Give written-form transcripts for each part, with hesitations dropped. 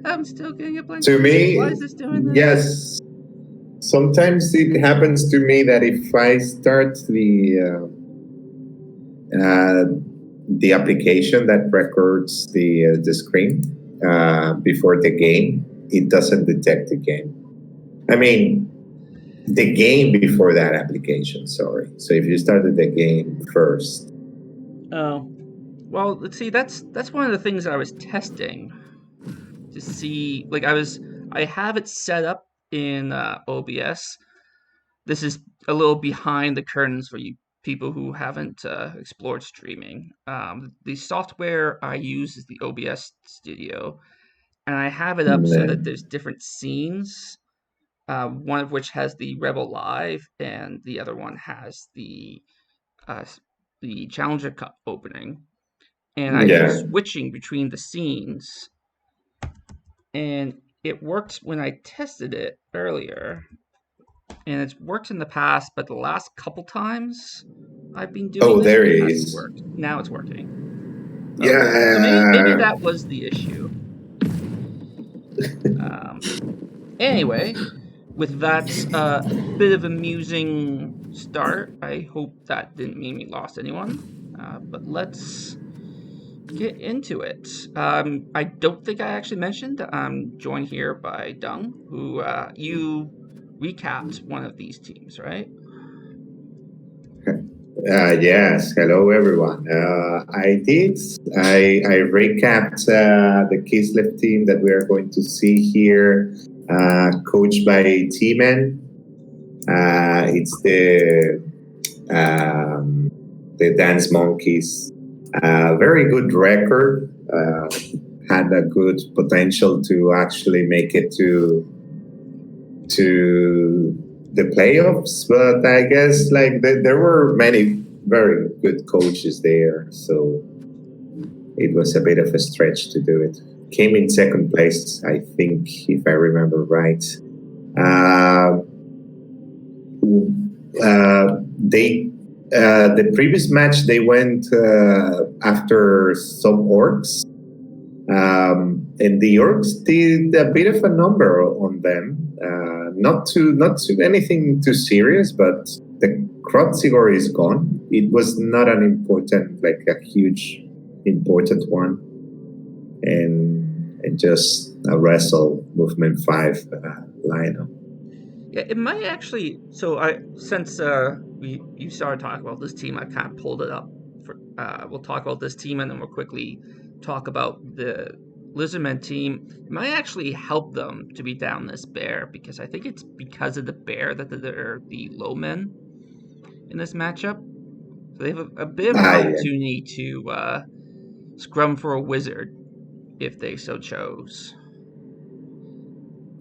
I'm still getting a blank To screen. Why me, is this doing this? yes. Sometimes it happens to me that if I start the application that records the screen before the game, it doesn't detect the game. I mean, the game before that application. Sorry. So if you started the game first. Oh, well, let's see. That's one of the things I was testing to see. Like I have it set up in OBS. This is a little behind the curtains for you people who haven't explored streaming. The software I use is the OBS Studio, and I have it up so that there's different scenes. One of which has the Rebel Live, and the other one has uh, the Challenger Cup opening. And I've been Yeah. switching between the scenes, and it worked when I tested it earlier, and it's worked in the past, but the last couple times I've been doing this, There it it hasn't is. worked. Now it's working. Yeah. Okay, so maybe that was the issue. Anyway, with that bit of amusing start, I hope that didn't mean we lost anyone. But let's get into it. I don't think I actually mentioned I'm joined here by Dung, who you recapped one of these teams, right? Yes. Hello, everyone. I did. I recapped the Kislev team that we are going to see here, coached by T-Man. It's the Dance Monkeys. Very good record. Had a good potential to actually make it to the playoffs, but I guess like there were many very good coaches there, so it was a bit of a stretch to do it. Came in second place, I think, if I remember right. The previous match they went after some orcs. And the orcs did a bit of a number on them. Not to anything too serious, but the Krotzigor is gone. It was not an important, like a huge important one, and just a wrestle movement 5 lineup. Yeah, it might actually. So since you started talking about this team, I kind of pulled it up. We'll talk about this team, and then we'll quickly talk about the Lizardmen team. It might actually help them to be down this bear, because I think it's because of the bear that they're the low men in this matchup. So they have a bit of an opportunity to scrum for a wizard if they so chose.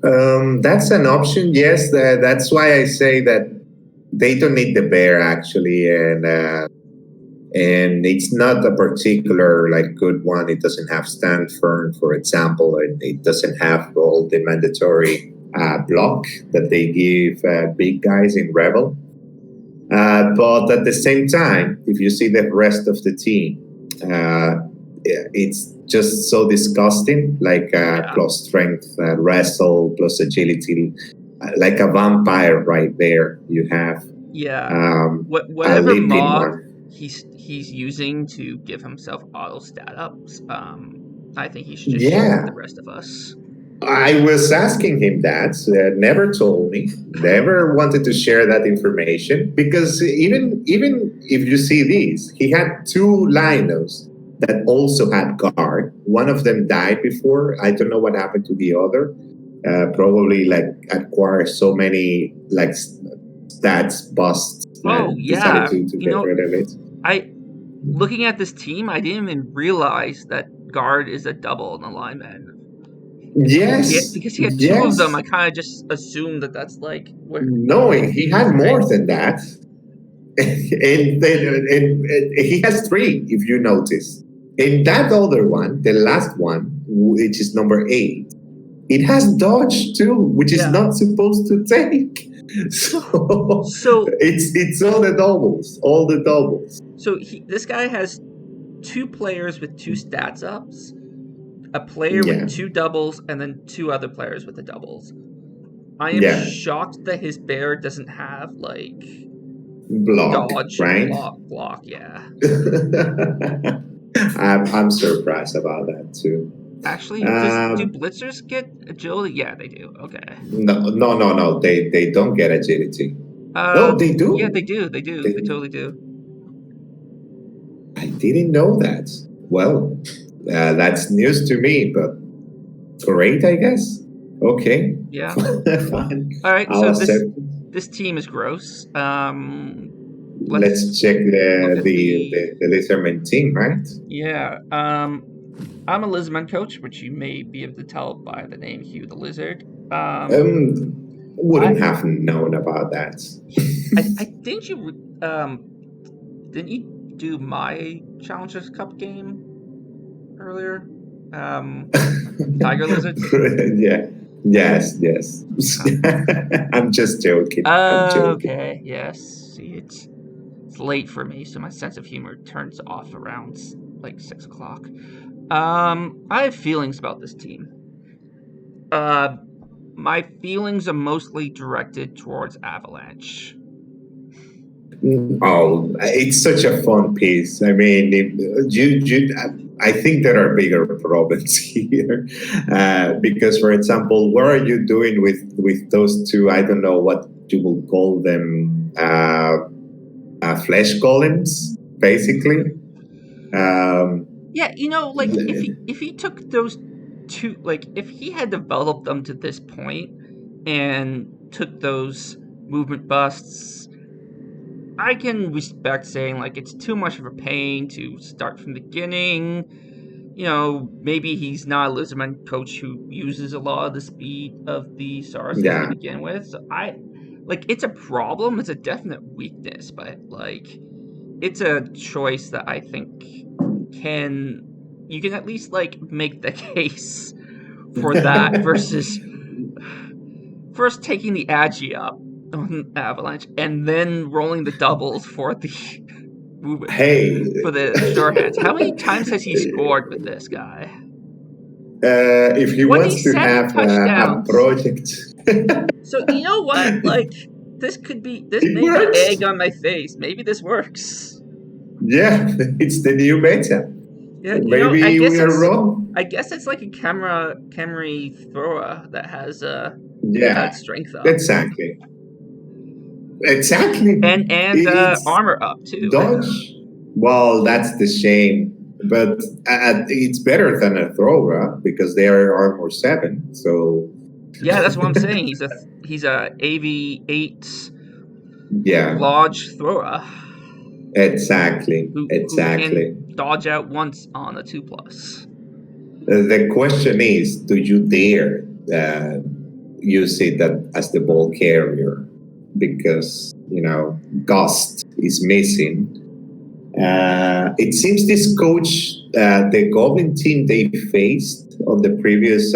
That's an option. Yes, that's why I say that they don't need the bear actually, and it's not a particular like good one. It doesn't have stand firm, for example, and it doesn't have all the mandatory block that they give big guys in Rebel. But at the same time, if you see the rest of the team, it's just so disgusting. Like plus strength, wrestle, plus agility, like a vampire right there. You have whatever mod he's using to give himself auto stat ups. I think he should just share with the rest of us. I was asking him that. Never told me. Never wanted to share that information, because even if you see these, he had 2 Linos that also had guard. One of them died before. I don't know what happened to the other. Probably like acquired so many like stats busts. Decided to get rid of it. Looking at this team, I didn't even realize that guard is a double in the lineman. Yes, because he had 2 of them. I kind of just assumed that that's like no, he had more than that. and he has 3, if you notice. And that other one, the last one, which is number 8, it has dodge too, which is not supposed to take. So it's all the doubles. So this guy has 2 players with 2 stats ups. a player with Yeah. 2 doubles and then 2 other players with the doubles. I am Yeah. shocked that his bear doesn't have like Block, dodge and right? block. Yeah. I'm surprised about that too. Actually, do Um, blitzers get agility? Yeah, they do. Okay. no. They don't get agility. Uh, Oh, they yeah, do. they do. They do. They, They totally do. I didn't know that. Well, that's news to me, but great, I guess. Okay, Yeah. fine. All right. I'll So accept. this team is gross. Let's Let's check look at the the Lizardmen team, right? yeah. I'm a Lizardman coach, which you may be able to tell by the name Hugh the Lizard. I Wouldn't have known about that. I think didn't you do my Challengers Cup game earlier? Um, Tiger Lizards. Yeah. Yes. Huh. I'm just joking. I'm joking. Okay. Yes. See, it's late for me, so my sense of humor turns off around like 6 o'clock. I have feelings about this team. Uh, my feelings are mostly directed towards Avalanche. Oh, it's such a fun piece. I mean, I think there are bigger problems here, because, for example, what are you doing with those two? I don't know what you will call them, flesh golems, basically. Um, Yeah, like if he took those two, like if he had developed them to this point and took those movement busts, I can respect saying like it's too much of a pain to start from the beginning. Maybe he's not a Lizardman coach who uses a lot of the speed of the Sarses to yeah, begin with. So it's a problem. It's a definite weakness, but like it's a choice that I think can you can at least like make the case for that versus first taking the Agi up on Avalanche and then rolling the doubles for the movement hey, for the sure hands. How many times has he scored with this guy? if he wants to 27 have a touchdowns. project, So you know what? Like this it may be works. egg on my face. Maybe this works. Yeah, it's the new beta. Yeah, I Maybe we guess are it's wrong. I guess it's like a Camry thrower that has had Yeah, strength up exactly. Exactly. and It's armor up too. dodge. Well, that's the shame. But it's better than a thrower because they are armor 7. So, Yeah, that's what I'm saying. He's a AV8 yeah, large thrower exactly. who can Exactly. dodge out once on a 2+. The question is, do you dare use it as the ball carrier? Because, Ghost is missing. It seems this coach, the Goblin team they faced on the previous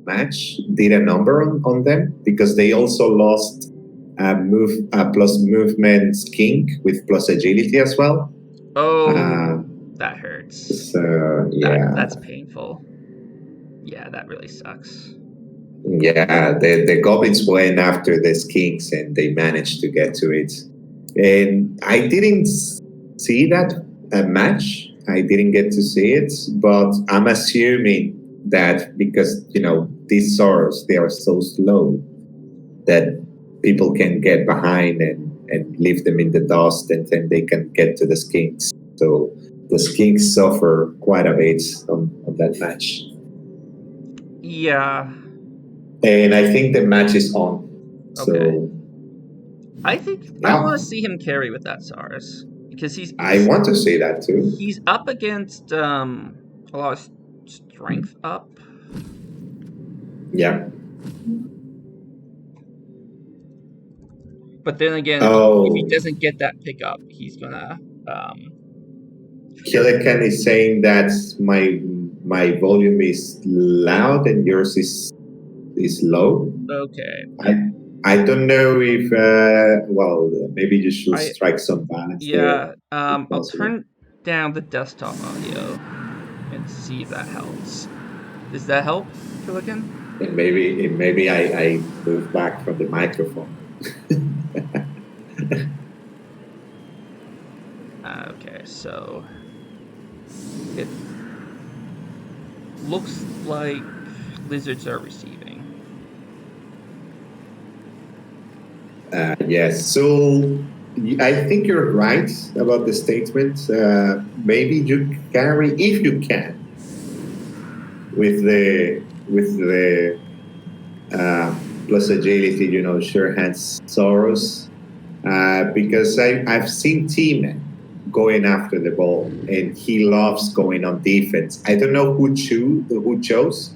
match, did a number on them because they also lost plus movement skink with plus agility as well. Uh, Oh, that hurts. so yeah, That's painful. Yeah, that really sucks. yeah, the goblins went after the skinks and they managed to get to it. And I didn't see that match. I didn't get to see it, but I'm assuming that because these swords they are so slow that people can get behind and leave them in the dust, and then they can get to the skinks. So the skinks suffer quite a bit on that match. Yeah. And I think the match is on. Okay. So I think I yeah, want to see him carry with that SARS because I want to say that too. he's up against a lot of strength up. Yeah. But then again, if he Oh, doesn't get that pickup, he's gonna Killican is saying that my volume is loud and yours is low. okay. I don't know if well, maybe you should I strike some balance there Yeah, if I'll possible. turn down the desktop audio and see if that helps. Does that help, Killigan? And maybe I move back from the microphone. Okay, so it looks like lizards are receiving. Yes. So I think you're right about the statement. Maybe you carry, if you can, with the plus agility, sure hands Soros. Because I've seen T-Man going after the ball, and he loves going on defense. I don't know who chose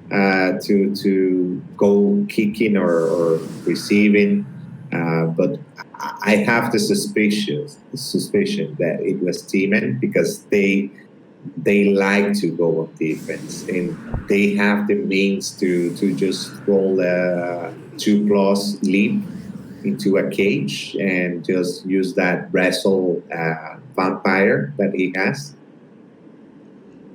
to go kicking or receiving, but I have the suspicion that it was T-Man because they like to go on defense and they have the means to just roll a 2+ leap into a cage and just use that wrestle vampire that he has.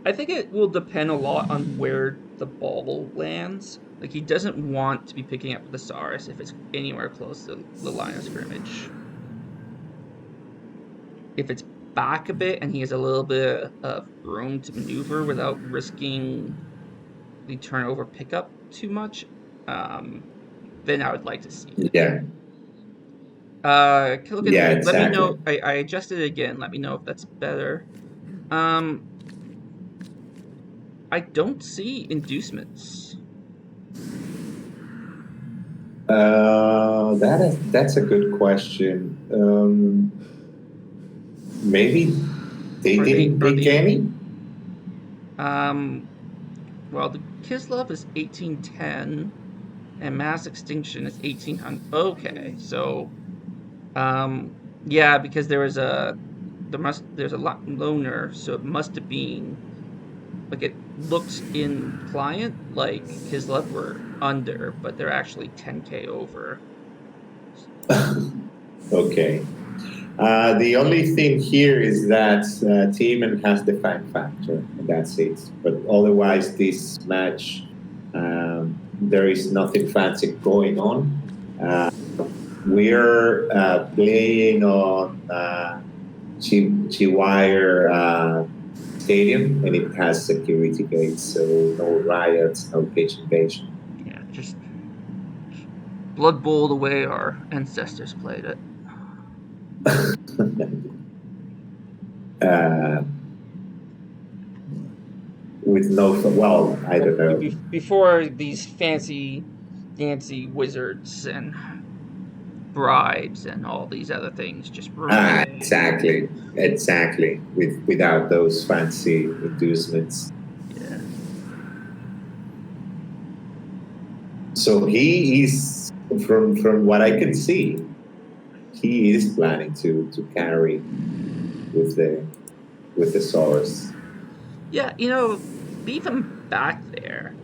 I think it will depend a lot on where the ball lands. Like, he doesn't want to be picking up the Saurus if it's anywhere close to the line of scrimmage. If it's back a bit and he has a little bit of room to maneuver without risking the turnover pickup too much, then I would like to see it. Yeah, Killigan, yeah, let me exactly. know. I adjusted it again. Let me know if that's better. Um, I don't see inducements. That's a good question. Maybe they didn't Are pick they? any. Um, well, the Kislev is 1810, and mass extinction is 1800. Okay, so um, yeah, because there's a lot loner, so it must have been like it looked in client like Kislev were under, but they're actually 10K over. Okay. The only thing here is that Teeman has the fan factor, and that's it. But otherwise, this match, there is nothing fancy going on. Uh, we're playing on Chiwire Stadium, and it has security gates, so no riots, no cage invasion. Yeah, just Blood Bowl the way our ancestors played it. uh, with no, well, I don't know. Before these fancy dancy wizards and bribes and all these other things just ruined the game. Exactly. Without those fancy inducements. Yeah. So he is, from what I can see, he is planning to carry with the Saurus. Yeah, leave him back there.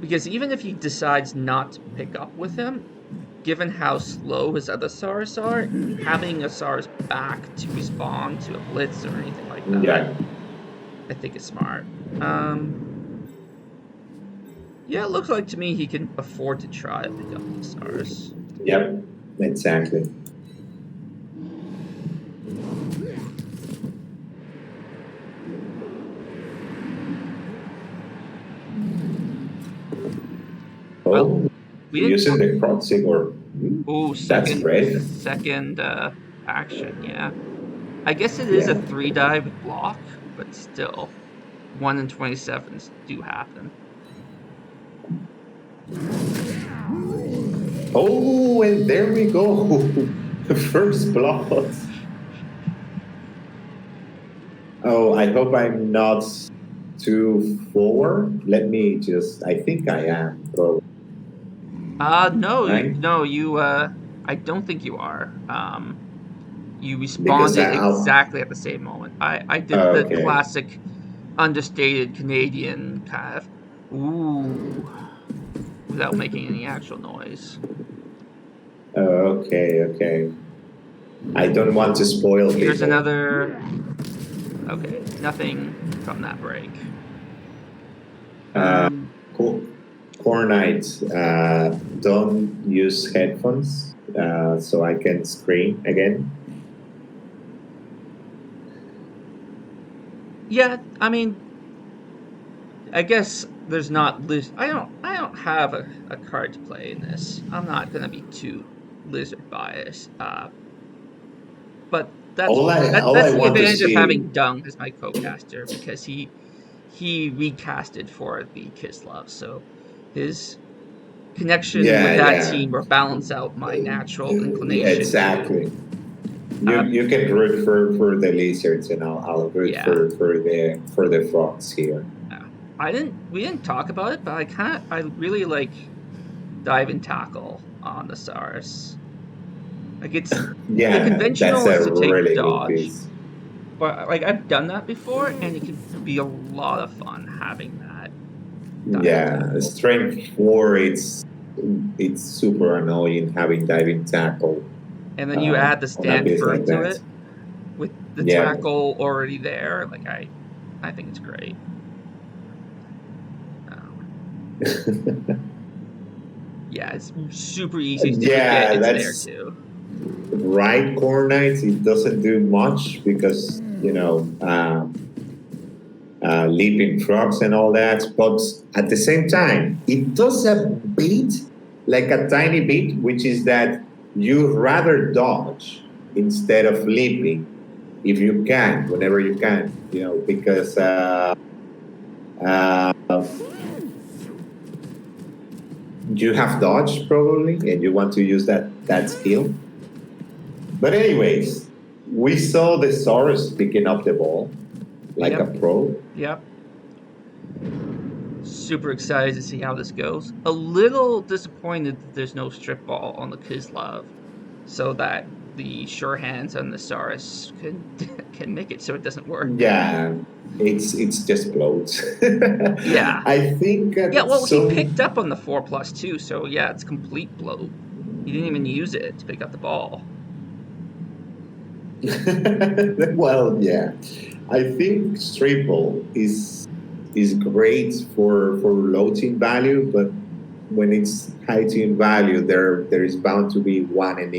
Because even if he decides not to pick up with him, given how slow his other SARs are, having a SARS back to respond to a blitz or anything like that, Yeah. I think is smart. Yeah, it looks like to me he can afford to try to pick up these SARs. Yep. Exactly. Well, Oh, we didn't. using the proxy or Oh, that's brave. second action. Yeah, I guess it is a Yeah. 3 die with block, but still, 1 in 27s do happen. Oh, and there we go. First blood. Oh, I hope I'm not too forward. Let me just. I think I am. Probably. No, Right? no, you. I don't think you are. You Because responded exactly at the same moment. I did the okay, classic, understated Canadian kind of, ooh, without making any actual noise. okay. I don't want to spoil Here's people. another. Okay, nothing from that break. Uh, Um, cool. Core night. Don't use headphones so I can scream again. yeah, I mean, I guess there's not I don't have a card to play in this. I'm not gonna be too lizard biased. But All I that's the want to advantage of see. having Dung as my co-caster because he recasted for the Kislev, so his connection with Yeah, that yeah, team will balance out my natural inclination to exactly. You can root for the lizards, and I'll root yeah. for the frogs here. I didn't we didn't talk about it, but I really like dive and tackle on the Saurus. Like the Yeah, that's conventional is a to take really good dodge, piece. but like I've done that before, and it can be a lot of fun having that dive and Yeah, tackle. strength four. It's super annoying having diving tackle And then you add the on a piece Stanford like to that. it with the Yeah. tackle already there. Like I think it's great. Um, yeah, it's super easy to forget Yeah, it's there that's too. right. Core Knights, it doesn't do much because leaping frogs and all that. But at the same time, it does a bit, like a tiny bit, which is that you rather dodge instead of leaping if you can, whenever you can, because uh, you have dodge probably and you want to use that skill. But anyways, we saw the Saurus picking up the ball like a Yep, pro. yep. Super excited to see how this goes. A little disappointed that there's no strip ball on the Kislev, so that the sure hands on the Saurus can make it so it doesn't work. Yeah, it's just bloats. Yeah, I think yeah. Well, he picked some. up on the 4+ too, so yeah, it's complete bloat. He didn't even use it to pick up the ball. Well, yeah, I think Triple is great for low team value, but when it's high team value, there is bound to be one and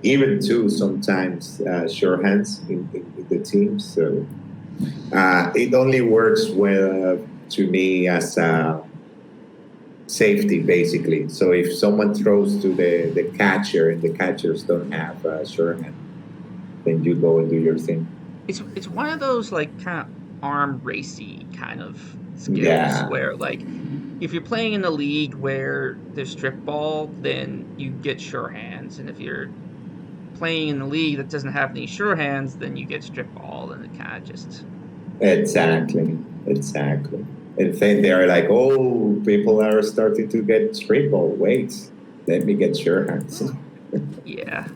even two sometimes sure hands in the team. So it only works well to me as a safety, basically. So if someone throws to the catcher and the catchers don't have sure hand, then you go and do your thing. It's one of those like kind of arm racy kind of skills Yeah, where like if you're playing in a league where there's strip ball, then you get sure hands, and if you're playing in a league that doesn't have any sure hands, then you get strip ball, and it kind of just exactly. And then they're like, oh, people are starting to get triple. Wait, let me get sure hands. yeah.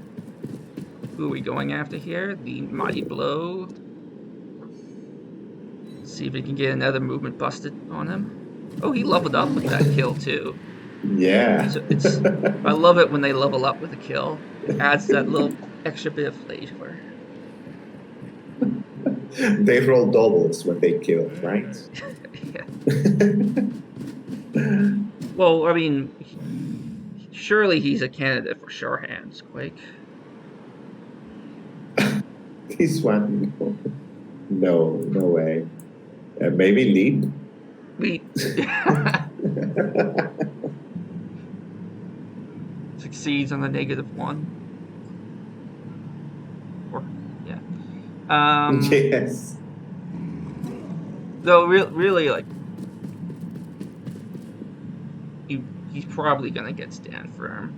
Who are we going after here? The mighty blow. See if we can get another movement busted on him. Oh, he leveled up with that kill too. Yeah. So it's I love it when they level up with a kill. It adds that little extra bit of flavor. They roll doubles when they kill, right? Yeah. Well, I mean, surely he's a candidate for sure hands, Quake. This one, no way. Maybe leap. We succeeds on the -1. Or yeah. Yes. Though really like he's probably gonna get stand firm.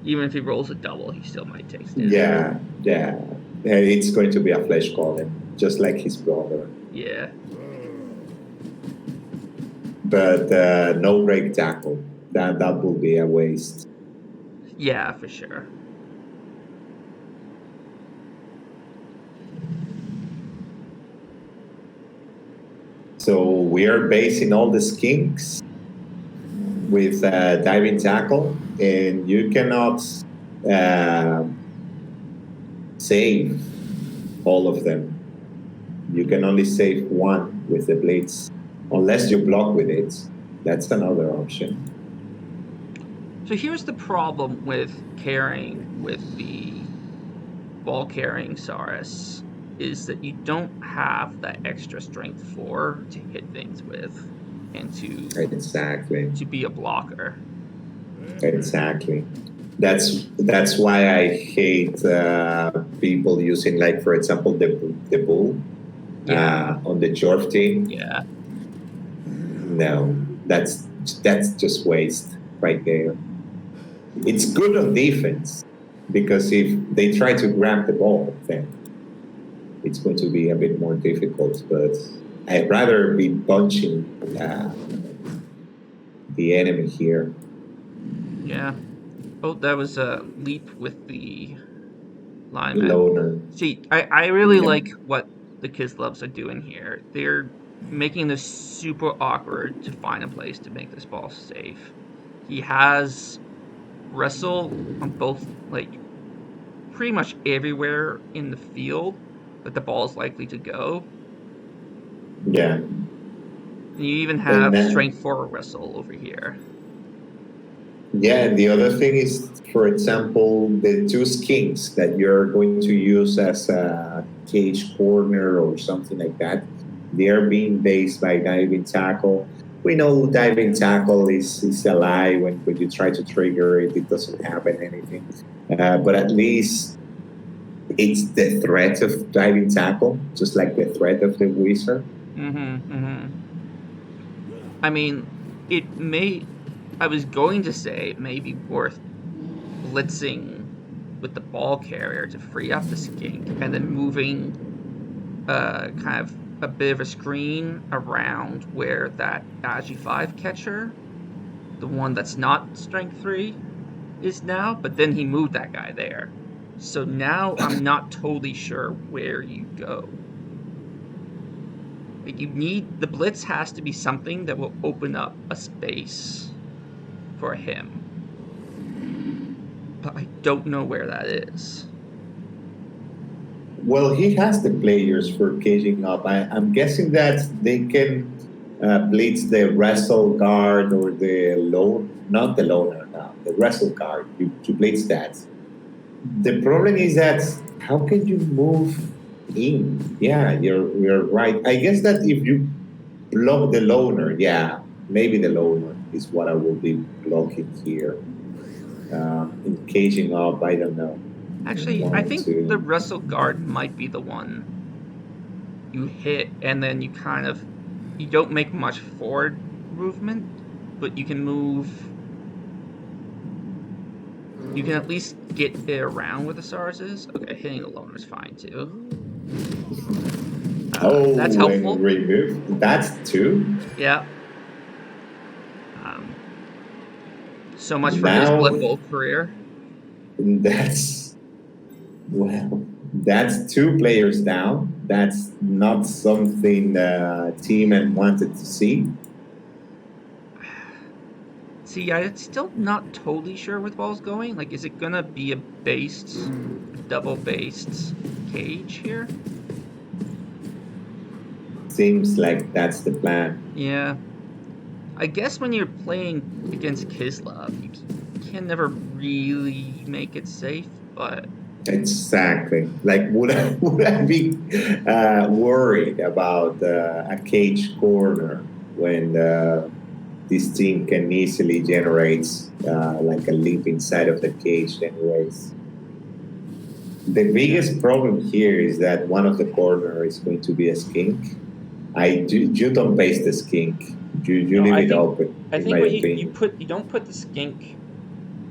Even if he rolls a double, he still might take stand Yeah, firm. yeah. It's going to be a flesh golem, just like his brother. Yeah. But no break tackle. That will be a waste. Yeah, for sure. So we are basing all the skinks with diving tackle, and you cannot uh, save all of them. You can only save one. with the blitz, unless you block with it. That's another option. So here's the problem with carrying with the ball carrying Saurus is that you don't have that extra strength 4 to hit things with and Exactly. to be a blocker. Exactly. That's why I hate people using, like, for example, the bull on the Jorf team. Yeah. No, that's just waste right there. It's good on defense because if they try to grab the ball, then it's going to be a bit more difficult. But I'd rather be punching the enemy here. Yeah. Oh, that was a leap with the lineman. Loner. See, I really Yeah. like what the Kislevs are doing here. They're making this super awkward to find a place to make this ball safe. He has wrestle on both, like, pretty much everywhere in the field that the ball is likely to go. Yeah. And you even And have strength 4 wrestle over here. yeah, and the other thing is, for example, the two skins that you're going to use as a cage corner or something like that, they are being based by diving tackle. We know diving tackle is a lie. When you try to trigger it, it doesn't happen anything. But at least it's the threat of diving tackle, just like the threat of the wizard. I mean, I was going to say it may be worth blitzing with the ball carrier to free up the skink and then moving kind of a bit of a screen around where that Agi 5 catcher, the one that's not strength 3, is now, but then he moved that guy there. So now I'm not totally sure where you go. Like, the blitz has to be something that will open up a space for him. But I don't know where that is. Well, he has the players for caging up. I'm guessing that they can blitz the wrestle guard or the loan, not the loner now, the wrestle guard. You blitz that. The problem is that how can you move in? Yeah, you're right. I guess that if you block the loner, yeah, maybe the loner is what I will be blocking here. In caging up, I don't know. Actually, I think the wrestle guard might be the one you hit, and then you don't make much forward movement, but you can move. You can at least get it around where the SARS is. Okay, hitting the loner is fine too. That's helpful. Remove. That's two. Yeah. So much for his Blood Bowl career. That's that's two players down. That's not something the team had wanted to see. See, I'm still not totally sure where the ball's going. Like, is it gonna be a double based cage here? Seems like that's the plan. Yeah. I guess when you're playing against Kislev, you can never really make it safe, but... Exactly. Like, would I be worried about a cage corner when this team can easily generate like a leap inside of the cage anyways? The biggest problem here is that one of the corner is going to be a skink. You don't base the skink. You leave it open. I think you don't put the skink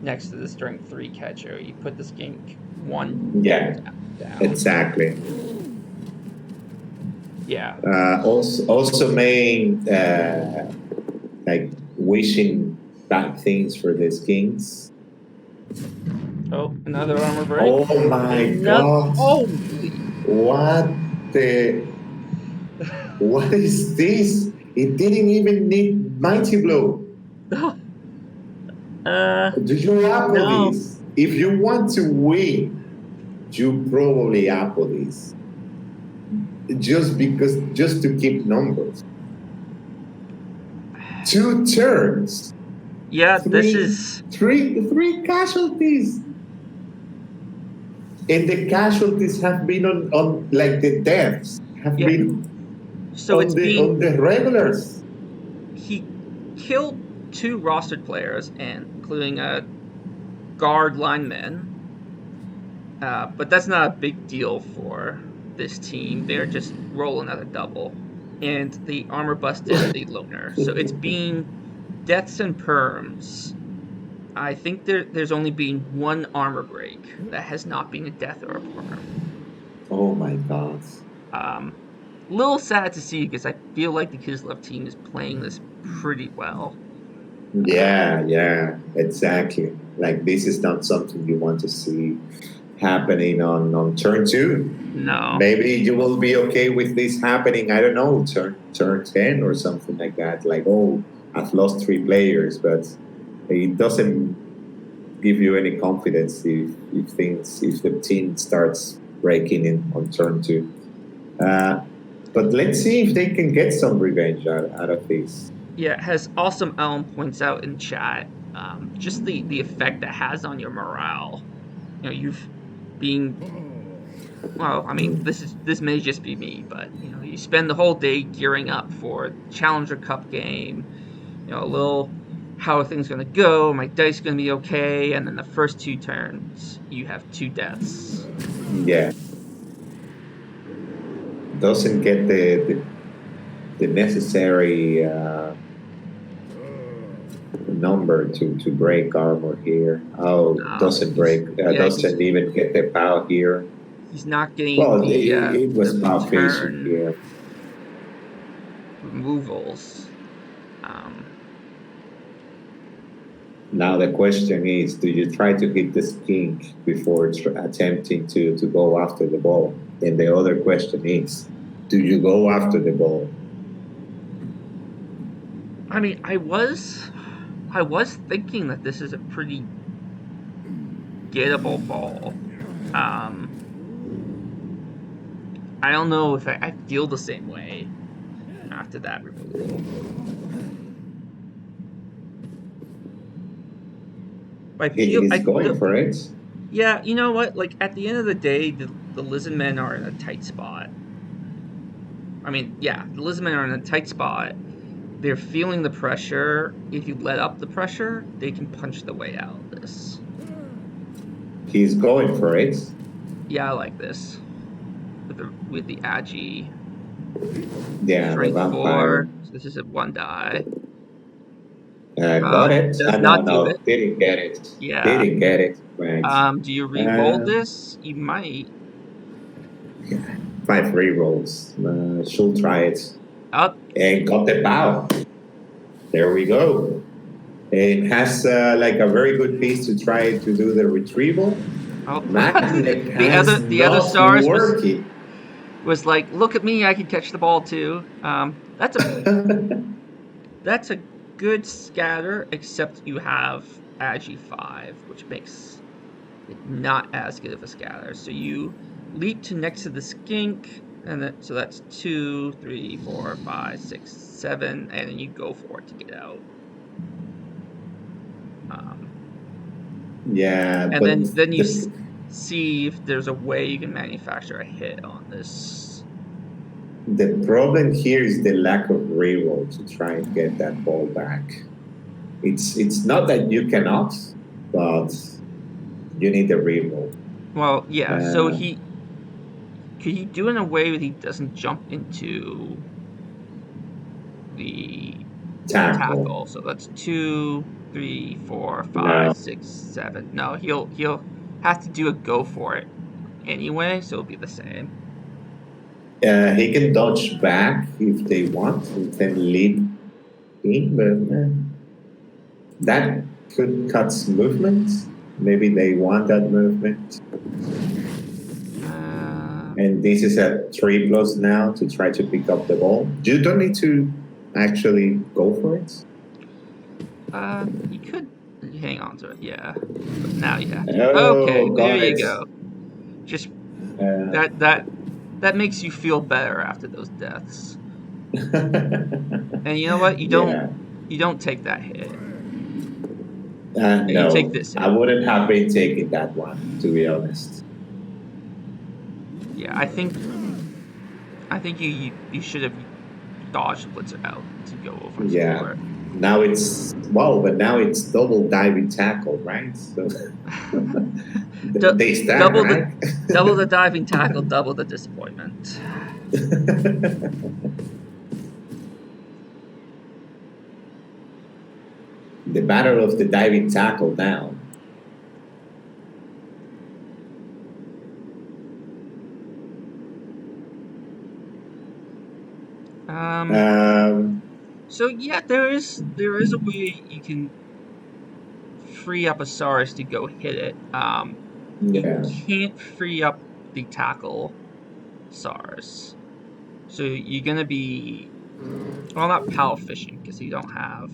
next to the strength 3 catcher. You put the skink one down. Exactly. Yeah. Also main like wishing bad things for the skinks. Oh, another armor break. Oh my god. Oh. What is this? It didn't even need Mighty Blow. Do you apple this? If you want to win, you probably apple this. just to keep numbers. 2 turns, Yeah, this three is three casualties. And the casualties have been on like the deaths have yeah. been So it's being on the regulars. he killed 2 rostered players, and including a guard lineman. But that's not a big deal for this team. They're just rolling at a double, and the armor busted the loner. So it's being deaths and perms. I think there's only been 1 armor break that has not been a death or a perm. Oh my god. Um, Little sad to see because I feel like the Kislev team is playing this pretty well. Yeah, exactly. Like this is not something you want to see happening on turn 2. No, Maybe you will be okay with this happening, I don't know, turn 10 or something like that. Like, oh, I've lost 3 players, but it doesn't give you any confidence if the team starts breaking in on turn 2. Uh, but let's see if they can get some revenge out of this. yeah, as Awesome Elm points out in chat, just the effect that has on your morale. You know, you've been well. I mean, this may just be me, but you know, you spend the whole day gearing up for Challenger Cup game. You know, a little how are things gonna go? My dice gonna be okay? And then the first 2 turns, you have 2 deaths. Yeah, doesn't get the necessary number to break armor here. Oh, No, doesn't break, yeah, doesn't even get the POW here. he's not getting Well, it the was POW fishing return here. removals. Um, Now the question is, do you try to hit the skink before attempting to go after the ball? And the other question is, do you go after the ball? I mean, I was thinking that this is a pretty gettable ball. Um, I don't know if I feel the same way after that removal. He's going for it. Yeah, you know what? Like at the end of the day, the Lizardmen are in a tight spot. I mean, yeah, the Lizardmen are in a tight spot. They're feeling the pressure. If you let up the pressure, they can punch the way out of this. He's going for it. Yeah, I like this with the Agi. Yeah, the Strength vampire. 4. So this is a 1 die. Got it. Does No, not do no, it. didn't get it. Yeah. Didn't get it. Right. Do you re-roll Uh, this? You might. 5 rerolls. She'll try it. Up. And got the POW. There we go. It has like a very good piece to try to do the retrieval. Oh, Magnet has the other not stars working. was like, look at me, I can catch the ball too. That's a good scatter, except you have Agi 5, which makes it not as good of a scatter. So you leap to next to the skink, and then so that's 2, 3, 4, 5, 6, 7, and then you go for it to get out. Yeah, And but then you see if there's a way you can manufacture a hit on this. the problem here is the lack of reroll to try and get that ball back. It's not that you cannot, but you need the reroll. Well, yeah. So could he do it in a way that he doesn't jump into the tackle? So that's 2, 3, 4, 5, No. 6, 7. No, he'll have to do a go for it anyway, so it'll be the same. He can dodge back if they want and then leap in, but that could cut movement. Maybe they want that movement. And this is a 3+ now to try to pick up the ball. You don't need to actually go for it. You could hang on to it, yeah. But now you have to. Oh, Okay, there got you it. go. Just that that makes you feel better after those deaths. And you know what? Yeah. You don't take that hit. And you take No, this I hit. wouldn't have been taking that one, to be honest. Yeah, I think you should have dodged Blitzer out to go over Yeah. for it. Now it's, well, but now it's double diving tackle, right? So they stack, Double right? the diving tackle, double the disappointment. The battle of the diving tackle now. Um. Um, So yeah, there is a way you can free up a Saurus to go hit it. You yeah. can't free up the tackle Saurus. So you're gonna be, well, not power fishing because you don't have.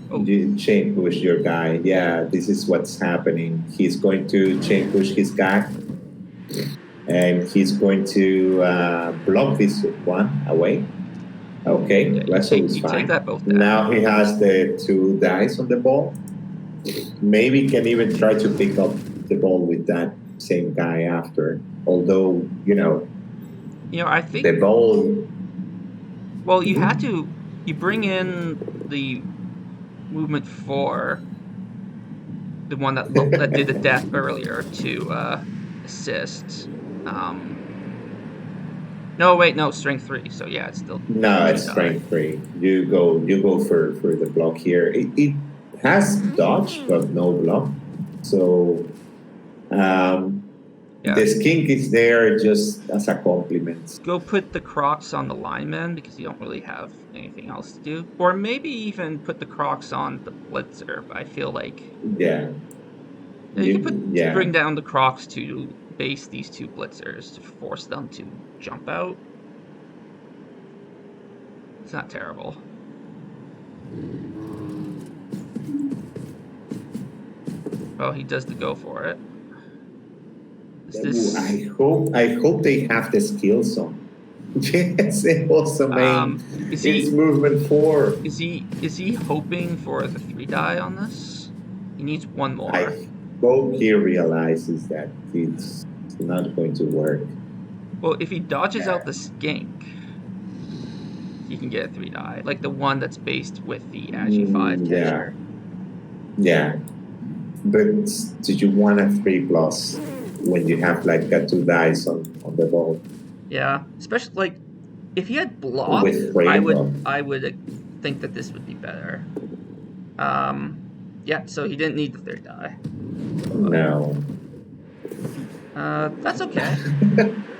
Oh, You chain push your guy. Yeah, this is what's happening. He's going to chain push his guy, and he's going to block this one away. Okay, yeah, Wrestle is you take fine. that both Now down. he has the two dice on the ball. Maybe can even try to pick up the ball with that same guy after. Although, You know, I think. the ball. Well, you had Mhm. to. You bring in the movement for the one that did the death earlier to assist. Um, no, wait, no, strength 3. So yeah, it's still No, 2 it's die. strength three. You go for the block here. It has dodge but no block. So Yeah, the skink is there just as a compliment. go put the Crocs on the lineman because you don't really have anything else to do. Or maybe even put the Crocs on the Blitzer. But I feel like Yeah. you could Yeah. bring down the Crocs to base these 2 Blitzers to force them to jump out. It's not terrible. Oh, he does the go for it. Is Ooh, this I hope they have the skills on. Yes, it was the main. is It's he movement four. is he hoping for the 3 die on this? He needs one more. I hope he realizes that it's not going to work. Well, if he dodges out the skink, he can get a 3 die, like the one that's based with the Agi 5 Yeah, catcher. yeah. But did you want a 3+ when you have like a two dice on the ball Yeah, especially like if he had block, with rainbow? I would think that this would be better. Um, yeah, so he didn't need the 3rd die. No. That's okay.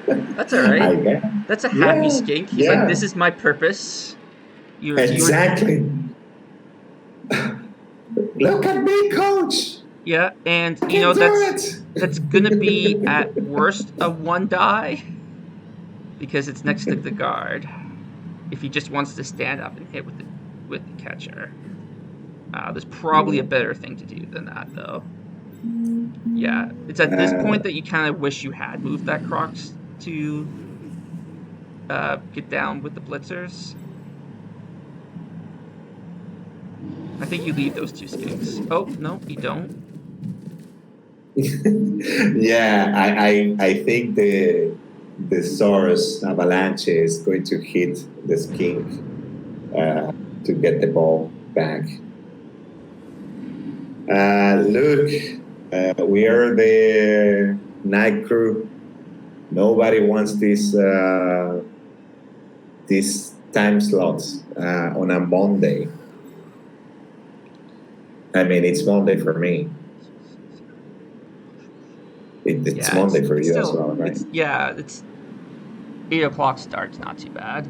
That's all right. I guess. That's a happy Yeah, skink. He's like, this yeah. is my purpose. You were, Exactly. Look at me, coach. yeah, and I you can know do it. that's gonna be at worst a 1 die because it's next to the guard. If he just wants to stand up and hit with the catcher, there's probably a better thing to do than that, though. Yeah, it's at this Uh, point that you kind of wish you had moved that Crocs to get down with the blitzers. I think you leave those 2 skinks. Oh no, you don't. yeah, I think the Soros avalanche is going to hit the skink to get the ball back. Look, we are the night crew. Nobody wants this time slots on a Monday. I mean, it's Monday for me. It's Yeah, Monday for it's you as still well, right? it's 8 o'clock starts, not too bad.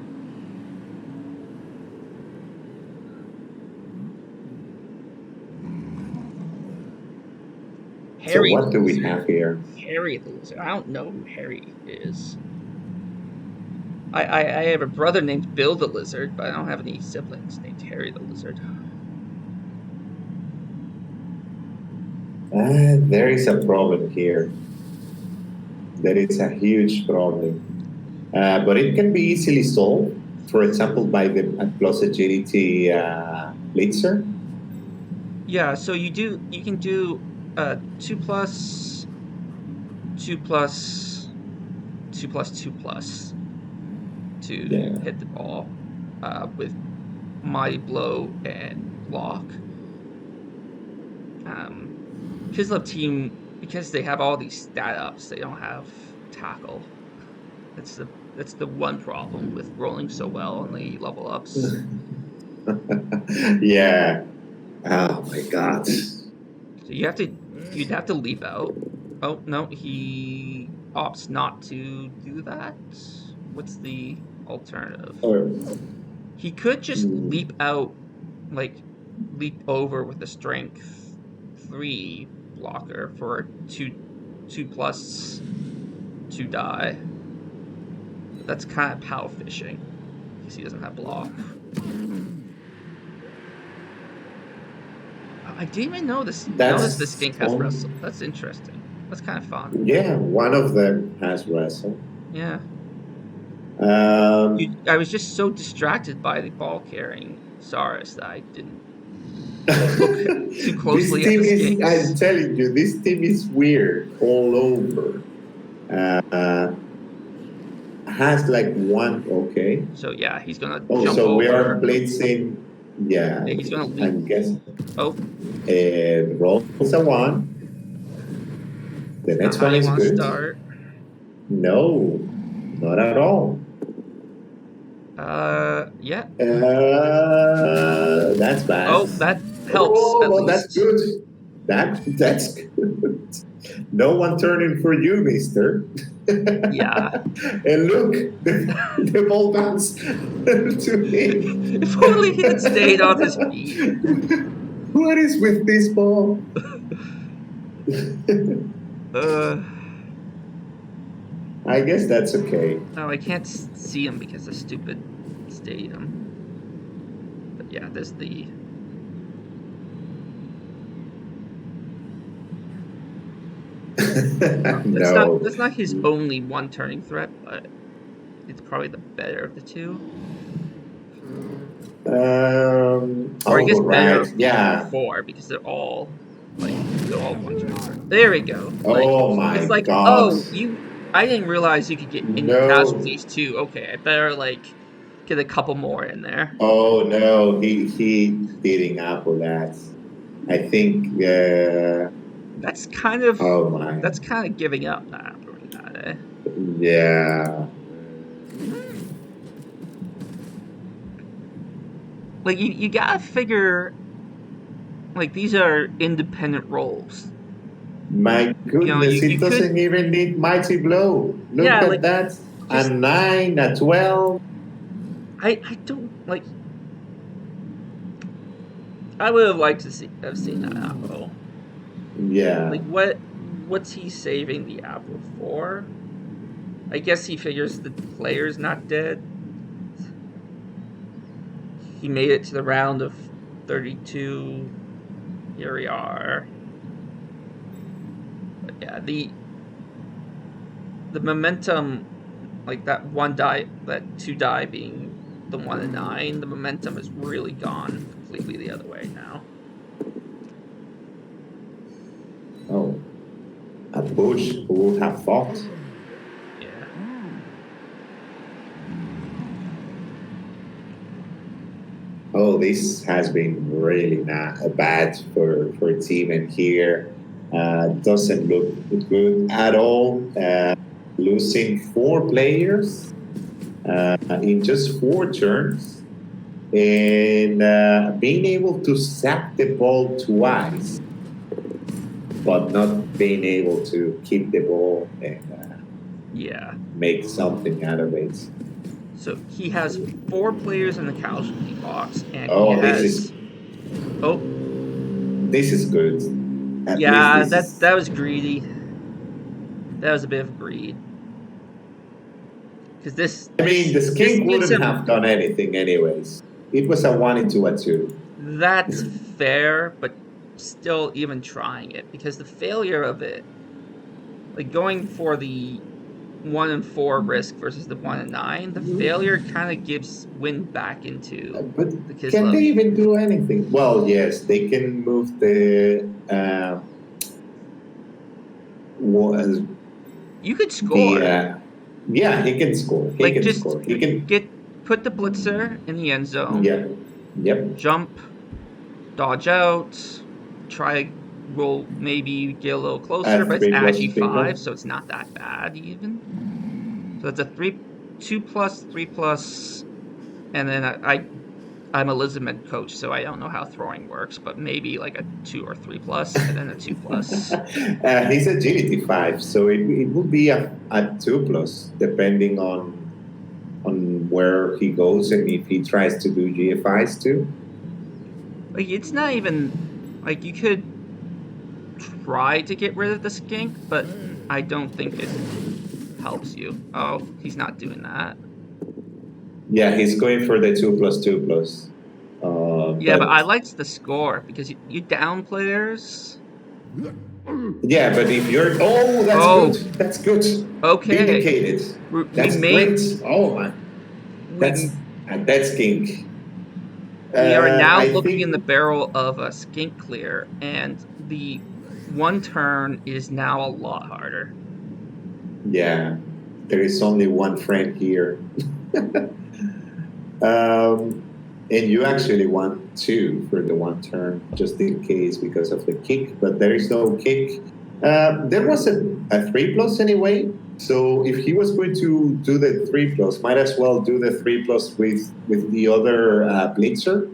So Harry the what do we Lizard. have here? Harry the Lizard. I don't know who Harry is. I have a brother named Bill the Lizard, but I don't have any siblings named Harry the Lizard. There is a problem here. That is a huge problem. But it can be easily solved, for example, by the plus agility blitzer. Yeah, so you can do 2+, 2+, 2+2+ to Yeah. hit the ball with Mighty Blow and Block. Kislev team, because they have all these stat ups, they don't have tackle. That's the one problem with rolling so well on the level ups. Yeah. Oh my God. So you'd have to leap out. Oh no, he opts not to do that. What's the alternative? Or, He could just mm, leap out, like leap over with a strength 3 blocker for a 2+2 die. But that's kind of pow fishing because he doesn't have block. I didn't even notice the that's skink has on. wrestle. That's interesting. That's kind of fun. Yeah, one of them has wrestle. Yeah. Um, I was just so distracted by the ball carrying Saurus that I didn't look too this closely at the team is, I'm skinks. telling you, this team is weird all over. Uh, has like one, okay. So yeah, he's gonna Oh, jump so we are over. blitzing. Yeah, Yeah, he's gonna leap. I'm guessing. Oh, And rolls a one. The it's not next how one you is want to good. start. No, not at all. Yeah. That's bad. Oh, that helps Oh, at well, that's least. good. That's good. No one turning for you, Mister. Yeah. And look, the ball bounced to If only he had stayed on his him. feet. What is with this ball? Uh, I guess that's okay. oh, I can't see him because of stupid stadium. But yeah, there's the. No. That's not his only one turning threat, but it's probably the better of the two. Or I guess Oh, better right. of the Yeah. four because they're all one turning threat. There we go. Like Oh my it's like, God. oh, I didn't realize you could get any No. casualties too. Okay, I better get a couple more in there. Oh no. He didn't apple that. I think. That's kind of Oh my. that's kind of giving up not doing that, eh? Yeah. Like you gotta figure like these are independent roles. My You know, goodness, you it could doesn't even need mighty blow. Look yeah, at like that. A just 9, a 12. I don't like I would have liked to have seen that apple. Yeah. Like what's he saving the apple for? I guess he figures the player's not dead. He made it to the round of 32. Here we are. But yeah, the momentum, like that 2 die being the 1 and 9, the momentum is really gone completely the other way now. Oh, a bush who would have thought. Yeah. Oh, this has been really not bad for team in here. Doesn't look good at all. Losing 4 players in just 4 turns and being able to sack the ball twice, but not being able to keep the ball and Yeah. make something out of it. So he has 4 players in the casualty box, and he Oh, has oh this is good. At least yeah, this is. that was greedy. That was a bit of greed because I mean, the this skink gives wouldn't him have done anything anyways. It was a one into a two. that's fair, but still even trying it because the failure of it like going for the 1 and 4 risk versus the 1 and 9, the failure kind of gives wind back into But the can they Kislev. even do anything? Well, yes, they can move wa- You could the score. yeah, he can score. He Like can just score. He can. put the blitzer in the end zone, Yeah. Yep. jump, dodge out, try roll, maybe get a little closer, but it's 3 plus actually pickup. 5, so it's not that bad even. So it's a 2 plus, 3 plus, and then I'm a Lizardmen coach, so I don't know how throwing works, but maybe like a 2 or 3 plus, and then a 2 plus. He's agility 5, so it will be a 2 plus, depending on where he goes and if he tries to do GFIs too. Like it's not even like you could try to get rid of the skink, but I don't think it helps you. Oh, he's not doing that. Yeah, he's going for the 2 plus 2 plus. Yeah, but I But liked the score because you down players. yeah, but if you're, oh, that's good. Oh, That's good. okay. Vindicated. We That's made great. Oh man, we that's kink. we are now I looking in the think, barrel of a skink clear, and the one turn is now a lot harder. yeah, there is only one friend here. Um, and you actually want two for the one turn, just in case because of the kick, but there is no kick. There was a 3 plus anyway. So if he was going to do the 3 plus, might as well do the 3 plus with the other blitzer,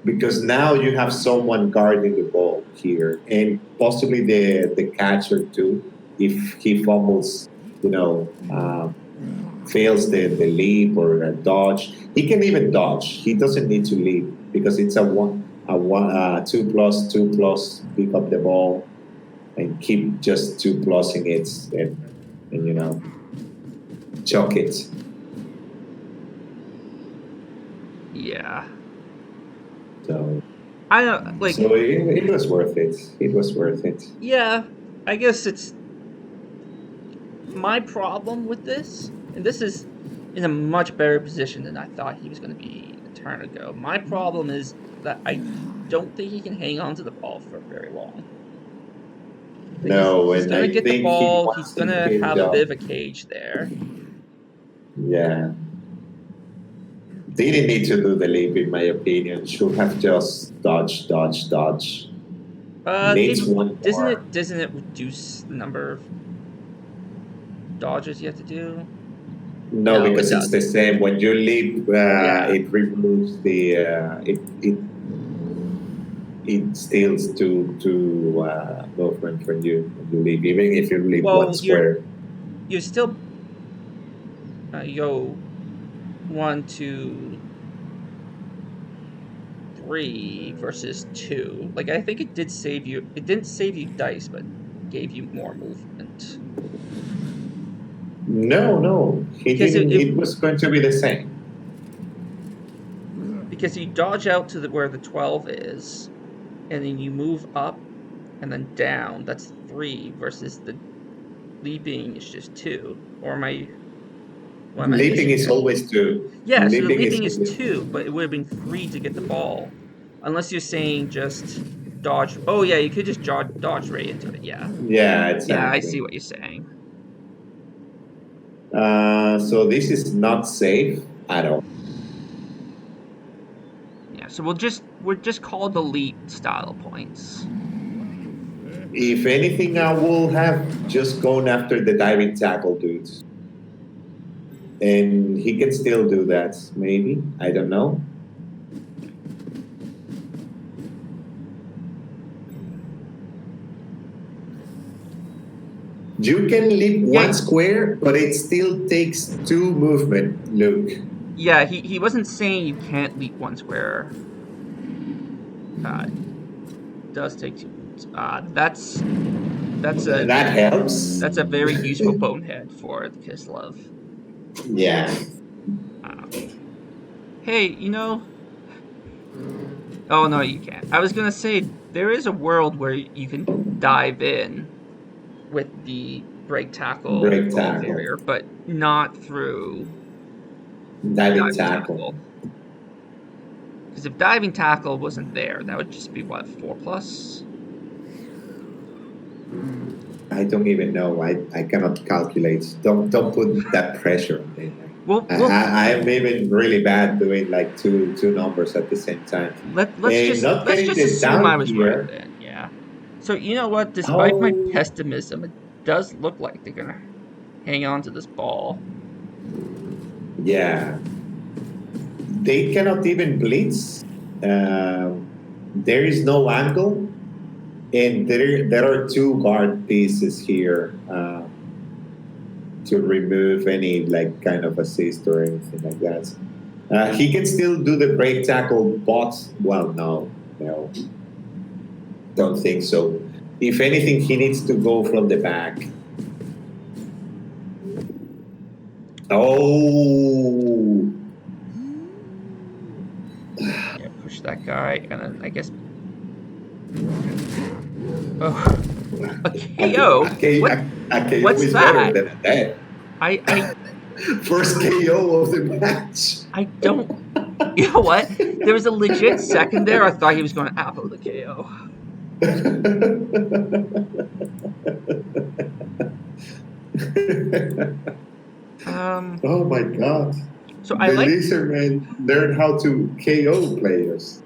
because now you have someone guarding the ball here, and possibly the catcher too. If he fumbles, you know, fails the leap or a dodge, he can even dodge. He doesn't need to leap because it's a 2 plus 2 plus. Pick up the ball and keep just 2 plusing it, and chuck it. Yeah, So I don't like. so it was worth it. It was worth it. Yeah, I guess it's my problem with this, and this is in a much better position than I thought he was going to be a turn ago. My problem is that I don't think he can hang on to the ball for very long. Like No, he's and gonna I get the think he ball. He's wants to gonna build have a bit up. of a cage there. Yeah. Didn't need to do the leap, in my opinion. Should have just dodge, dodge, dodge. Needs one more. Doesn't it reduce the number of dodges you have to do? No, No, it because it's the doesn't. same. When you leap, Yeah. it removes the it steals two movement from you when you leap, even if you leap one Well, square. you're still you go 1, 2, 3 versus 2. Like I think it did save you. It didn't save you dice, but gave you more movement No, no, he because didn't. It was going to be the same. because you dodge out to where the 12 is, and then you move up and then down. That's 3 versus the leaping is just 2. Or am I? What am I Leaping missing is here? always two. Yeah, so the Leaping is leaping is always 2, but it would have been 3 to get the ball. Unless you're saying just dodge. Oh, yeah, you could just dodge right into it. Yeah. yeah, Yeah, I see exactly. what you're saying. So this is not safe at all. Yeah, so we'll just call the leap style points. If anything, I will have just gone after the diving tackle dude. And he can still do that, maybe. I don't know. You can leap Yeah, one square, but it still takes two movement, Luke. yeah, he wasn't saying you can't leap one square. Does take 2 moves. That helps. that's a very useful bonehead for the Kislev. Yeah. Uh, hey, oh no, you can't. I was gonna say there is a world where you can dive in with the break tackle break ball tackle, carrier, but not through diving diving tackle. tackle. Because if diving tackle wasn't there, that would just be what, 4+? I don't even know. I cannot calculate. Don't put that pressure on me. We'll I'm even really bad doing like two numbers at the same time. Not let's getting just the assume I down was right here. then. Yeah. So you know what? Despite my Oh, pessimism, it does look like they're gonna hang on to this ball. yeah. They cannot even blitz. Um, there is no angle, and there are two guard pieces here to remove any like kind of assist or anything like that. He can still do the break tackle, but well, no, don't think so. If anything, he needs to go from the back. Oh, Yeah, push that guy, and then I guess. Oh, a KO. What? a KO What's is better that? than a death. I First KO of the match. I don't. You know what? There was a legit second there. I thought he was going to apple the KO. Oh my god. So I The like. Lizardmen learn how to KO players.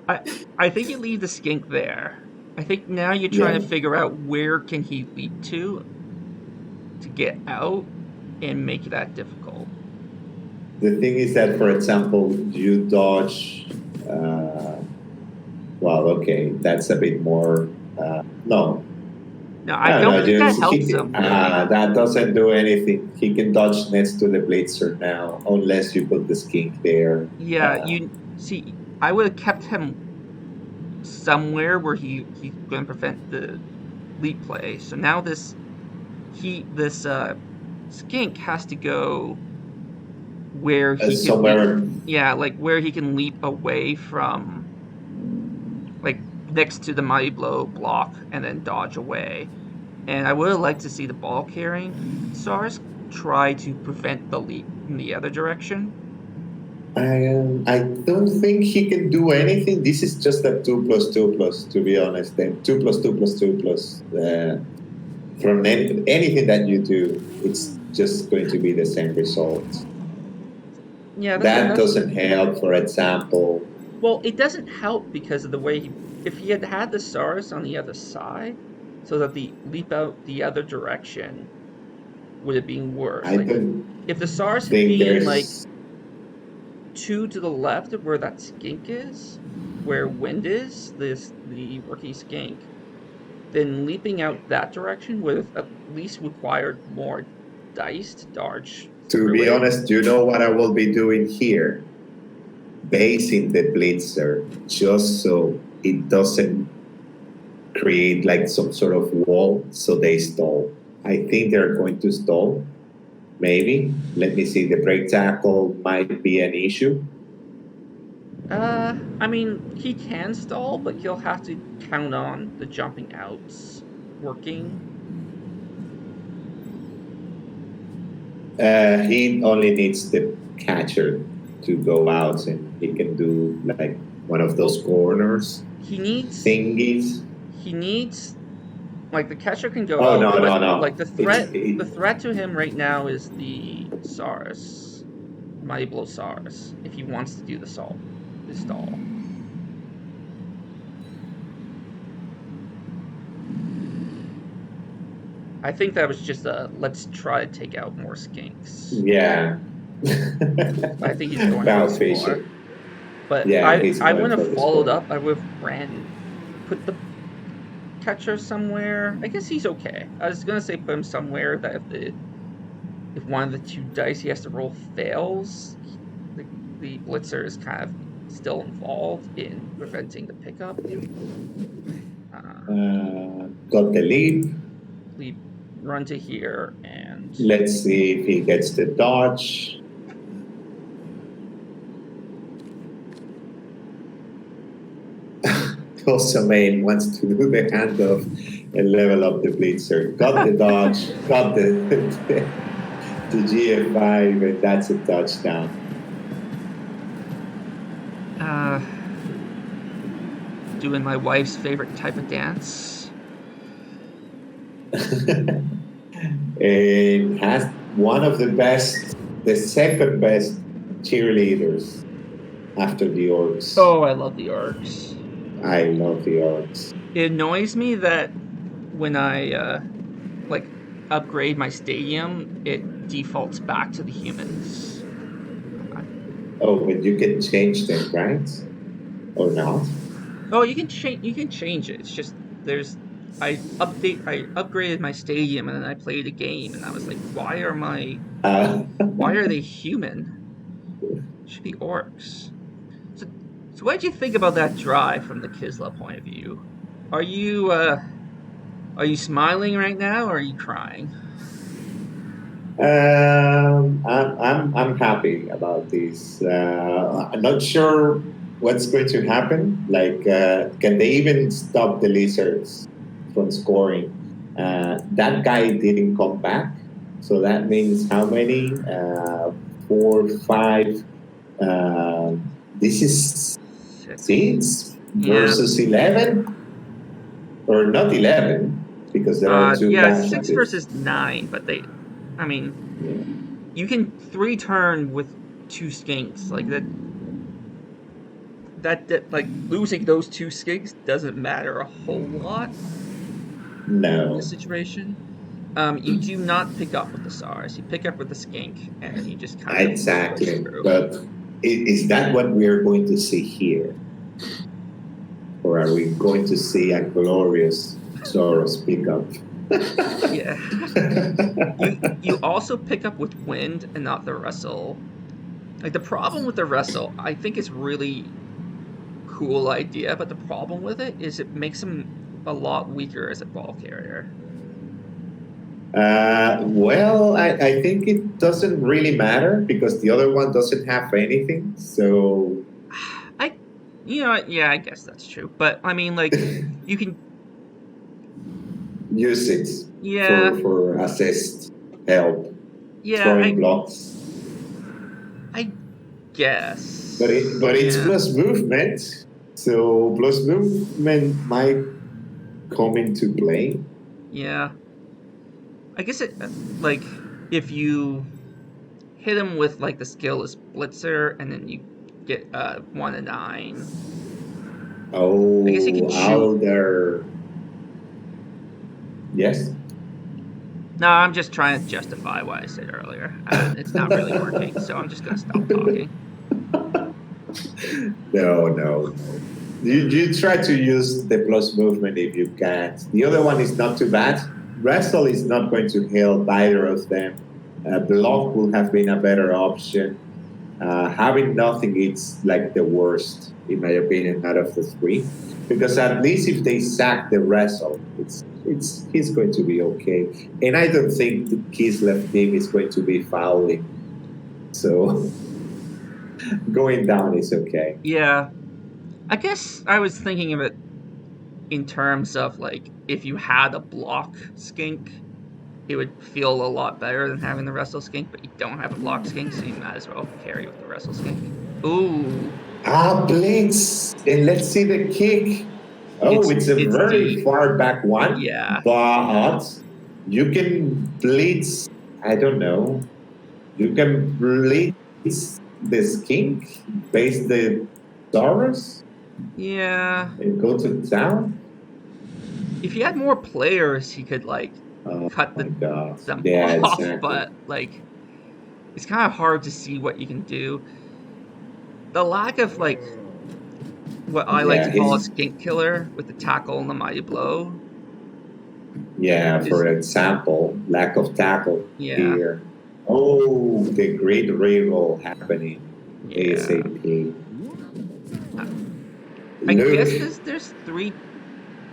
I I think you leave the skink there. I think now you're trying to Yeah. figure out where can he leap to get out and make that difficult. The thing is that, for example, you dodge. Well, okay, that's a bit more. No, Now I no, don't no. think that Just helps him though. that doesn't do anything. He can dodge next to the blitzer now, unless you put the skink there. Yeah, you see, I would have kept him somewhere where he's going to prevent the leap play. So now this skink has to go where he can leap. Somewhere. Yeah, like where he can leap away from, like next to the mighty blow block and then dodge away. And I would have liked to see the ball carrying SARS try to prevent the leap in the other direction. I don't think he can do anything. This is just a 2+2+, to be honest. And 2+2+2+. From anything that you do, it's just going to be the same result. Yeah, that's That another. doesn't help, for example. Well, it doesn't help because of the way if he had had the SARS on the other side, so that the leap out the other direction would have been worse. I Like don't if the SARS had think been like there's. 2 to the left of where that skink is, where Wind is, the rookie skink, then leaping out that direction would have at least required more dice to dodge To through be it. honest, you know what I will be doing here? Basing the blitzer just so it doesn't create like some sort of wall so they stall. I think they're going to stall. Maybe. Let me see. The break tackle might be an issue. I mean, he can stall, but he'll have to count on the jumping outs working. He only needs the catcher to go out and he can do like one of those Well, corners he needs thingies. he needs like the catcher can go Oh, out, no, but no, no. like It's the threat to him right now is the SARS, Mighty Blow SARS, if he wants to do the stall. I think that was just a let's try to take out more skinks. yeah. I think he's going for Foul the score. fishing. But Yeah, he's I going wouldn't for have the followed score. up. I would have put the catcher somewhere. I guess he's okay. I was gonna say put him somewhere that if one of the 2 dice he has to roll fails, the blitzer is kind of still involved in preventing the pickup. Got the lead. We run to here and Let's see if he gets the dodge. Also, Main wants to do the handoff. and level up the blitzer. Got the dodge, got the GF5, and that's a touchdown. Doing my wife's favorite type of dance. And has one of the best, the second best cheerleaders after the orcs. Oh, I love the orcs. I love the orcs. It annoys me that when I like upgrade my stadium, it defaults back to the humans. Oh, but you can change them, right? Or not? Oh, you can change. You can change it. It's just there's. I upgraded my stadium and then I played a game and I was like, why are they human? It should be orcs. So, so what did you think about that drive from the Kislev point of view? Are you smiling right now or are you crying? I'm happy about this. I'm not sure what's going to happen. Like, can they even stop the lizards from scoring? That guy didn't come back, so that means how many? Four, five. Uh, this is six Yeah. versus 11, or not 11, because there are two Yeah, it's 6 casualties. versus 9, but I mean, Yeah. you can 3-turn with 2 skinks. Like that like losing those 2 skinks doesn't matter a whole lot in No. this situation. You do not pick up with the SARS. You pick up with the skink, and then you just kind of push Exactly. through. But is that what we are going to see here? Or are we going to see a glorious Soros pickup? Yeah. You also pick up with wind and not the wrestle. Like the problem with the wrestle, I think it's really cool idea, but the problem with it is it makes him a lot weaker as a ball carrier. Well, I think it doesn't really matter because the other one doesn't have anything. So I, yeah, I guess that's true. But I mean, like, you can, use it yeah, for assist, help, yeah, throwing blocks. I But guess, it's yeah, plus movement. So plus movement might come into play. yeah. I guess it, like, if you hit him with like the skill is Blitzer, and then you get 1 to 9. I guess you can Oh, shoot. out there. Yes. No, I'm just trying to justify what I said earlier. It's not really working, so I'm just gonna stop talking. No, no. You try to use the plus movement if you can. The other one is not too bad. Wrestle is not going to help either of them. Block would have been a better option. Having nothing is like the worst, in my opinion, out of the three. Because at least if they sack the wrestle, it's he's going to be okay. And I don't think the Kislev team is going to be fouling. So going down is okay. Yeah, I guess I was thinking of it in terms of like if you had a block skink, it would feel a lot better than having the wrestle skink, but you don't have a block skink, so you might as well carry with the wrestle skink. Ooh, Ah, blitz. And let's see the kick. Oh, it's a it's very deep. far back one, Yeah, but you can blitz. I don't know. You can blitz the skink, base the Taurus, yeah. and go to town. If he had more players, he could like Oh cut my god. them Yeah, off, exactly. but like it's kind of hard to see what you can do. The lack of like what I like Yeah, to call a skink killer with the tackle and the mighty blow yeah, is for example, lack of tackle yeah, here. Oh, the great reroll happening yeah. ASAP. I Look, guess there's 3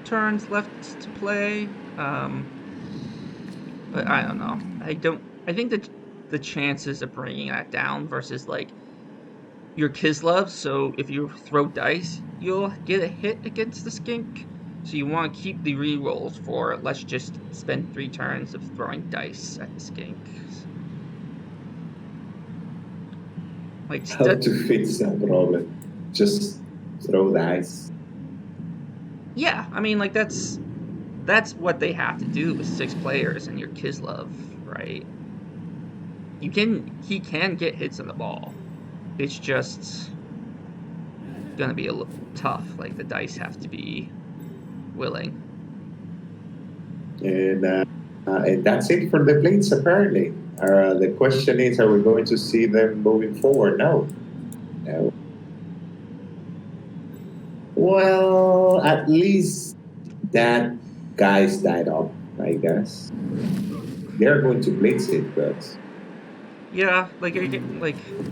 turns left to play. But I don't know. I think that the chances of bringing that down versus like your Kislev. So if you throw dice, you'll get a hit against the skink. So you want to keep the rerolls for let's just spend 3 turns of throwing dice at the skink. Like How to fix that problem? Just throw dice. yeah, I mean like that's what they have to do with 6 players and your Kislev, right? He can get hits on the ball. It's just gonna be a little tough. Like the dice have to be willing. And that's it for the Blitz, apparently. The question is, are we going to see them moving forward? No. No. Well, at least that guy's died up, I guess. They're going to Blitz it, but Yeah, like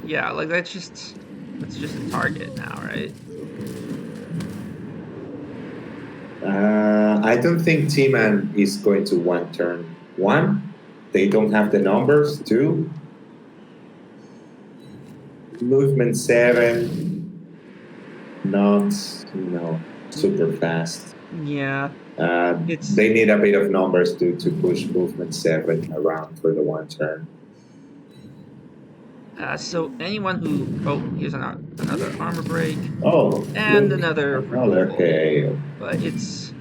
yeah, like that's just a target now, right? I don't think T-Man is going to one turn. One, they don't have the numbers. Two, movement 7, not, super fast. Yeah, it's They need a bit of numbers to push movement 7 around for the one turn. so anyone who here's another armor break Oh, and look, another another removal, KO. but it's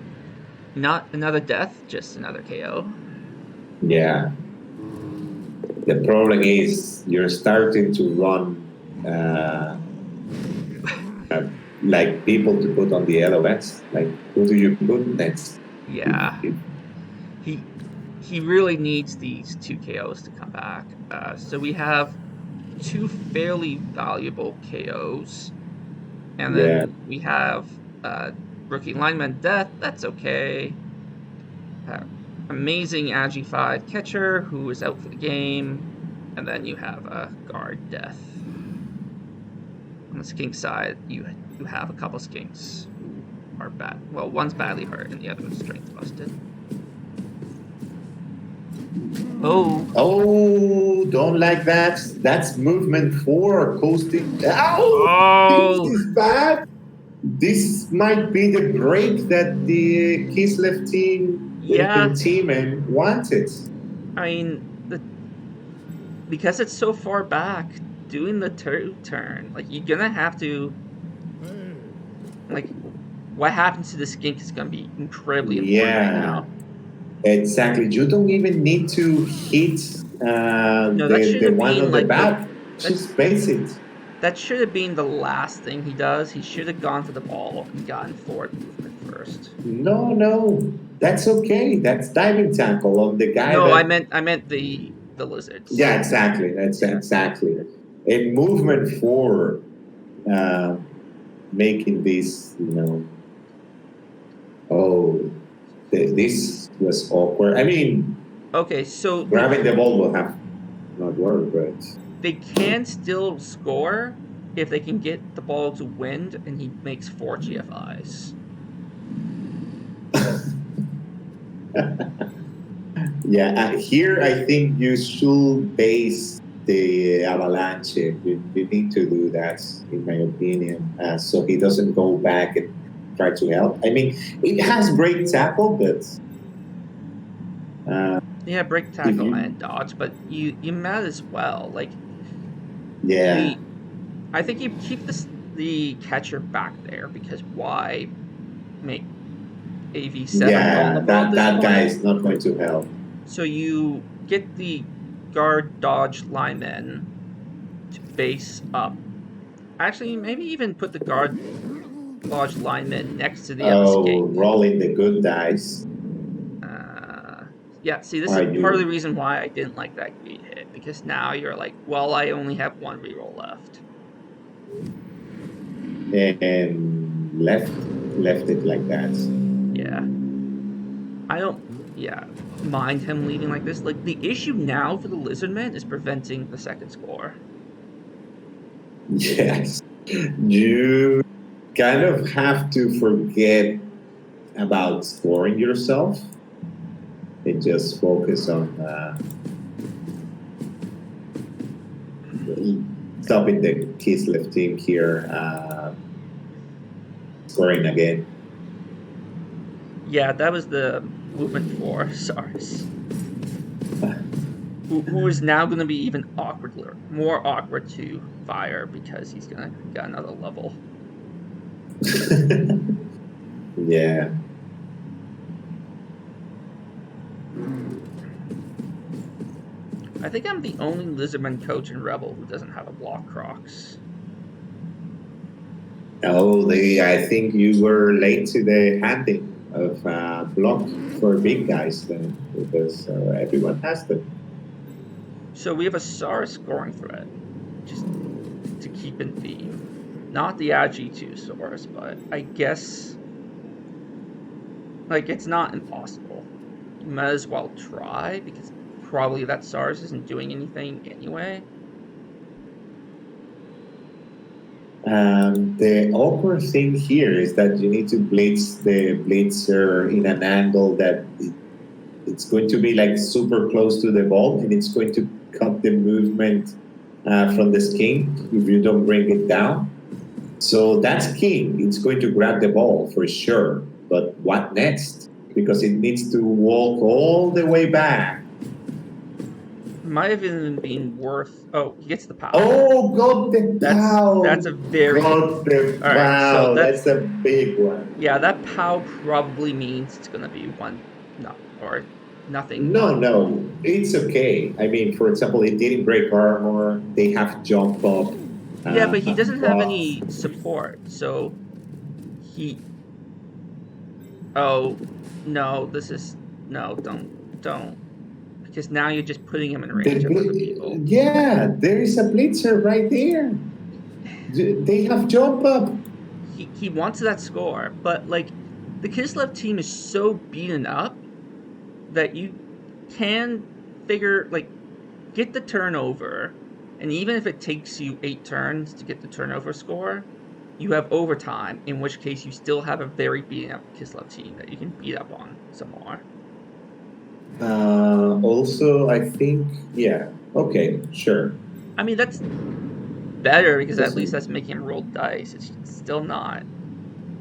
not another death, just another KO. Yeah. The problem is you're starting to run uh, like people to put on the LOS. Like, who do you put next? Yeah, he he really needs these 2 KOs to come back. So we have 2 fairly valuable KOs, and Yeah. then we have rookie lineman death. That's okay. Uh, Amazing Agi 5 catcher who is out for the game, and then you have a guard death. On the skink side, you have a couple skinks who are bad. Well, one's badly hurt and the other one's strength busted. Oh, Oh, don't like that. That's movement 4 coasting. Oh, this oh, is bad. This might be the break that the Kislev team yeah. and team and wanted. I mean, because it's so far back, doing the turn, like you're gonna have to, like, what happens to the skink is gonna be incredibly important right Yeah, now. exactly. You don't even need to hit No, that should the have one been on the like the back. that Just base it. that should have been the last thing he does. He should have gone for the ball and gotten forward movement first. No, no, that's okay. That's diving tackle on the guy No, that. I meant the lizards. Yeah, exactly. That's Yeah. exactly a movement for uh, making this. Oh, this was awkward. I mean, Okay, so grabbing the ball will have not worked, but they can still score if they can get the ball to wind and he makes 4 GFIs. yeah, here I think you should base the avalanche. You need to do that, in my opinion, so he doesn't go back and try to help. I mean, it has break tackle, but Yeah, break if tackle you, and dodge, but you might as well. Like yeah, I think you keep the catcher back there because why make AV7 yeah, vulnerable at that this that guy point? is not going to help. So you get the guard dodge linemen to base up. Actually, maybe even put the guard dodge linemen next to the other Oh, skink. rolling the good dice. Yeah, see, this Are is part of the you reason why I didn't like that greed hit, because now you're like, well, I only have 1 reroll left. and left it like that? Yeah. I don't, yeah, mind him leaving like this. Like, the issue now for the Lizardmen is preventing the second score. Yes, you kind of have to forget about scoring yourself and just focus on stopping the Kislev team here, scoring again. Yeah, that was the movement for Sars. Who is now going to be even more awkward to fire because he's going to get another level. Yeah. I think I'm the only Lizardman coach in Rebel who doesn't have a block Crocs. Oh, I think you were late to the handing of block for big guys then, because everyone has them. So we have a SAR scoring threat, just to keep in theme. Not the AG2 source, but I guess, like, it's not impossible. You might as well try, because probably that SARS isn't doing anything anyway. The awkward thing here is that you need to blitz the blitzer in an angle that it's going to be like super close to the ball, and it's going to cut the movement from the skin if you don't bring it down. So that's key. It's going to grab the ball for sure. But what next? Because it needs to walk all the way back. Might have even been worth. Oh, he gets the pow. Oh, got the pow. That's a very got good. the pow. So that's a big one. Yeah, that pow probably means it's gonna be one, no, or nothing. No, it's okay. I mean, for example, it didn't break armor. They have jump up. Yeah, but he doesn't have any support, so he. Oh no, this is no. Don't. Because now you're just putting him in range of other people. Yeah, there is a blitzer right there. They have jump up. He wants that score, but like the Kislev team is so beaten up that you can figure, like, get the turnover, and even if it takes you 8 turns to get the turnover score, you have overtime, in which case you still have a very beaten up Kislev team that you can beat up on some more. Also, I think, yeah, okay, sure. I mean, that's better because at least that's making him roll dice. It's still not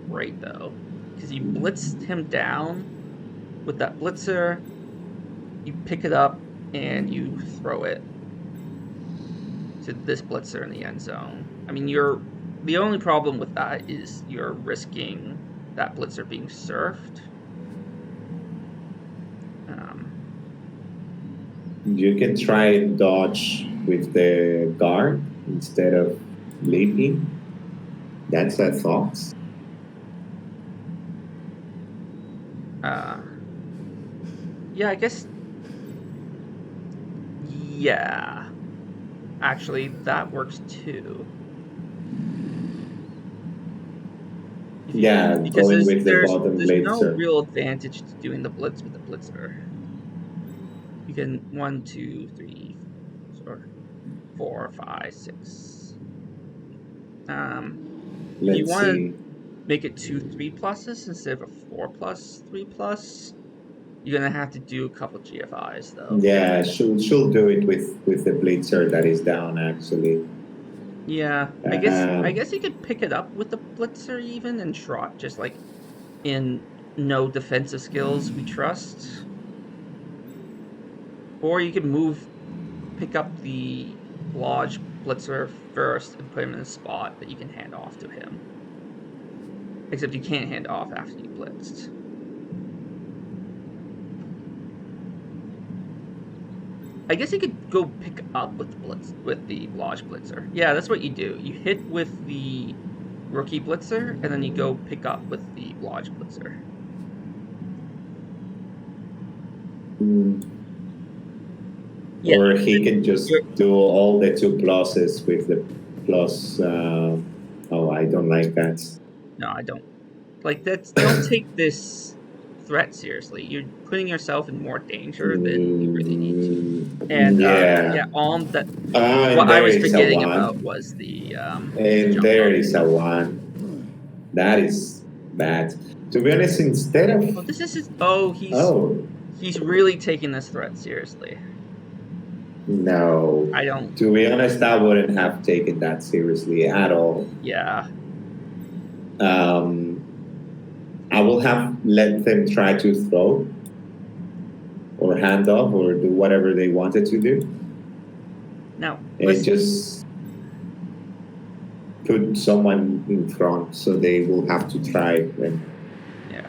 great though, because you blitzed him down with that blitzer, you pick it up and you throw it to this blitzer in the end zone. I mean, the only problem with that is you're risking that blitzer being surfed. You can try and dodge with the guard instead of leaping. That's a thought. Yeah, I guess. Yeah. Actually, that works too. Yeah, going with the bottom blitzer. There's no real advantage to doing the blitz with the blitzer. You can 1, 2, 3, 4, 5, 6. You want to make it 2 3+s instead of a 4+, 3+. You're gonna have to do a couple GFIs though. Yeah, she'll do it with the blitzer that is down actually. Yeah, I guess you could pick it up with the blitzer even and trot just like in no defensive skills we trust. Or you could pick up the Lodge blitzer first and put him in a spot that you can hand off to him. Except you can't hand off after you blitzed. I guess you could go pick up with the Lodge blitzer. Yeah, that's what you do. You hit with the rookie blitzer, and then you go pick up with the Lodge blitzer. Yeah, or he can just do all the 2 pluses with the plus. Oh, I don't like that. No, I don't. Like, don't take this threat seriously. You're putting yourself in more danger than you really need to. And what I was forgetting about was the. And there is a 1. That is bad. To be honest, instead of. Oh, this is his. Oh, he's really taking this threat seriously. No. I don't. To be honest, I wouldn't have taken that seriously at all. Yeah. I will will have let them try to throw or hand off or do whatever they wanted to do, Now, and just put someone in front so they will have to try. And yeah.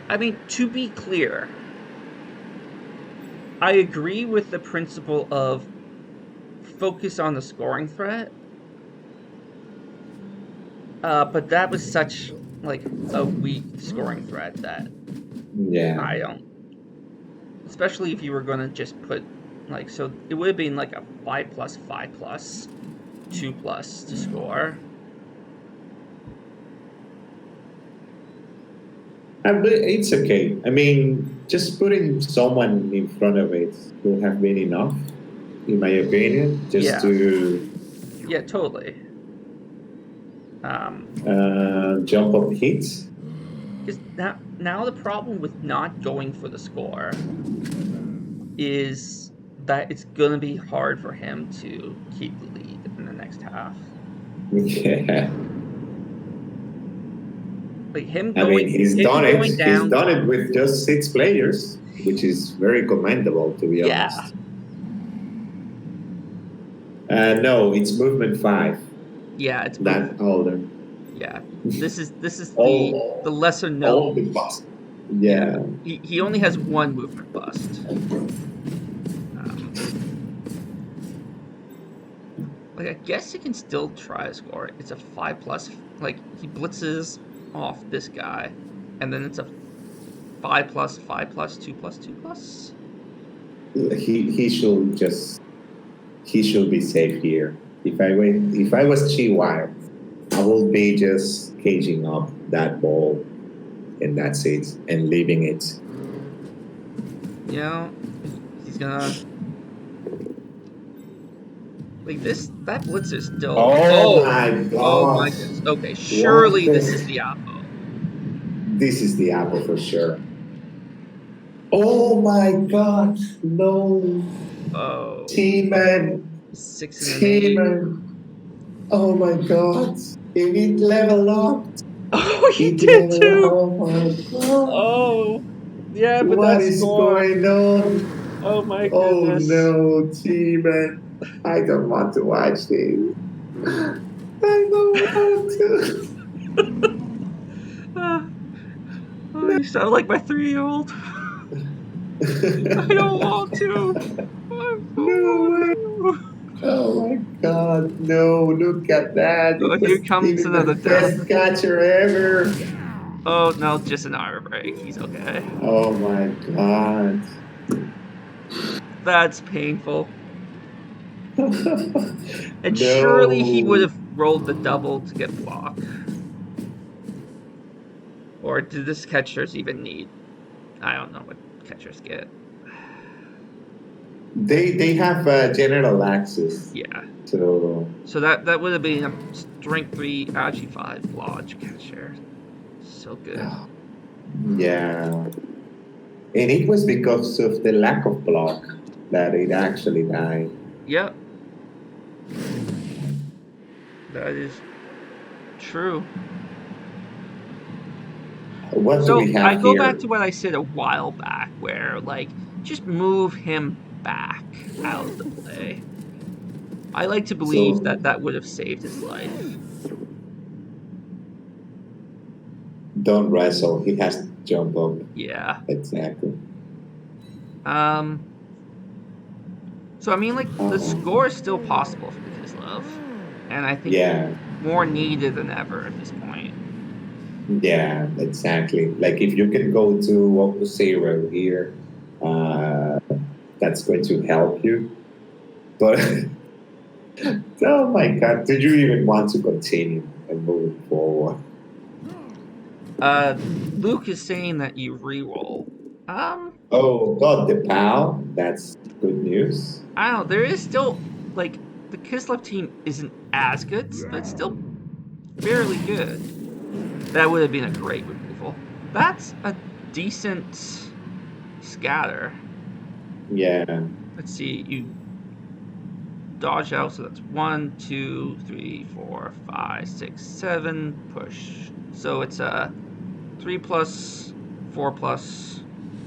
I mean, to be clear, I agree with the principle of focus on the scoring threat, but that was such like a weak scoring threat that yeah, I don't. Especially if you were gonna just put like, so it would have been like a 5+, 5+, 2+ to score. but it's okay. I mean, just putting someone in front of it will have been enough, in my opinion, just Yeah, to yeah, totally. Um, jump up hits. because now the problem with not going for the score is that it's gonna be hard for him to keep the lead in the next half. Yeah. Like him I mean, going him going He's down. done it with just 6 players, which is very commendable, to be Yeah, honest. No, it's movement 5. yeah, it's That movement. older. Yeah, this is the All, lesser all known. the boss. Yeah, Yeah. he only has one movement bust. Um, like I guess he can still try to score. It's a 5+. Like he blitzes off this guy, and then it's a 5+, 5+, 2+, 2+. He should just he should be safe here. If I was Chi Wild, I will be just caging up that ball and that's it, and leaving it. You know, he's gonna like this. That blitz is still. Oh Oh, my oh my god! goodness. Okay, What surely this is the? the Oppo. This is the apple for sure. Oh my god! No, Oh, T-Man, 6 and an 8. T-Man. Oh my god! It level up. Oh, he It did level. too. Oh my god! Oh, yeah, but What that is score. going on? Oh my Oh goodness. no, T-Man! I don't want to watch this. I don't want to. Ah, oh, you sound like my 3-year-old. I don't want to. I don't No want way. to. Oh my god, no, look at that. Oh, It here was comes even the another death. best catcher ever. Oh, no, just an armor break. He's okay. Oh my god. That's painful. And surely he would No. have rolled the double to get block. Or did this catchers even need? I don't know what catchers get. They have general access. Yeah. So So that would have been a strength 3 ag 5 lodge catcher. So good. yeah. And it was because of the lack of block that it actually died. Yep. That is true. What do So we I have go back here? to what I said a while back, where like just move him back out of the play. I like to believe So that that would have saved his life. don't wrestle. He has to jump up. Yeah. Exactly. Um. So I mean, like the Uh-oh. score is still possible for Kislev, and I think Yeah. more needed than ever at this point. Yeah, exactly. Like if you can go to up to 0 here, uh, that's going to help you. But oh my god, did you even want to continue and move forward? Luke is saying that you re-roll. Oh, god, the PAL. That's good news. I don't know. There is still like the Kislev team isn't as good, but it's still fairly good. That would have been a great removal. That's a decent scatter. Yeah. Let's see, you dodge out, so that's 1, 2, 3, 4, 5, 6, 7, push. So it's a 3, 3 plus, 4 plus,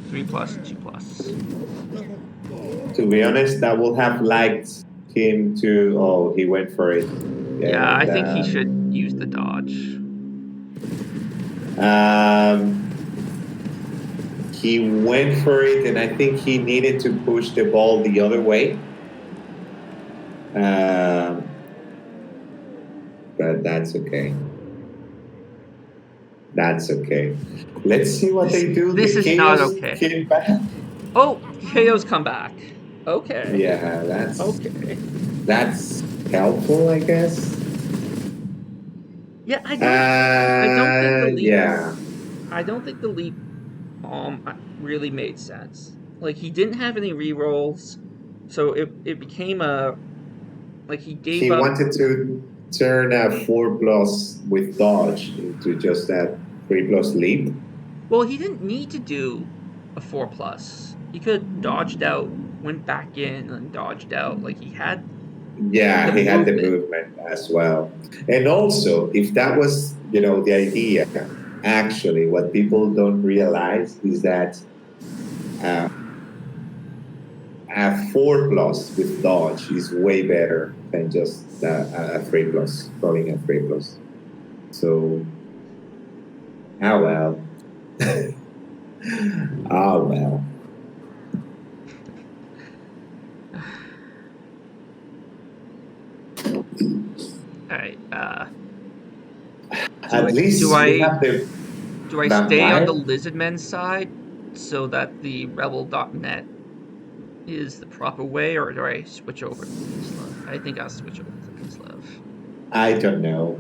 3 plus, 2 plus. To be honest, I would have liked him to. Oh, he went for it. Yeah, I And think he should use the dodge. he went for it, and I think he needed to push the ball the other way. But that's okay. That's okay. Let's see what they do. This The is not chaos okay. came back. Oh, KO's come back. Okay. Yeah, Okay. that's helpful, I guess. Yeah, I don't think the leap Yeah. I don't think the leap really made sense. Like he didn't have any rerolls, so it became a like he gave He up. wanted to turn a 4 plus with dodge into just that 3 plus leap. Well, he didn't need to do a 4 plus. He could have dodged out, went back in, and dodged out. Like he had Yeah, the he had the movement. movement as well. And also, if that was, the idea, actually, what people don't realize is that uh, a 4 plus with dodge is way better than just a 3 plus, calling a 3 plus. So, oh well. Oh well. All right. At least we have the do I stay on the vampire. Lizardmen side so that the Rebel.net is the proper way, or do I switch over to Kislev? I think I'll switch over to Kislev. I don't know.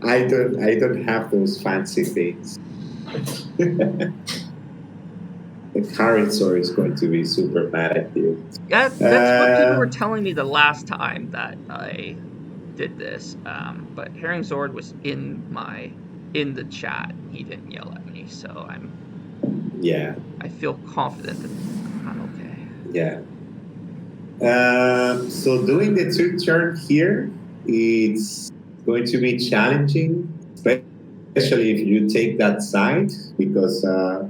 I don't have those fancy things. The current sword is going to be super mad at you. Yeah, that's what people were telling me the last time that I did this. But Herring Zord was in the chat. He didn't yell at me, so Yeah. I feel confident that I'm okay. Yeah. So doing the 2 turn here, it's going to be challenging, especially if you take that side, because uh,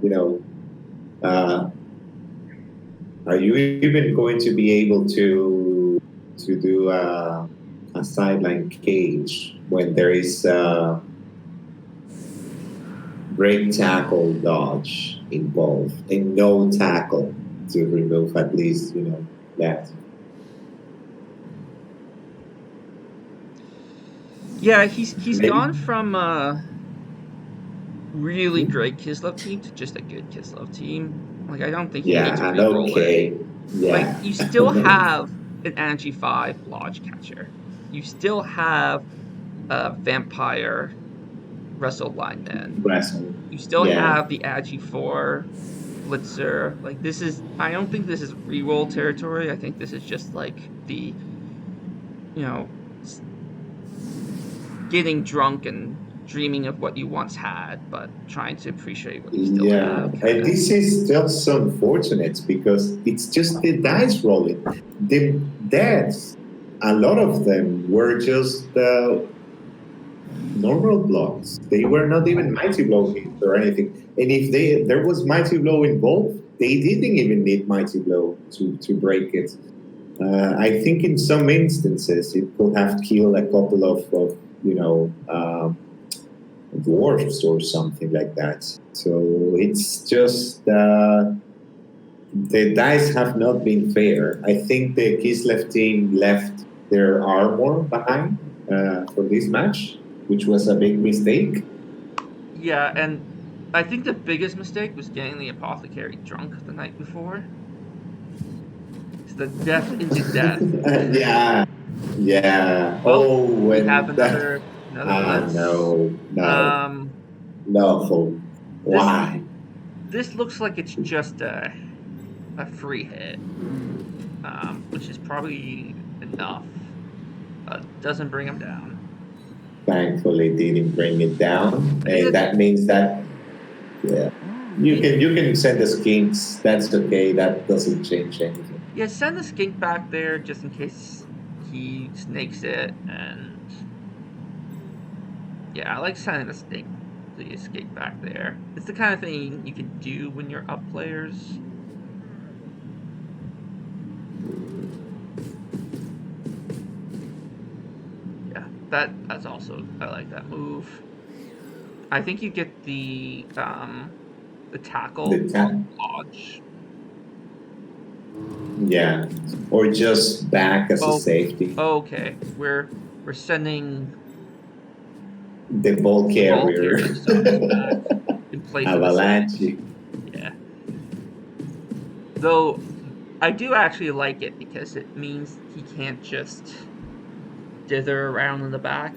are you even going to be able to do a sideline cage when there is break tackle dodge involved and no tackle to remove at least that. Yeah, he's Maybe. gone from really great Kislev team to just a good Kislev team. Like I don't think he needs to Yeah, and re-roll it. okay. Like Yeah. you still have an Energy 5 Lodge Catcher. You still have a Vampire Wrestle Blind Man. Wrestle. You still Yeah. have the Agi 4 Blitzer. Like I don't think this is re-roll territory. I think this is just like the getting drunk and dreaming of what you once had, but trying to appreciate what you still Yeah, have. and this is just so unfortunate because it's just the dice rolling. The deaths, a lot of them were just normal blocks. They were not even mighty blow hits or anything. And if there was mighty blow involved, they didn't even need mighty blow to break it. I think in some instances it could have killed a couple of dwarfs or something like that. So it's just the dice have not been fair. I think the Kislev team left their armor behind for this match, which was a big mistake. Yeah, and I think the biggest mistake was getting the apothecary drunk the night before. It's the death into death. Yeah, yeah. Oh, we have and that. another blitz. No. Um, No. this Why? this looks like it's just a free hit, which is probably enough. Doesn't bring him down. Thankfully, didn't bring it down, and that means that yeah, you can send the skinks. That's okay. That doesn't change anything. Yeah, send the skink back there just in case he snakes it, and yeah, I like sending the So you escape back there. It's the kind of thing you can do when you're up players. Yeah, that's also, I like that move. I think you get the tackle The on ta- Lodge. yeah, or just back as a Oh, safety. okay. We're sending The ball the ball carrier. carrier zombies back in place of the Avalanche. sentry. Yeah. Though I do actually like it because it means he can't just dither around in the back.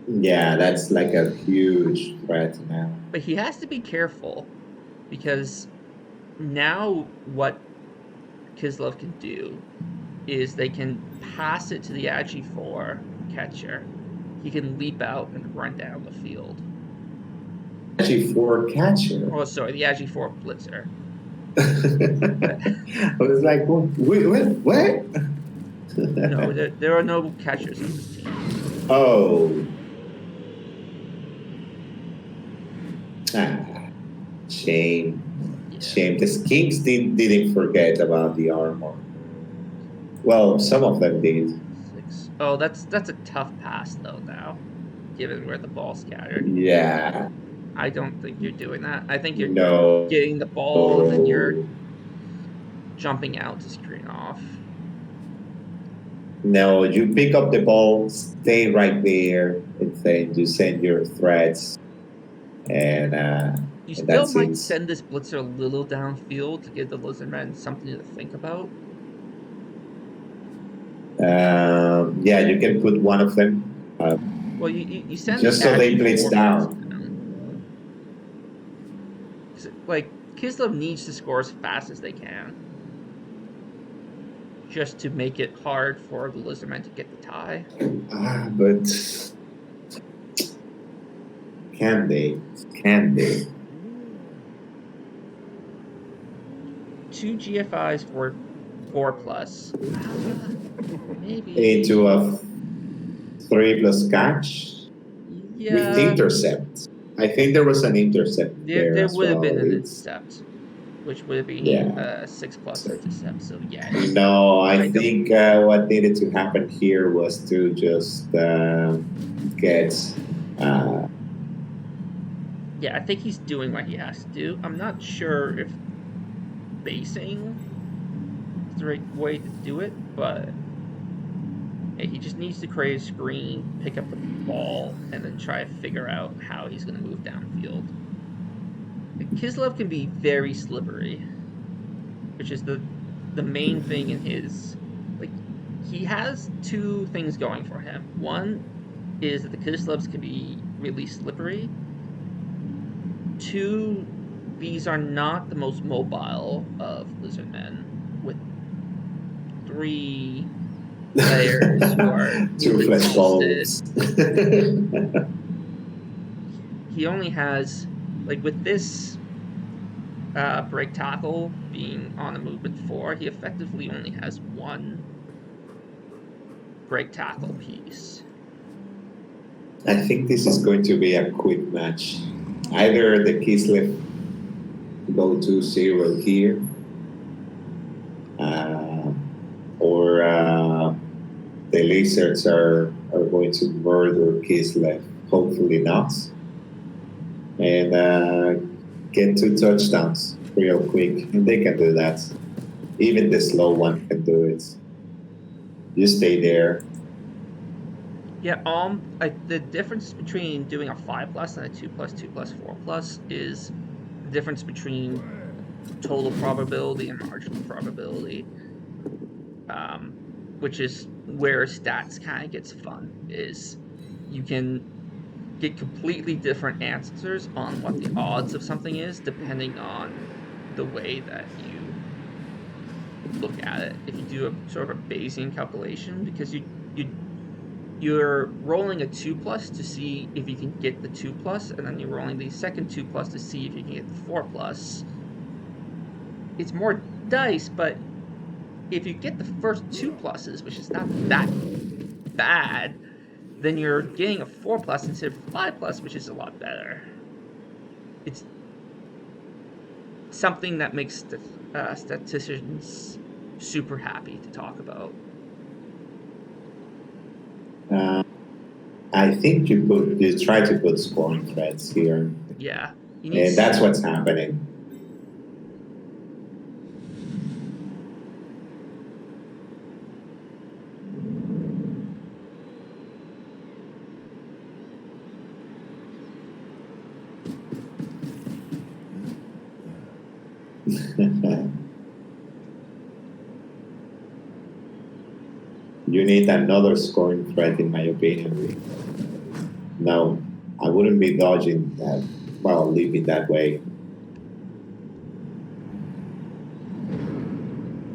Yeah, that's like a huge threat now. But he has to be careful because now what Kislev can do is they can pass it to the Agi4 catcher. He can leap out and run down the field. Actually, for catcher. Oh, sorry, the Agi4 blitzer. I was like, what? No, there are no catchers on this team. Oh, ah, shame. Yeah. Shame. The Kings didn't forget about the armor. Well, some of them did. 6. Oh, that's a tough pass though now, given where the ball scattered. Yeah. I don't think you're doing that. I think you're No. getting the ball and then you're jumping out to screen off. No, you pick up the ball, stay right there, and then you send your threats, and uh, You and still that's might it. send this blitzer a little downfield to give the Lizardmen something to think about. Yeah, you can put one of them, Well, you send the just so they Agi blitz 4 blitzer down. down. Like, Kislev needs to score as fast as they can, just to make it hard for the Lizardmen to get the tie. But can they? Can they? 2 GFIs for 4 plus. Maybe. Into a 3+ catch with Yeah, intercept. I think there was an intercept there there as would have been well. an It's intercept, which would have been yeah. a 6 plus intercept. So yeah, No, I I don't. think what needed to happen here was to just get. Uh, Yeah, I think he's doing what he has to do. I'm not sure if basing is the right way to do it, but yeah, he just needs to create a screen, pick up the ball, and then try to figure out how he's going to move downfield. Kislev can be very slippery, which is the main thing in his, like, he has two things going for him. One is that the Kislevs can be really slippery. Two, these are not the most mobile of Lizardmen, with 3 players who are two really flesh talented. bulbs. He only has, like, with this break tackle being on the movement 4, he effectively only has 1 break tackle piece. I think this is going to be a quick match. Either the Kislev go 2-0 here, or the Lizards are going to murder Kislev. Hopefully not. And get 2 touchdowns real quick. And they can do that. Even the slow one can do it. You stay there. Yeah, the difference between doing a 5 plus and a 2 plus, 2 plus, 4 plus is the difference between total probability and marginal probability, which is where stats kind of gets fun. Is you can get completely different answers on what the odds of something is depending on the way that you look at it. If you do a sort of a Bayesian calculation, because you're rolling a 2 plus to see if you can get the 2 plus, and then you're rolling the second 2 plus to see if you can get the 4 plus. It's more dice, but if you get the first 2 pluses, which is not that bad, then you're getting a 4+ instead of 5+, which is a lot better. It's something that makes the statisticians super happy to talk about. I think you try to put scoring threads here. Yeah, And that's what's happening. You need another scoring threat, in my opinion. No, I wouldn't be dodging that. Well, leave it that way.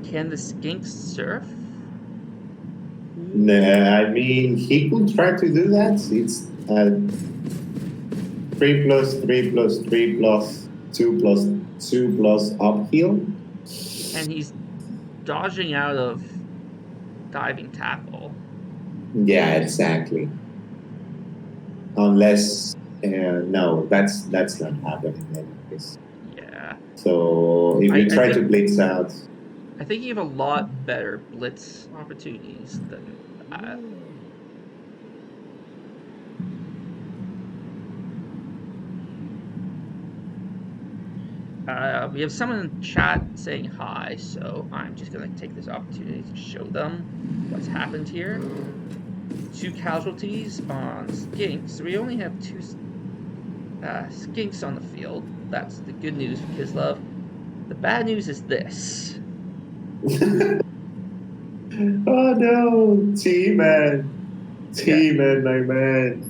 Can the skink surf? Nah, I mean, he could try to do that. It's 3+3+3+2+2+ uphill. And he's dodging out of diving tackle. Yeah, exactly. Unless, no, that's not happening anyways. Yeah. So if you try to blitz out, I think you have a lot better blitz opportunities than that. We have someone in chat saying hi, so I'm just going to take this opportunity to show them what's happened here. 2 casualties on skinks. We only have 2 skinks on the field. That's the good news for Kislev. The bad news is this. Oh no, T-Man, my man.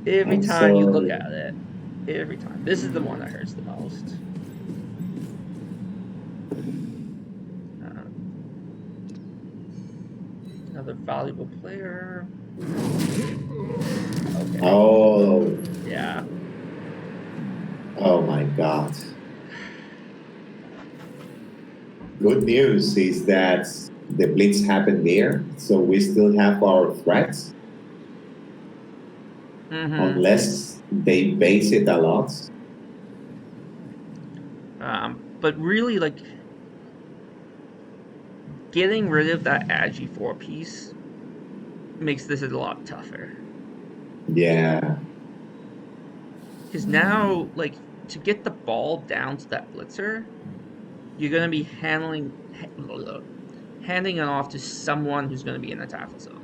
Every time you look at it, every time. This is the one that hurts the most. Another valuable player. Okay. Oh. Yeah. Oh my God. Good news is that the blitz happened there, so we still have our threats. Unless they base it a lot. But really, like, getting rid of that Agi 4-piece makes this a lot tougher. Yeah. Because now, like, to get the ball down to that blitzer, you're going to be handing it off to someone who's going to be in the tackle zone.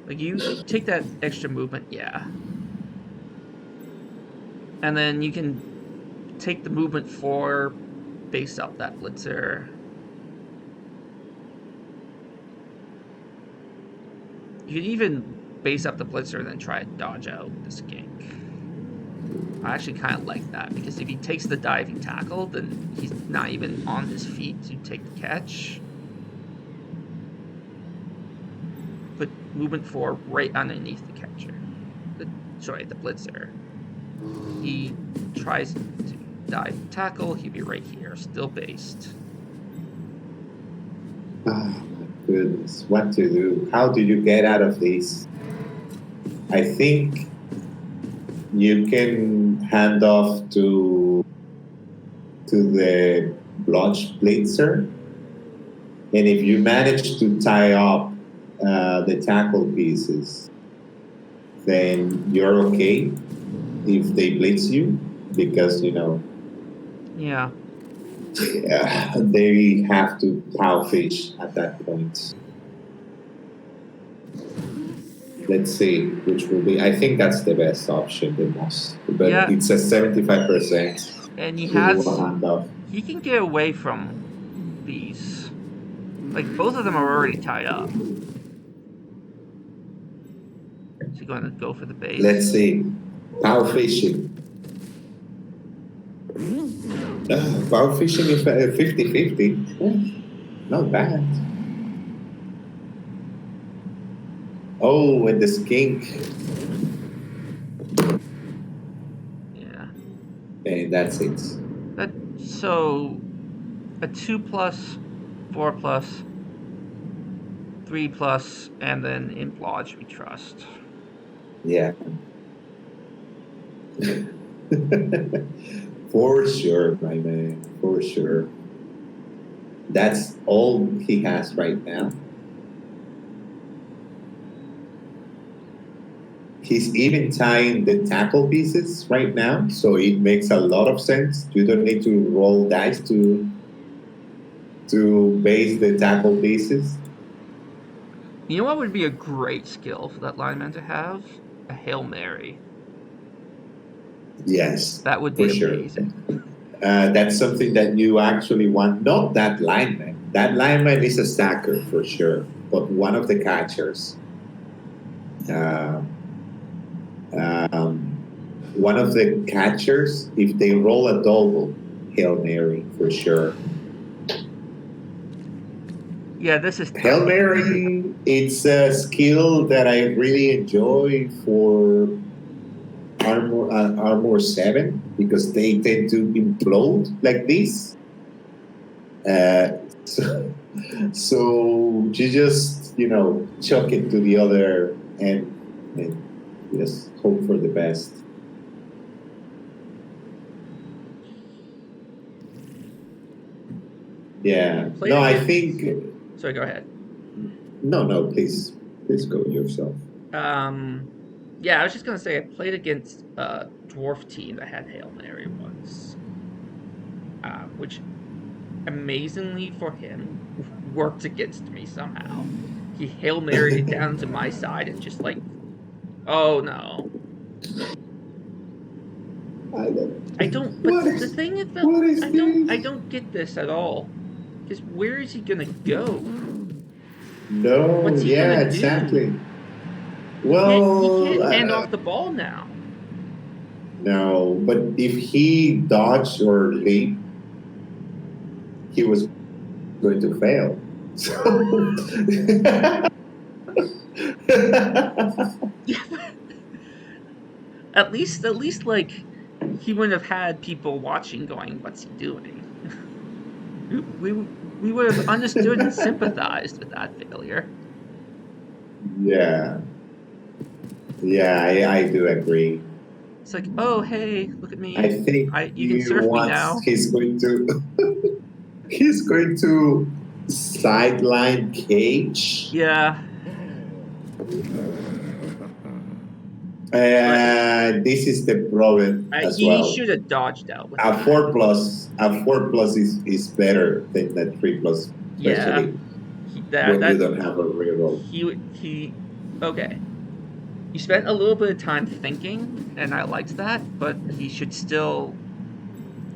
Like, you take that extra movement, yeah. And then you can take the movement for base up that blitzer. You can even base up the blitzer and then try to dodge out the skink. I actually kind of like that, because if he takes the diving tackle, then he's not even on his feet to take the catch. Put movement 4 right underneath the catcher. The blitzer. He tries to dive tackle, he'd be right here, still based. Oh my goodness, what to do? How do you get out of this? I think you can hand off to the blotch blitzer, and if you manage to tie up the tackle pieces, then you're okay if they blitz you, because Yeah. They have to pow fish at that point. Let's see which will be. I think that's the best option, the most. But yeah. It's a 75%. And he can get away from these. Like, both of them are already tied up. Is he going to go for the base? Let's see. Pow fishing. Pow fishing is 50-50. Not bad. Oh, and the skink. Yeah. And that's it. So, a 2+, 4+, 3+, and then in Lodge we trust. Yeah. For sure, my man. For sure. That's all he has right now. He's even tying the tackle pieces right now, so it makes a lot of sense. You don't need to roll dice to base the tackle pieces. You know what would be a great skill for that lineman to have? A Hail Mary. Yes, That would be for sure. amazing. That's something that you actually want. Not that lineman. That lineman is a stacker for sure, but one of the catchers. Uh, um, One of the catchers, if they roll a double, Hail Mary for sure. Yeah, this is Hail tough. Mary, it's a skill that I really enjoy for Armor 7 because they tend to implode like this. Uh, so, so you just, chuck it to the other end and just hope for the best. Yeah. Played No, I against. think. Sorry, go ahead. No, no, please. Please go yourself. Um, yeah, I was just gonna say I played against a dwarf team that had Hail Mary once, which amazingly for him worked against me somehow. He Hail Married it down to my side and just like, oh no. I don't. I don't. But What the is. thing is that What is I don't. I this? don't get this at all. Because where is he gonna go? No, What's he gonna yeah, do? exactly. He can't. He Well, can't hand off the ball now. no, but if he dodged or leaped, he was going to fail. So. Yeah, at least, like he would have had people watching, going, "What's he doing?" We would have understood and sympathized with that failure. Yeah, yeah, I do agree. It's like, oh hey, look at I me. think You can he surf me wants now. he's going to he's going to sideline Cage. Yeah, but This is the problem as he well. should have dodged out with A that. 4+ is better than the 3+, Yeah, especially that when you that don't have a reroll. he okay. You spent a little bit of time thinking, and I liked that, but he should still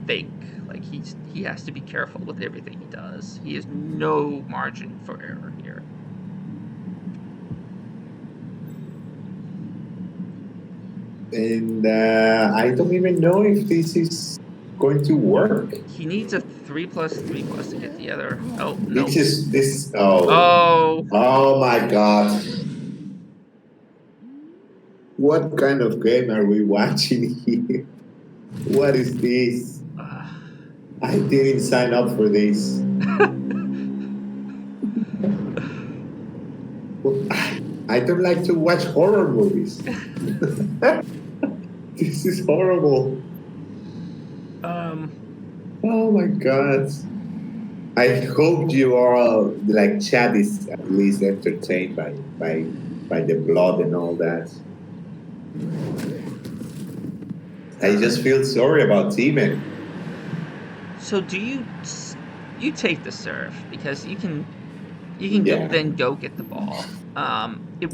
think. Like he has to be careful with everything he does. He has no margin for error here. And I don't even know if this is going to work. He needs a 3+3+ to get the other. Oh This nope. is this. Oh, Oh, oh my God! What kind of game are we watching here? What is this? uh, I didn't sign up for this. I don't like to watch horror movies. This is horrible. um. Oh my God. I hope you are like Chad is at least entertained by the blood and all that. I just feel sorry about T-Man. So do you take the serve because you can go, Yeah, then go get the ball. yeah. It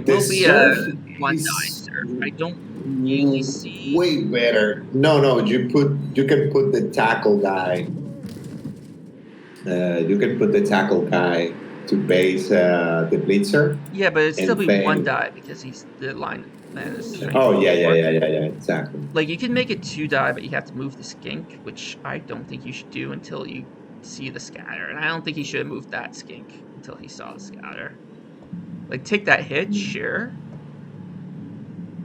The will be a surf one die is serve. I don't really see. way better. No, no, you can put the tackle guy. You can put the tackle guy to base the blitzer Yeah, but it'd still and be one fail. die because he's the line man is strength Oh yeah, yeah, 4. yeah, yeah, yeah. Exactly. Like you can make it 2 die, but you have to move the skink, which I don't think you should do until you see the scatter. And I don't think he should have moved that skink until he saw the scatter. Like take that hit, sure,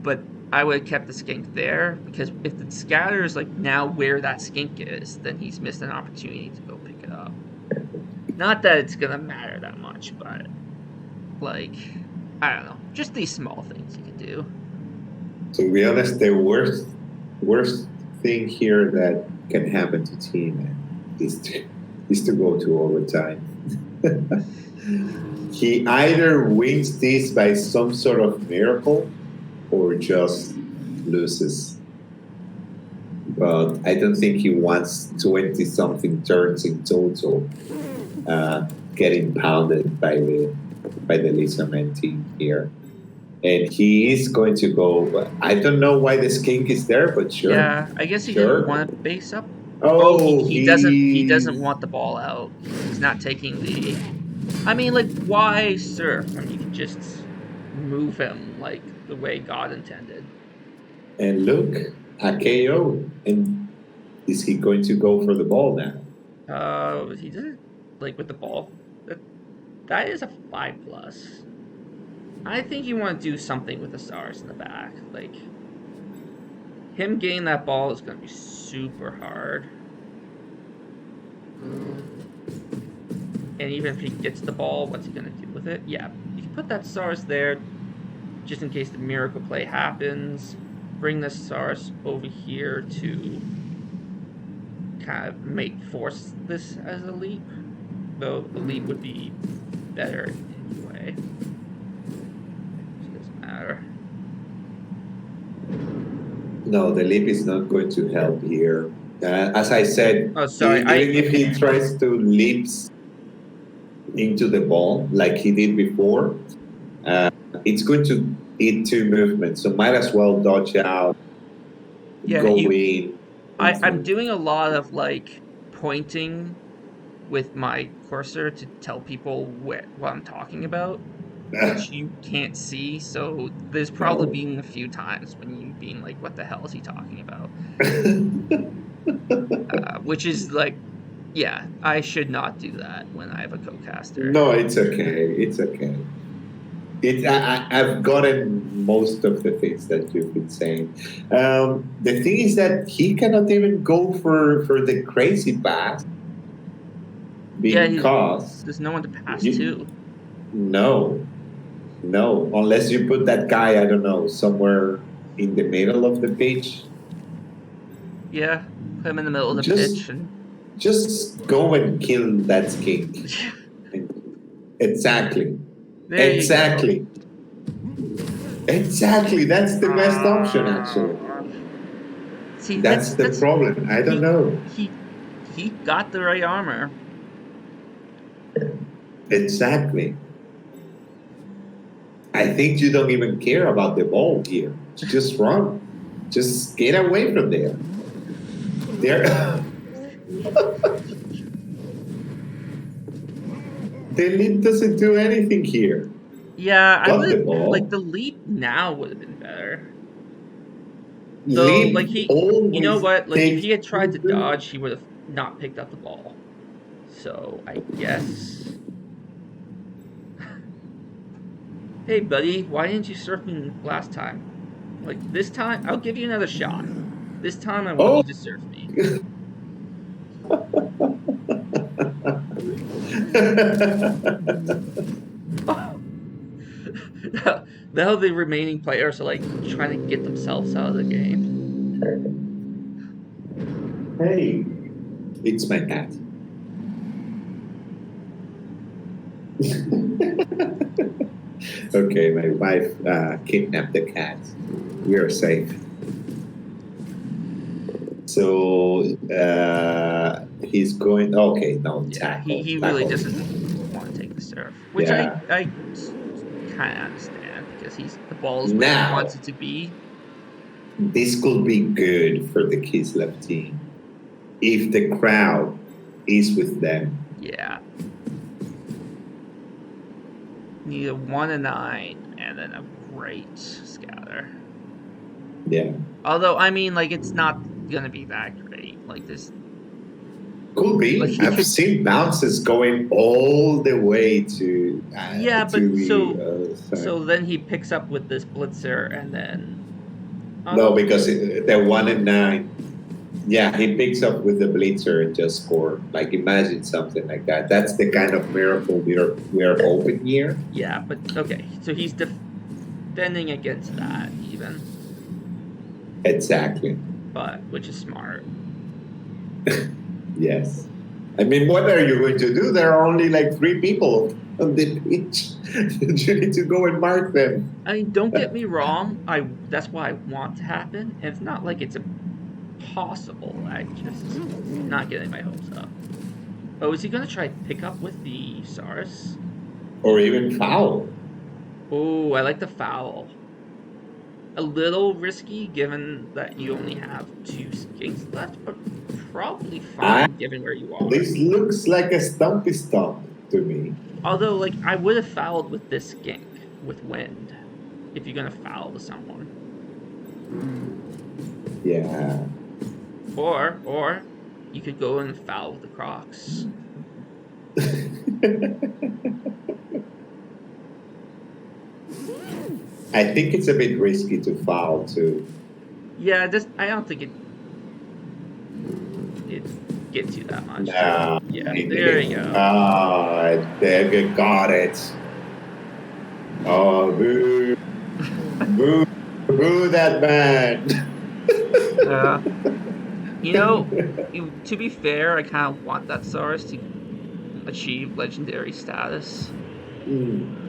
but I would have kept the skink there because if the scatter is like now where that skink is, then he's missed an opportunity to go pick it up. Not that it's gonna matter that much, but Like, I don't know, just these small things you can do. To be honest, the worst thing here that can happen to Tina is to go to overtime. He either wins this by some sort of miracle or just loses. But I don't think he wants 20 something turns in total, getting pounded by the Lizardmen team here. And he is going to go. I don't know why the skink is there, but sure, Yeah, I guess he didn't sure. want to base up. Oh, Oh, he he. doesn't want the ball out. He's not taking the. I mean, like, why surf when you can just move him like the way God intended? And look, a KO. And is he going to go for the ball now? He did it like with the ball. That is a 5+. I think you want to do something with the stars in the back. Like, him getting that ball is going to be super hard. And even if he gets the ball, what's he going to do with it? Yeah, you can put that stars there just in case the miracle play happens. Bring the stars over here to kind of force this as a leap. Though a leap would be better anyway. It doesn't matter. No, the leap is not going to help here. As I said, Oh, sorry. even if he tries to leaps into the ball like he did before, it's going to eat two movements. So might as well dodge out, go in. I'm doing a lot of like pointing with my cursor to tell people what I'm talking about, which you can't see. So there's probably No. been a few times when you being like, "What the hell is he talking about?" Which is like, yeah, I should not do that when I have a co-caster. No, it's okay. It's okay. I've gotten most of the things that you've been saying. The thing is that he cannot even go for the crazy pass because there's no one to pass you, to. no, no, unless you put that guy, I don't know, somewhere in the middle of the pitch. Yeah, put him in the middle of the Just pitch and just go and kill that skink. Exactly. there you go. Exactly. Exactly. That's the best option, actually. See, That's the problem. I don't know. He got the right armor. Exactly. I think you don't even care about the ball here. Just run. Just get away from there. There. The lead doesn't do anything here. Yeah, I Got the would like ball. the leap now would have been better. Though, like Leap you know always what? Like if takes. he had tried to dodge, he would have not picked up the ball. So I guess. Hey, buddy, why didn't you surf me last time? Like this time, I'll give you another shot. This time, I want Oh. you to surf me. Now the remaining players are like trying to get themselves out of the game. Hey, it's my cat. Okay, my wife kidnapped the cat. We are safe. So he's going. Okay, no, Yeah, tackle. he really Tackle. doesn't want to take the surf, which Yeah. I kind of understand because the ball is where he Now, wants it to be. this could be good for the Kislev team if the crowd is with them. Yeah. Need a 1 and 9 and then a great scatter. Yeah. Although I mean, like it's not gonna be that great. Like this could be. like I've seen bounces going all the way to yeah, but to the so then he picks up with this blitzer and then no, because the 1 and 9 Yeah, he picks up with the blitzer and just score. Like imagine something like that. That's the kind of miracle we're hoping here. Yeah, but okay. So he's defending against that even, Exactly. but which is smart. Yes. I mean, what are you going to do? There are only like three people on the beach. You need to go and mark them. I mean, don't get me wrong. I That's what I want to happen. And it's not like it's impossible. I just not getting my hopes up. Oh, is he gonna try pick up with the Saurus? Or even foul. Oh, I like the foul. A little risky given that you only have two skinks left, but probably I, fine given where you are. this looks like a stumpy stump to me. Although, like, I would have fouled with this skink with wind if you're gonna foul to someone. Yeah. Or you could go and foul with the Crocs. I think it's a bit risky to foul too. Yeah, just I don't think it gets you that much. No, Yeah, it there you didn't. go. Oh, they got it. Oh, boo, boo, boo that man. Uh, you know, to be fair, I kind of want that Saurus to achieve legendary status. Mm,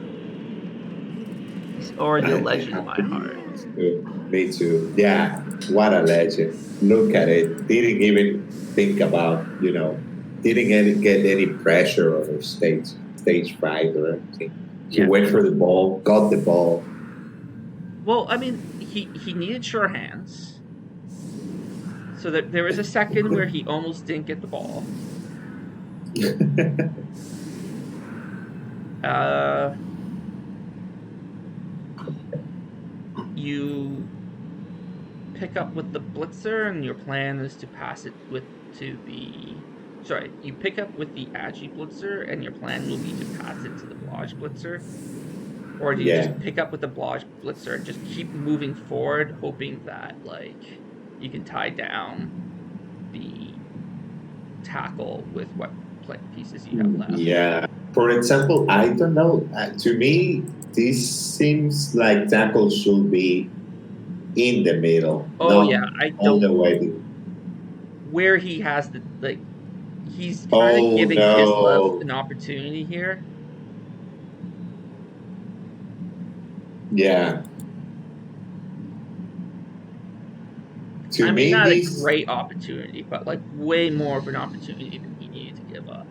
He's already a I legend in have my to be heart. honest too. Me too. Yeah, what a legend. Look at it. Didn't even think about, get any pressure or stage fright or anything. He Yeah. went for the ball, got the ball. Well, I mean, he needed sure hands, so that there was a second where he almost didn't get the ball. Uh, you pick up with the blitzer, and your plan is to pass it with to the. Sorry, you pick up with the Agi blitzer, and your plan will be to pass it to the Blodge blitzer, or do you Yeah. just pick up with the Blodge blitzer and just keep moving forward, hoping that like you can tie down the tackle with what pieces you have left? Yeah. For example, I don't know. To me, this seems like tackle should be in the middle, Oh yeah, not I all don't the way. where he has the like he's kind of Oh giving Kislev no. an opportunity here. Yeah. I To mean, me, not a this, great opportunity, but like way more of an opportunity than he needed to give up.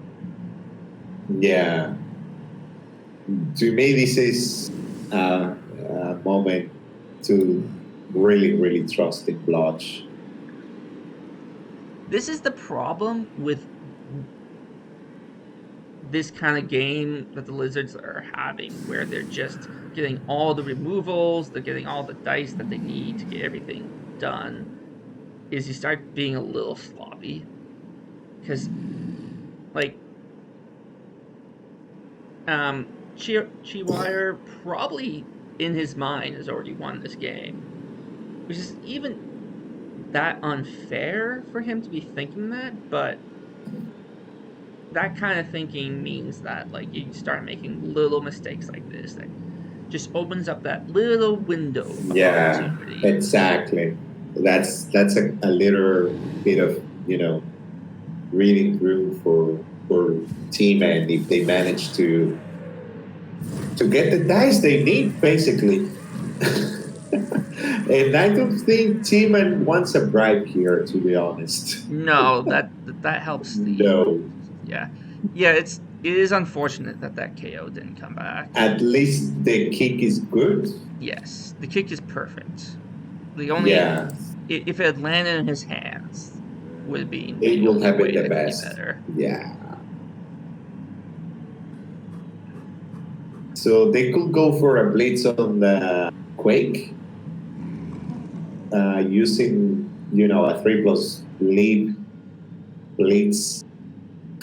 yeah. To me, this is a moment to really, really trust in Blotch. This is the problem with this kind of game that the Lizards are having, where they're just getting all the removals, they're getting all the dice that they need to get everything done. Is you start being a little sloppy because like Chiwire probably in his mind has already won this game, which is even that unfair for him to be thinking that, but that kind of thinking means that like you start making little mistakes like this that just opens up that little window of Yeah, opportunity. exactly. That's a little bit of reading room for team, and if they manage to get the dice they need, basically. And I don't think Teeman wants a bribe here, to be honest. No, that helps the No. yeah. Yeah, it is unfortunate that KO didn't come back. At least the kick is good. Yes, the kick is perfect. The only Yeah, if it had landed in his hands would be it the will only have been way the that could be best. better. Yeah. So they could go for a blitz on the Quake using, a 3+ lead blitz,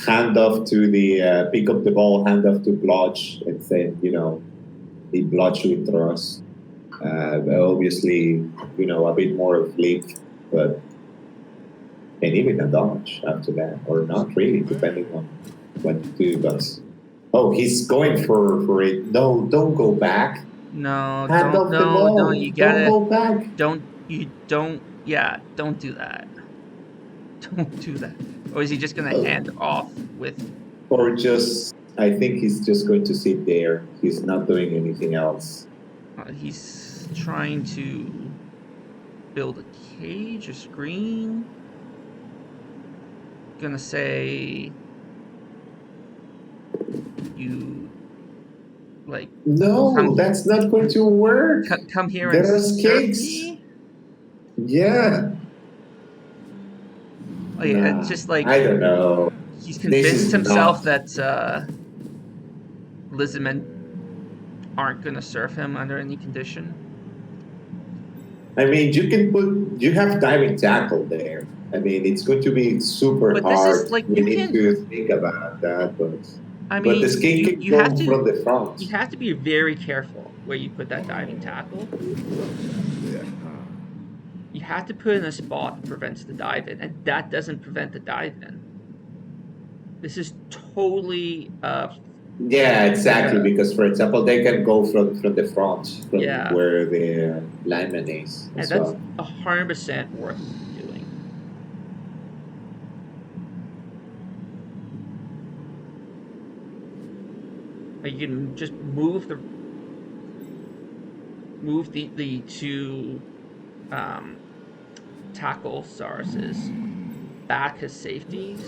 hand off to the pick up the ball, hand off to Blotch, and then, the Blotch with thrust. Obviously, a bit more of lead, but and even a dodge after that, or not really, depending on what he does. Oh, he's going for it. No, don't go back. No, Hand don't. off the No, no. ball. You Don't gotta. go back. Don't. You don't. Yeah. Don't do that. Don't do that. Or is he just gonna Oh, hand off with? or just, I think he's just going to sit there. He's not doing anything else. He's trying to build a cage, a screen. Gonna say you like come No, that's not going to work. come here and There are surf skinks. me. Yeah. Like it's Nah, just like I don't know. he's This convinced is himself not. that Lizardmen aren't gonna surf him under any condition. I mean, you have diving tackle there. I mean, it's going to be super But this is hard. like We you need can. to think about that, I but the mean, skin you can go from the front. you have to be very careful where you put that diving tackle. You have to put it in a spot that prevents the dive in, and that doesn't prevent the dive in. This is totally Yeah, like exactly. a Because, for example, they can go from the front, from yeah, where the lineman is and as that's well. 100% worth doing. Like you can just move the two um, tackle Sarses back as safeties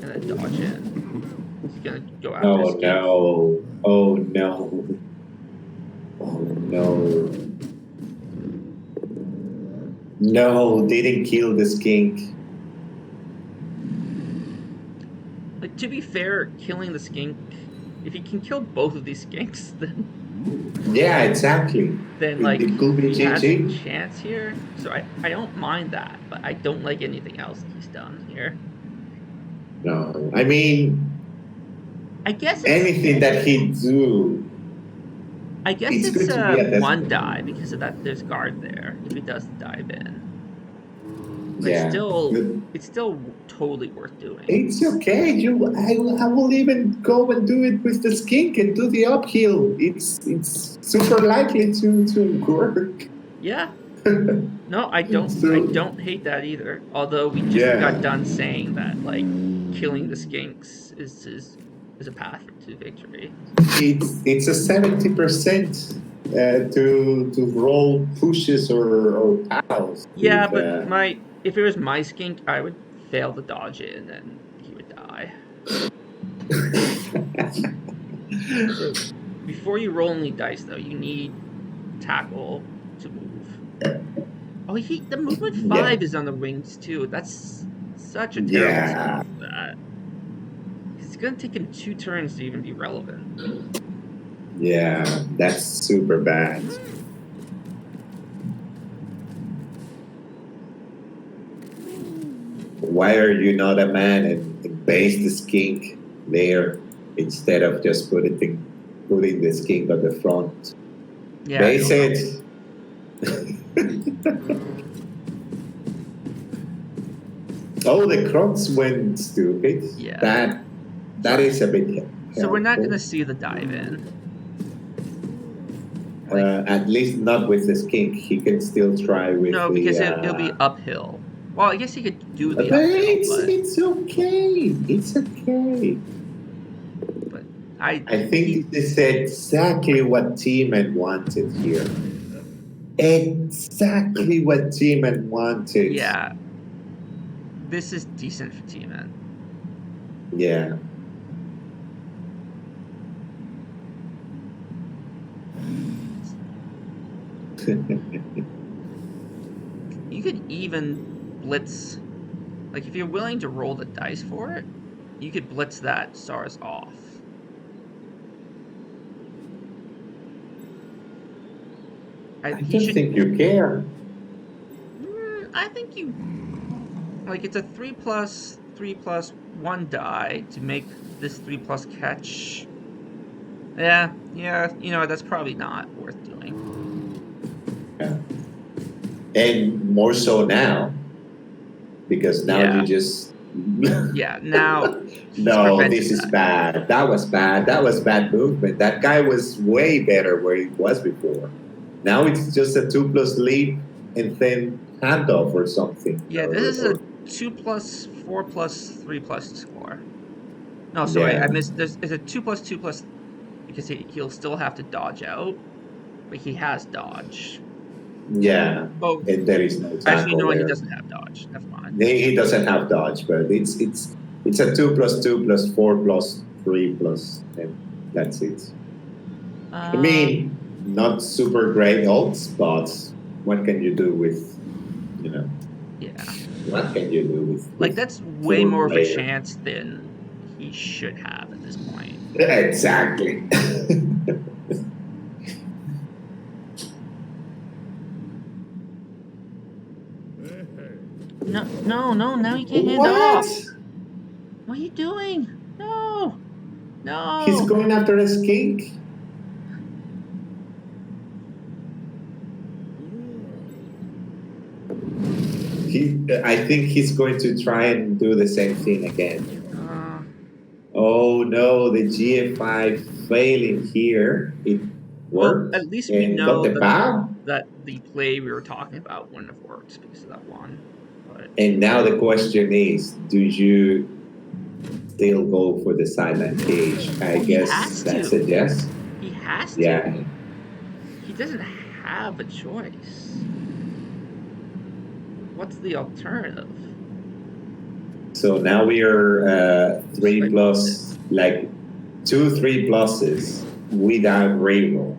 and then dodge in. He's gonna go after Oh his skink. no! Oh no! Oh no! No, didn't kill the skink. Like to be fair, killing the skink, if he can kill both of these skinks, Yeah, exactly. then like It could be he has a GG. chance here. So I don't mind that, but I don't like anything else he's done here. No, I mean, I guess it's anything that he do, I guess it's it's going to be a one desperate. die because of that. There's guard there if he does dive in, but Yeah, but it's still totally worth doing. it's okay. I will even go and do it with the skink and do the uphill. It's super likely to work. Yeah, no, I So don't hate that either. Although we just got yeah, done saying that like killing the skinks is a path to victory. it's a 70% to roll pushes or pals Yeah, with. but my if it was my skink, I would fail the dodge in and he would die. So before you roll any dice, though, you need tackle to move. Oh, the movement Yeah, 5 is on the wings too. That's such a terrible spot yeah, for that. It's gonna take him 2 turns to even be relevant. yeah. That's super bad. Why are you not a man and base the skink there instead of just putting the skink on the front? Yeah, I Base don't know. it. Oh, the crocs went stupid. Yeah. That So is a bit so we're not helpful. gonna see the dive in. Like At least not with the skink. He can still try with no, the. because it'll be uphill. Well, I guess he could do But the uphill, it's okay. It's okay. but I I he think this is exactly what Teeman wanted here. Exactly what Teeman wanted. yeah, this is decent for T-Man. Yeah. You could even blitz, like if you're willing to roll the dice for it, you could blitz that SARS off. I He don't should. think you care. I think you like it's a 3+3+1 die to make this 3+ catch. Yeah, that's probably not worth doing. Yeah. And more so now because now Yeah. you just Yeah, now he's no, prevented this is that. bad. That was bad. That was bad movement. That guy was way better where he was before. Now it's just a 2+ leap and then handoff or something. Yeah, this is a 2+, 4+, 3+ score. No, sorry, I Yeah, missed. It's a 2+2+, because he'll still have to dodge out, but he has dodge. yeah, Oh, and there is no actually, tackle no, he there. doesn't have dodge. Never mind. He doesn't have dodge, but it's a 2+2+4+3+, and that's it. I Uh, mean, not super great odds, but what can you do with you know yeah, what can you do like with that's way four more of a player? chance than he should have at this point. Exactly. No, no, no! Now you can't hand What? off. What are you doing? No, He's no. going after a skink. I think he's going to try and do the same thing again. Uh, Oh no, the GF5 failing here. It well, worked at least we and got know the bow. that the play we were talking about wouldn't have worked because of that one. But And now the question is, do you still go for the sideline cage? I well, he guess has that's a to. yes. He has to. Yeah. He doesn't have a choice. What's the alternative? So now we are Just three like moved it. plus, like 2 3 pluses without reroll.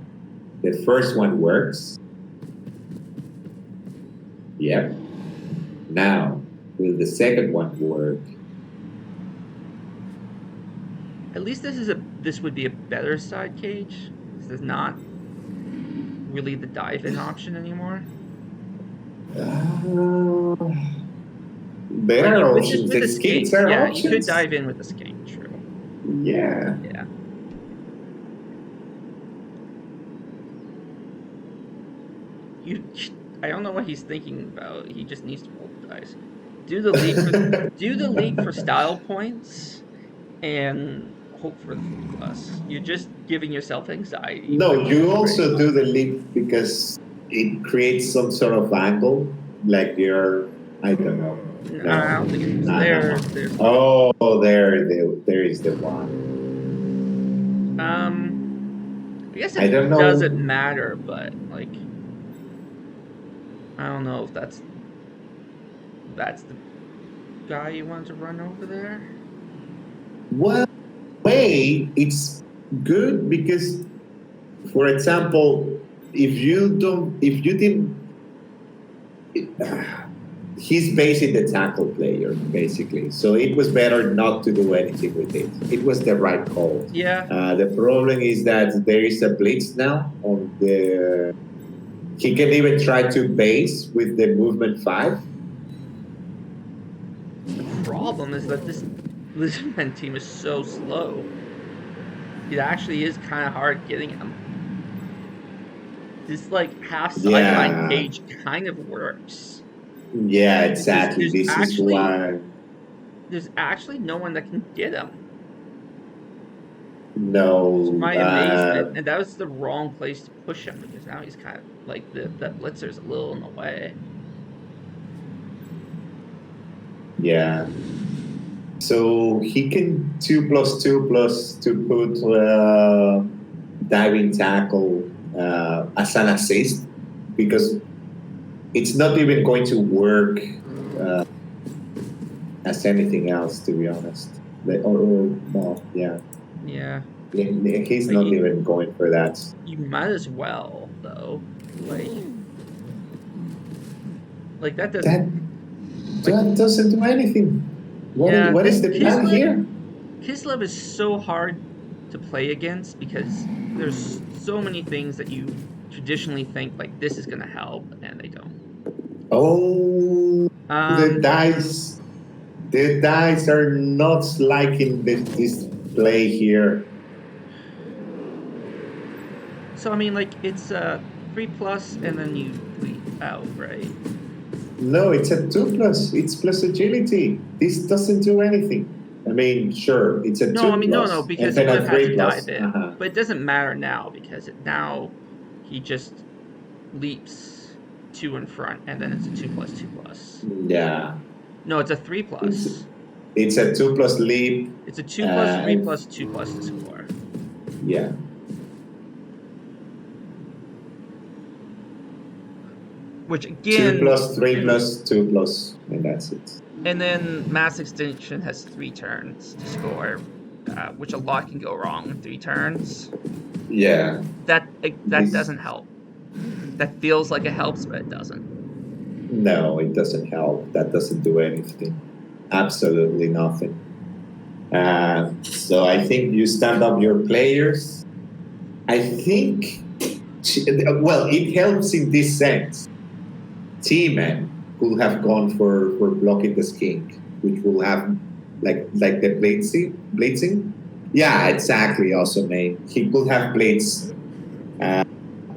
The first one works. Yep. Now, will the second one work? At least this would be a better side cage. This is not really the dive-in option anymore. Uh, there Like are with options. with The the skates skink, are yeah, you could options. dive in with the skink. True. Yeah. Yeah. You. I don't know what he's thinking about. He just needs to roll the dice. Do the leap for style points, and hope for the 3+. You're just giving yourself anxiety by No, you rolling very also high. do the leap because it creates some sort of angle, like you're, I don't know. No, No, I don't think it's no, no, there. no. There's no. Oh, there is the one. Um, I guess I it don't know. doesn't matter, but like, I don't know if that's the guy you want to run over there. Well, way it's good because, for example, if you didn't, he's basing the tackle player basically. So it was better not to do anything with it. It was the right call. Yeah, The problem is that there is a blitz now on the. He can even try to base with the movement 5. the problem is that this Lizardmen team is so slow. It actually is kind of hard getting him. This like half sideline Yeah, cage kind of works yeah, because exactly. This is why. there's actually no one that can get him. To No, my amazement, and that was the wrong place to push him because now he's kind of like that blitzer's a little in the way. yeah. So he can 2+2+ to put diving tackle as an assist because it's not even going to work uh, as anything else, to be honest. No, yeah. Yeah, He's like not even going for that. you might as well though. Like that doesn't That like that doesn't do anything. yeah. What This is the plan here? Kislev is so hard to play against because there's so many things that you traditionally think like this is gonna help and they don't. Oh, the Um, dice. The dice are not liking this play here. so I mean like it's 3+ and then you bleed out, right? No, it's a 2+. It's plus agility. This doesn't do anything. I mean, sure, it's a No, I 2 mean no, plus, and because he then would a have had to 3 dive plus. in, Uh-huh. but it doesn't matter now because now he just leaps two in front, and then it's a 2+2+. Yeah, No, it's a three it's plus. it's a 2+ leap, It's a 2+3 and plus 2+ to score. yeah, Which 2 again, plus 3 plus 2 plus, and that's it. and then Mass Extinction has 3 turns to score, which a lot can go wrong in 3 turns. Yeah, That this doesn't help. That feels like it helps, but it doesn't. no, it doesn't help. That doesn't do anything. Absolutely nothing. So I think you stand up your players. I think, well, it helps in this sense. T-Man could have gone for blocking the skink, which will have like the blitzing. Yeah, exactly. Also, man, he could have blitz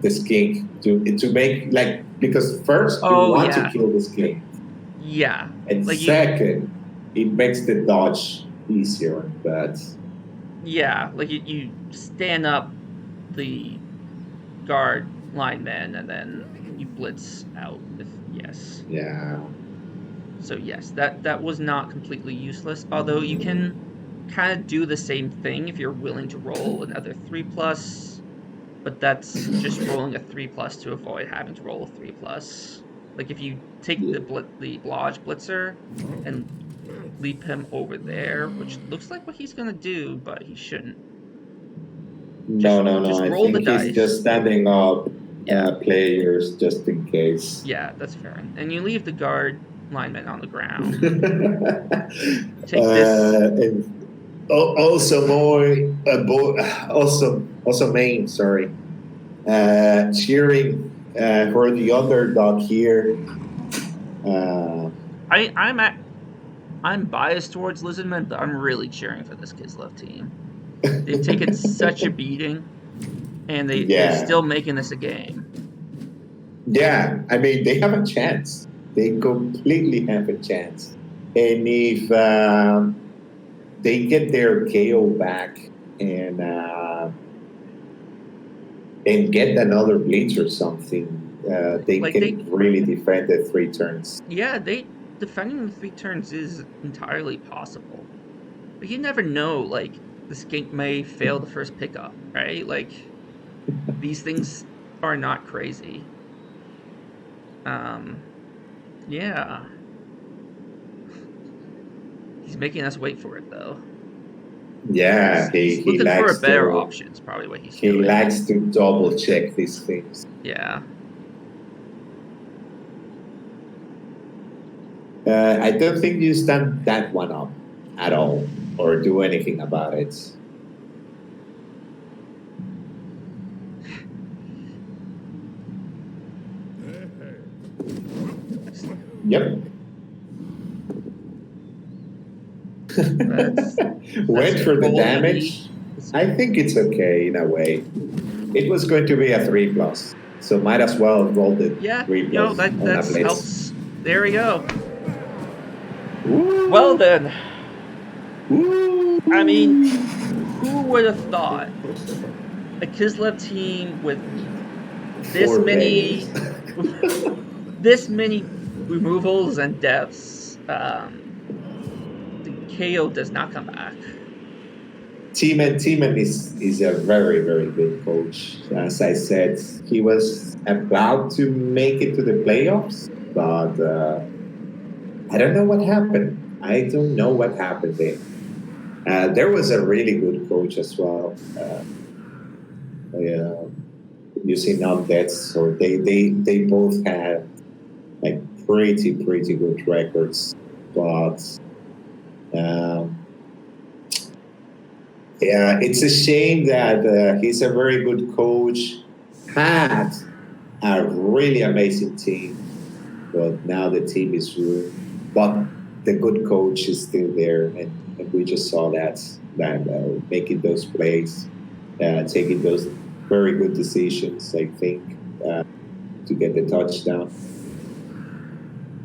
the skink to make like because first you Oh want to yeah, kill the skink, yeah. and Like you, second it makes the dodge easier. But yeah. Like you stand up the guard lineman, and then you blitz out. If yes. yeah, So yes, that was not completely useless. Although you can kind of do the same thing if you're willing to roll another 3+, but that's just rolling a 3+ to avoid having to roll a 3+. Like if you take yeah. the Blodge Blitzer and leap him over there, which looks like what he's gonna do, but he shouldn't. No, Just no, no. just I roll the think he's just dice. standing up Yeah, players just in case. yeah, that's fair. And you leave the guard lineman on the ground. Take this. And also more, also main. Sorry, cheering for the underdog here. Uh, I'm biased towards Lizardmen, but I'm really cheering for this Kislev team. They've taken such a beating, and they're yeah, still making this a game. yeah. I mean, they have a chance. They completely have a chance. And if they get their KO back and get another blitz or something, they Like they, can really defend the 3 turns. yeah, they defending the 3 turns is entirely possible. But you never know. Like the skink may fail the first pickup, right? Like these things are not crazy. Um, yeah, he's making us wait for it though. Yeah, He's he looking for a likes better to option. Is probably what he's he doing. likes to double check these things. Yeah. I don't think you stand that one up at all or do anything about it. Yep. Let's Went for the roll the. damage. I think it's okay in a way. It was going to be a 3+, so might as well roll the Yeah, 3+ on a that's blitz. helps. There we go. Woo! Well then, Woo! I mean, who would have thought a Kislev team with this 4 players. many, this many removals and deaths, the KO does not come back. Tiemann is a very, very good coach. As I said, he was about to make it to the playoffs, but I don't know what happened. I don't know what happened there. There was a really good coach as well, using undeads. So they both had like pretty good records, but um, yeah, it's a shame that he's a very good coach, had a really amazing team, but now the team is ruined. But the good coach is still there, and we just saw that making those plays, taking those very good decisions. I think to get the touchdown.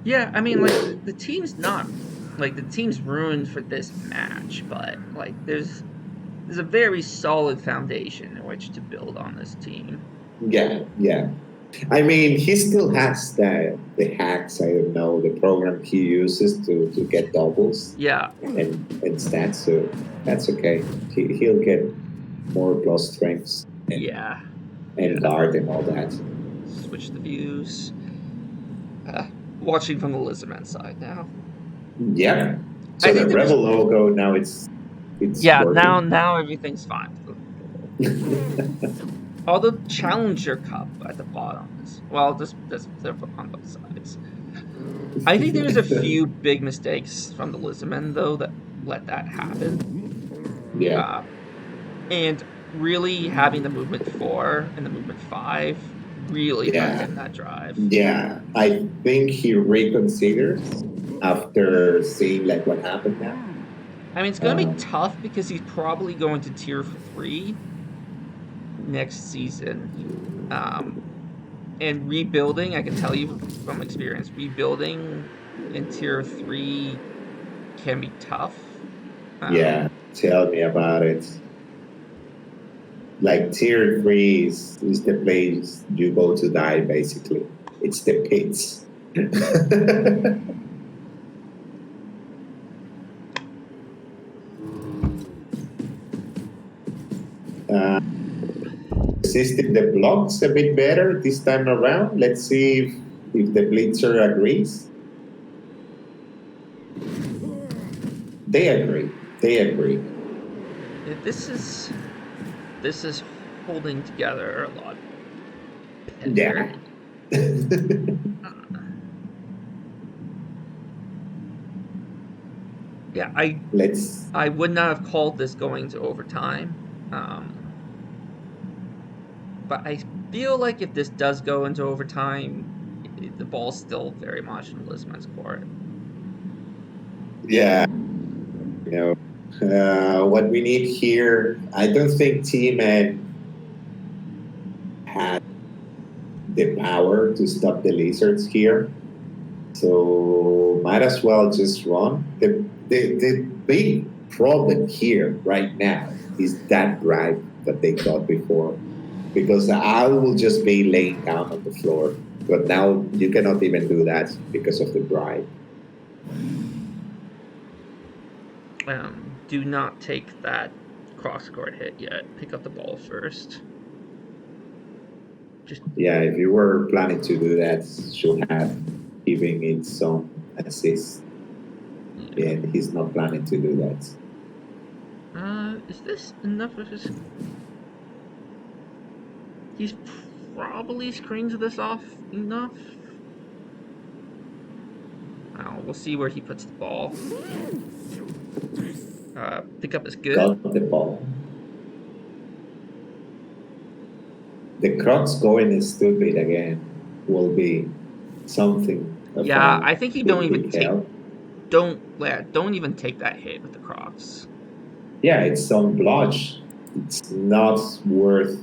Yeah, I mean, like the team's not like the team's ruined for this match, but like there's a very solid foundation in which to build on this team. Yeah, yeah. I mean, he still has the hacks. I don't know the program he uses to get doubles Yeah, and stats. So that's okay. He'll get more plus strengths yeah, and yeah. guard and all that. Switch the views. Uh, Watching from the Lizardman side now. Yep. I So think the there was Rebel logo now it's yeah working. now everything's fine. Although Challenger Cup at the bottom is well, just they're on both sides. I think there's a few big mistakes from the Lizardmen though that let that happen. Yeah. Uh, and really having the movement 4 and the movement 5 really hurt Yeah. him that drive. Yeah. I think he reconsiders after seeing like what happened now. I mean, it's going to be Um, tough because he's probably going to tier 3 next season. Um, and rebuilding, I can tell you from experience, rebuilding in tier 3 can be tough. yeah. Tell me about it. Like tier three is the place you go to die, basically. It's the pits. uh, Resisting the blocks a bit better this time around. Let's see if the blitzer agrees. They agree. They agree. This is holding together a lot better. Yeah. Yeah, Let's. I would not have called this going to overtime. Um, but I feel like if this does go into overtime, the ball's still very much in Lisman's court. Yeah. You know, what we need here. I don't think Team Ed has the power to stop the lizards here. So might as well just run. The big problem here right now is that drive that they got before. Because I will just be laying down on the floor. But now you cannot even do that because of the bribe. Do not take that cross court hit yet. Pick up the ball first. Just Yeah, if you were planning to do that, should have given it some assist. yeah. And he's not planning to do that. Is this enough of his? He's probably screens this off enough. We'll see where he puts the ball. Pickup is good. Got the ball. The Crocs going stupid again will be something of Yeah, a I think you don't big, even big take help. don't even take that hit with the Crocs. Yeah, it's some blotch. It's not worth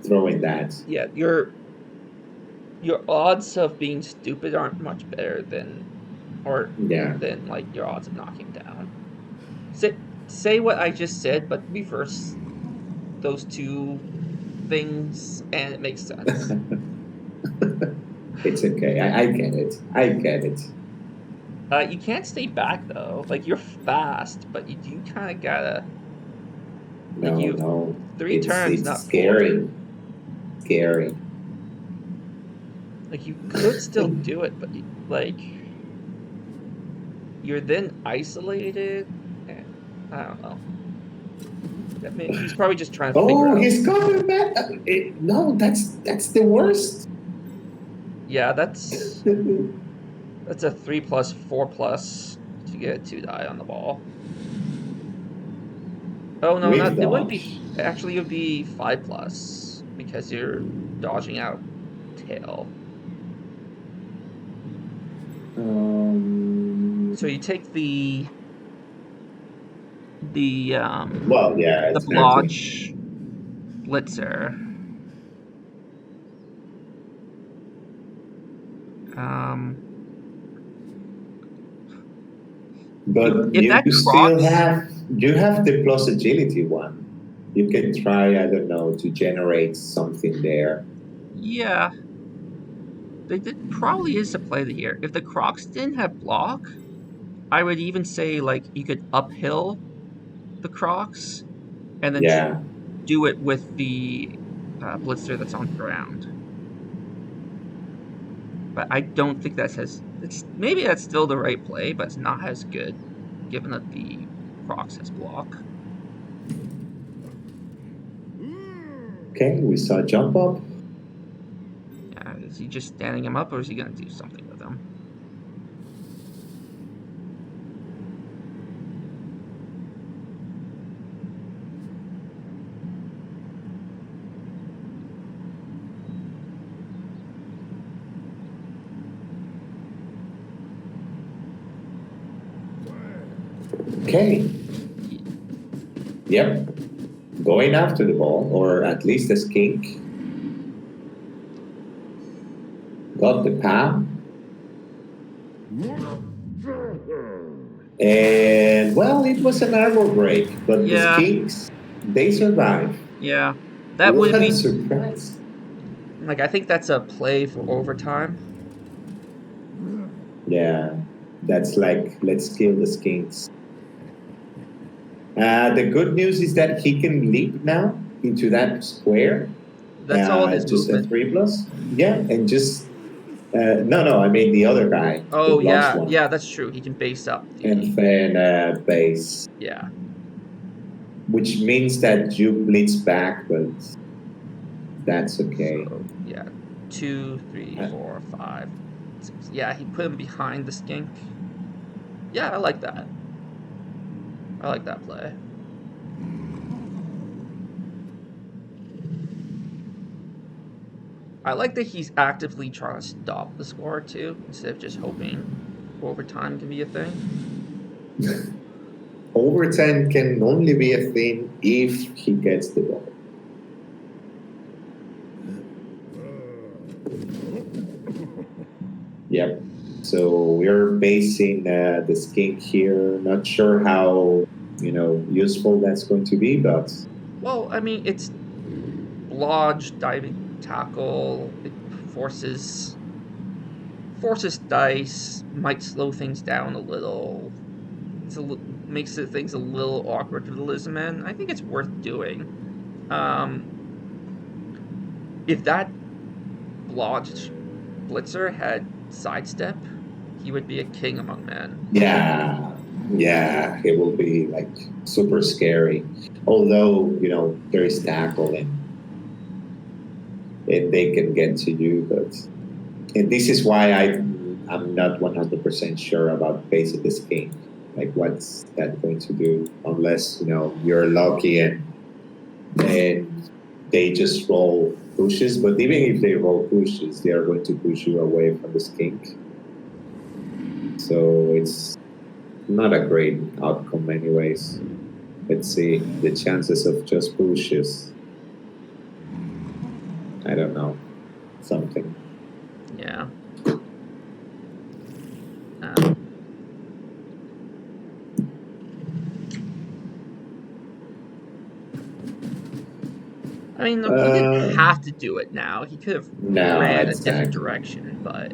throwing that. Yeah, your odds of being stupid aren't much better than or Yeah. than like your odds of knocking down. Say what I just said, but reverse those two things, and it makes sense. It's okay. I get it. I get it. You can't stay back though. Like you're fast, but you do kind of gotta like No, you have no. 3 turns, It's not 4. scary. Scary. Like you could still do it, but like you're then isolated. And, I don't know. I mean, he's probably just trying to figure Oh, out. he's coming back. No, that's the worst. Yeah, that's a 3+4+ to get a 2 die on the ball. Oh no, With not it wouldn't be. dodge. Actually, it would be 5+ because you're dodging out tail. So you take the Well, yeah, the exactly. blotch blitzer. Um, But If that you still Crocs, have the plus agility one. You can try, I don't know, to generate something there. yeah, probably is a play here. If the Crocs didn't have block, I would even say like you could uphill the Crocs and then Yeah. do it with the Blitzer that's on the ground. But I don't think that's as it's maybe that's still the right play, but it's not as good given that the Crocs has block. Okay, we saw jump up. Yeah, is he just standing him up, or is he going to do something with him? Okay. Yep. Going after the ball, or at least a skink. Got the PAM. And, well, it was an armor break, but the Yeah, skinks, they survived. yeah, that would What a be surprise. like I think that's a play for overtime. Yeah, that's like, let's kill the skinks. The good news is that he can leap now into that square. That's all his Just a movement. 3+. Yeah, and just no, I mean the other guy, the Oh blocks yeah, one, yeah, that's true. He can base up and the then base, yeah. which means that you blitz back, but that's okay. So yeah, 2, 3, 4, 5, 6. Yeah, he put him behind the skink. Yeah, I like that. I like that play. I like that he's actively trying to stop the score too, instead of just hoping overtime can be a thing. Overtime can only be a thing if he gets the ball. Yep. So we're basing the skink here. Not sure how useful that's going to be, but Well, I mean, it's lodge, diving tackle. It forces dice, might slow things down a little. Makes things a little awkward for the Lizardmen. I think it's worth doing. If that Lodge Blitzer had sidestep, he would be a king among men. yeah, it will be like super scary. Although there is tackle and they can get to you, and this is why I'm not 100% sure about basic skink. Like, what's that going to do? Unless you're lucky and they just roll pushes. But even if they roll pushes, they are going to push you away from the skink. So it's not a great outcome, anyways. Let's see the chances of just pushes. I don't know, something. Yeah. I mean, look, he didn't have to do it now. He could have ran a different direction, but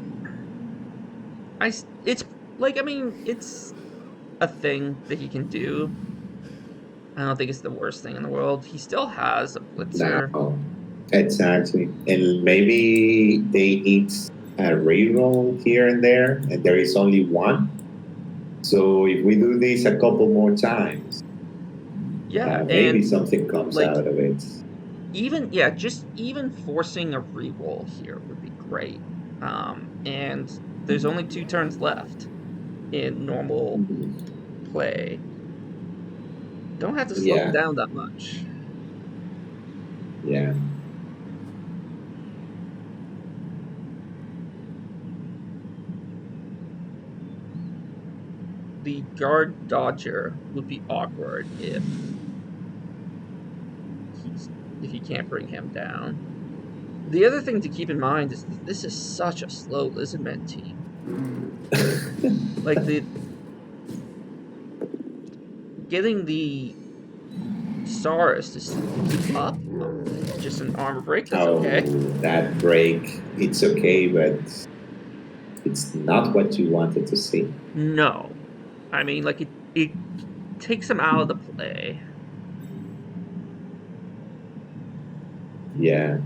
it's like, I mean, it's a thing that he can do. I don't think it's the worst thing in the world. He still has a blitzer. No, exactly. And maybe they need a reroll here and there, and there is only one. So if we do this a couple more times, Yeah, maybe and something comes like out of it. just even forcing a reroll here would be great. And there's only 2 turns left in normal play. Don't have to slow him down that much. Yeah. The guard dodger would be awkward if he can't bring him down. The other thing to keep in mind is that this is such a slow Lizardmen team. Like getting the Saurus to keep up. Oh, just an armor break. That's Oh, okay. that break. It's okay, but it's not what you wanted to see. No, I mean, like it takes him out of the play. Yeah.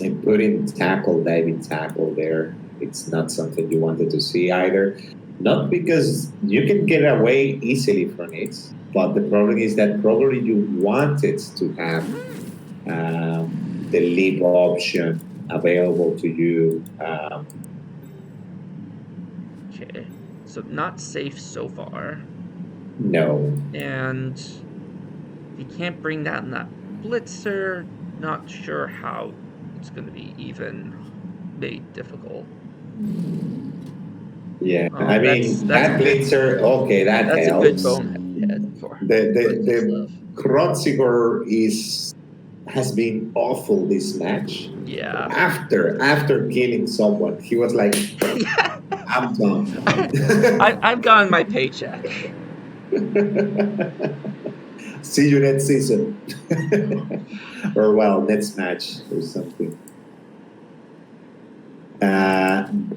And putting tackle, diving tackle there, it's not something you wanted to see either. Not because you can get away easily from it, but the problem is that probably you wanted to have the leap option available to you. Okay, so not safe so far, No. and he can't bring down that blitzer. Not sure how it's going to be even made difficult. Yeah, Oh, I mean that's a that good blitzer. Okay, that that's a good helps. bonehead for The Kislev. Krotziger is has been awful this match. Yeah. After killing someone, he was like, Yeah. "I'm done." I've gotten my paycheck. See you next season, or well, next match or something.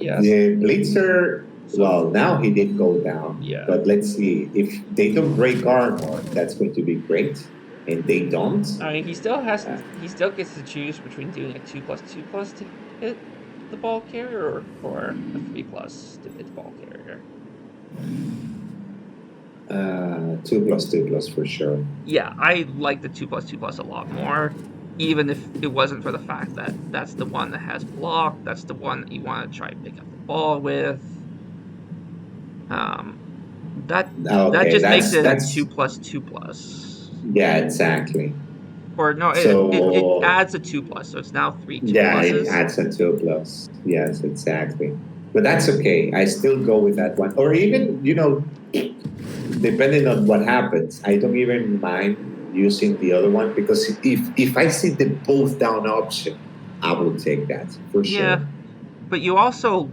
Yes. The Blitzer. So Well, now he did go down, yeah. but let's see if they don't break armor. That's going to be great, and they don't. I mean, he still gets to choose between doing a 2+2+ to hit the ball carrier or a 3+ to hit the ball carrier. 2+2+ for sure. Yeah, I like the 2+2+ a lot more, even if it wasn't for the fact that that's the one that has block. That's the one that you want to try and pick up the ball with. Um, that that Okay, just makes it a that's 2+2+. yeah, exactly. Or no, it So adds a 2+, so it's now three two yeah, it pluses. adds a 2+. Yes, exactly. But that's okay. I still go with that one. Or even, depending on what happens, I don't even mind using the other one because if I see the both down option, I will take that for Yeah, sure. but you also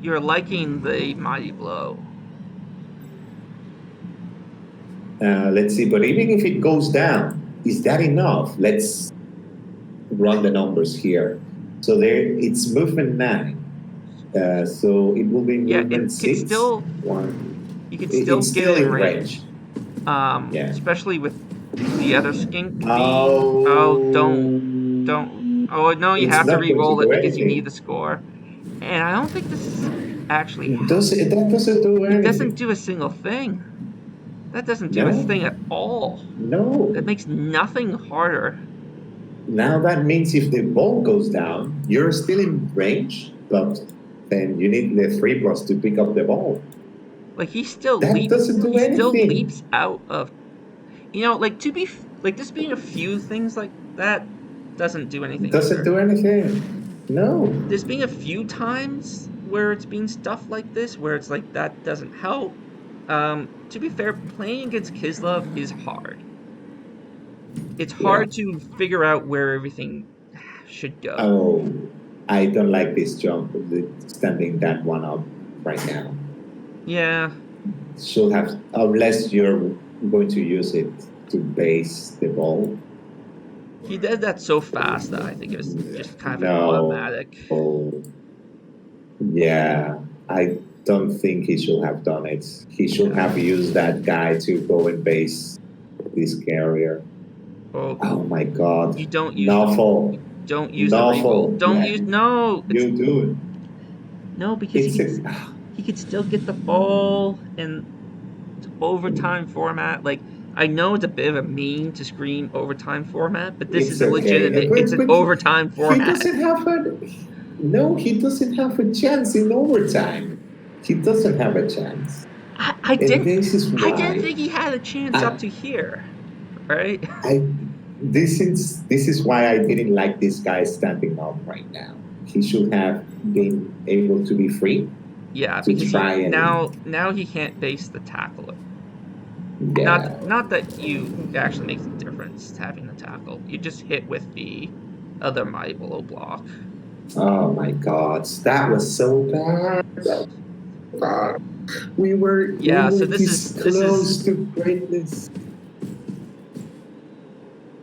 you're liking the mighty blow. Let's see. But even if it goes down, is that enough? Let's run the numbers here. So there, it's movement 9. So it will be Yeah, movement it could 6. still One. you could still It's get still it in in range. range. Yeah. Especially with the other skink being Oh, don't oh no, you it's have to not going to re-roll it do because you need anything. the score. And I don't think this actually That doesn't do it doesn't anything. do a single thing. That doesn't do a No, thing at all. no. That makes nothing harder. Now that means if the ball goes down, you're still in range, but then you need the 3+ to pick up the ball. Like That doesn't do he still anything. leaps out of like to be like just being a few things like that doesn't do anything Doesn't either. do anything. No. There's been a few times where it's been stuff like this where it's like that doesn't help. To be fair, playing against Kislev is hard. It's Yeah. hard to figure out where everything should go. Oh, I don't like this jump, standing that one up right now. Yeah, Should have, unless you're going to use it to base the ball. he did that so fast that I think it was just kind of an No. automatic. Oh, yeah. I don't think he should have done it. He should Yeah. have used that guy to go and base this carrier. Oh, Oh my god. you don't use the Novel. don't use the reroll. Novel. Don't Yeah. use no. It's You do it. no because It's a. he could still get the ball in overtime format. Like I know it's a bit of a mean to scream overtime format, but this is It's a okay. legitimate. It's an But overtime he format. doesn't have a. No, he doesn't have a chance in overtime. He doesn't have a chance. I And didn't. this is I didn't why think he had a chance up I, to here, right? I this is why I didn't like this guy standing up right now. He should have been able to be free Yeah, to because try and now he can't base the tackle. yeah. Not that you it actually makes a difference having the tackle. You just hit with the other mighty below block. Oh my god, that was so bad. So bad. We were So this this is. close to greatness.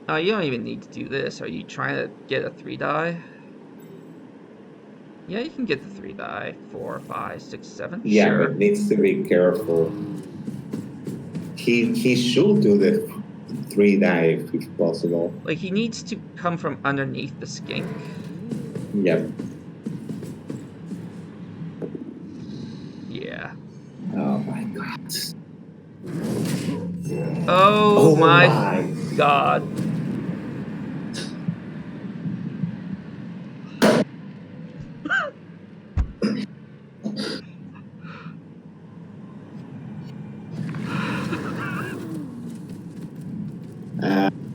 Oh, you don't even need to do this. Are you trying to get a 3 die? Yeah, you can get the 3 die. 4, 5, 6, 7. Yeah, Sure. but needs to be careful. He should do the 3 dive if possible. Like, he needs to come from underneath the skink. Yep. Yeah. Oh my god. Oh, Oh my my. god.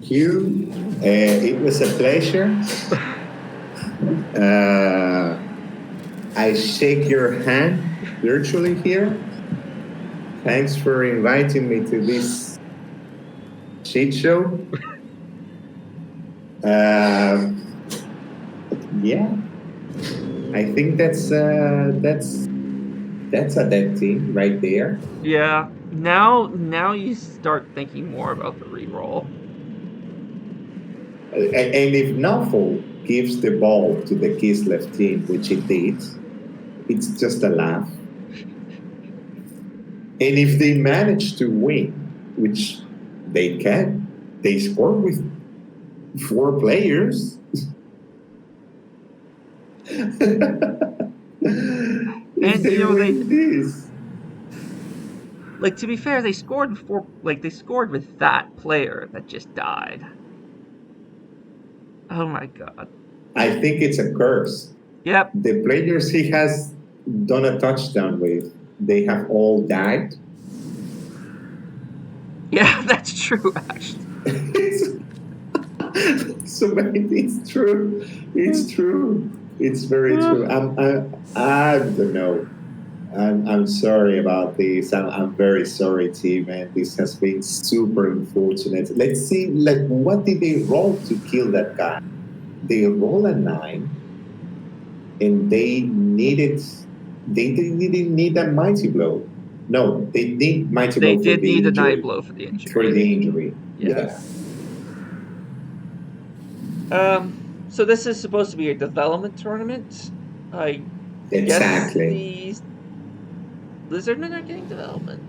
Hugh, it was a pleasure. I shake your hand virtually here. Thanks for inviting me to this shit show. Yeah, I think that's a dead team right there. Yeah. Now you start thinking more about the reroll. And if Nuffle gives the ball to the Kislev team, which it did, it's just a laugh. And if they manage to win, which they can, they score with 4 players. If And they you know win this, like, to be fair, they scored before. Like, they scored with that player that just died. Oh my god. I think it's a curse. Yep. The players he has done a touchdown with, they have all died. Yeah, that's true. Actually. So it's true. It's true. It's very true. I don't know. I'm sorry about this. I'm very sorry, team, and this has been super unfortunate. Let's see, like, what did they roll to kill that guy? They roll a 9, and they didn't need a mighty blow. No, they need mighty They blow for did the need a night injury. blow for the For injury. the injury, Yes. yeah. So this is supposed to be a development tournament. I Exactly. guess the Lizardmen are getting development.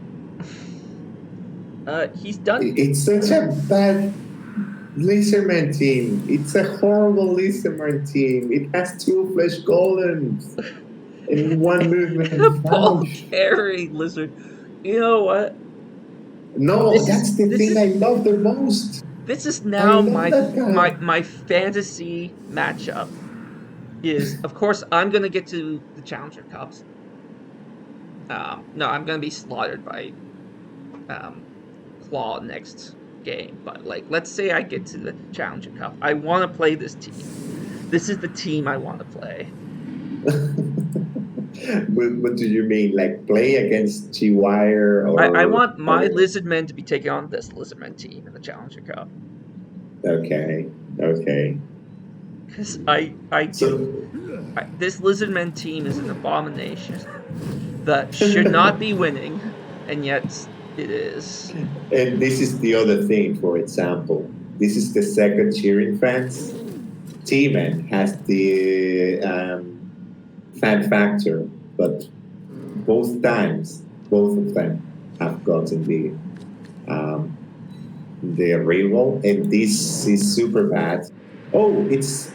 He's done. It's such a bad Lizardman team. It's a horrible Lizardman team. It has 2 flesh golems and 1 movement Ball 5. carry lizard. You know what? No, that's the This thing is I love the most. this is I now love that guy. my fantasy matchup. Is, of course, I'm gonna get to the Challenger Cups. No, I'm gonna be slaughtered by Claw next game. But, like, let's say I get to the Challenger Cup. I want to play this team. This is the team I want to play. What do you mean? Like, play against G-Wire or? I want my Lizardmen to be taking on this Lizardmen team in the Challenger Cup. Okay. Because So this Lizardmen team is an abomination that should not be winning, and yet it is. And this is the other thing, for example. This is the second cheering fans. T-Man has the fan factor, but both times, both of them have gotten the reroll, and this is super bad. Oh, it's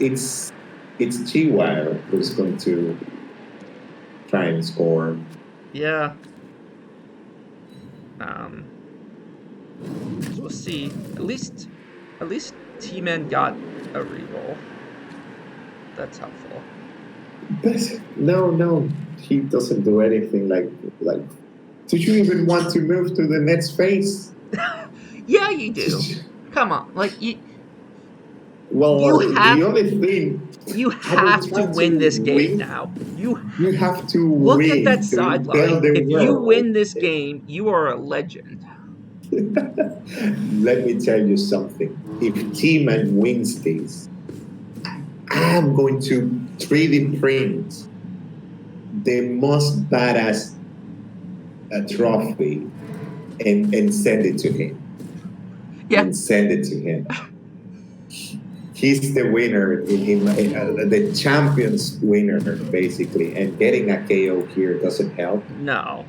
G-Wire who's going to try and score. Yeah. So we'll see. At least T-Man got a reroll. That's helpful. But no, he doesn't do anything like. Did you even want to move to the next phase? Yeah, you do. Come on, like you. Well, You have the only thing you have to win this game now. You have to look win at that to tell sideline. the If you world. win this game, you are a legend. Let me tell you something. If T-Man wins this, I'm going to 3D print the most badass a trophy and send it to him Yeah, and send it to him. He's the winner, the champions winner, basically. And getting a KO here doesn't help. no.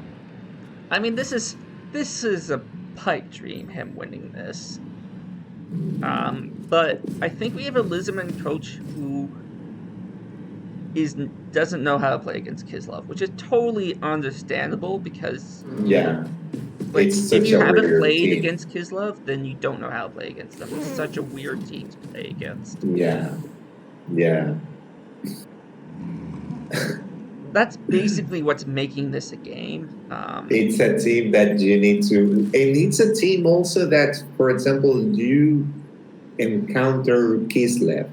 I mean, this is a pipe dream. Him winning this. But I think we have a Lizardman coach who doesn't know how to play against Kislev, which is totally understandable because Yeah, like it's if such you a haven't weird played team. against Kislev, then you don't know how to play against them. It's such a weird team to play against. Yeah, yeah, That's basically what's making this a game. it's a team that you need to, and it's a team also that, for example, you encounter Kislev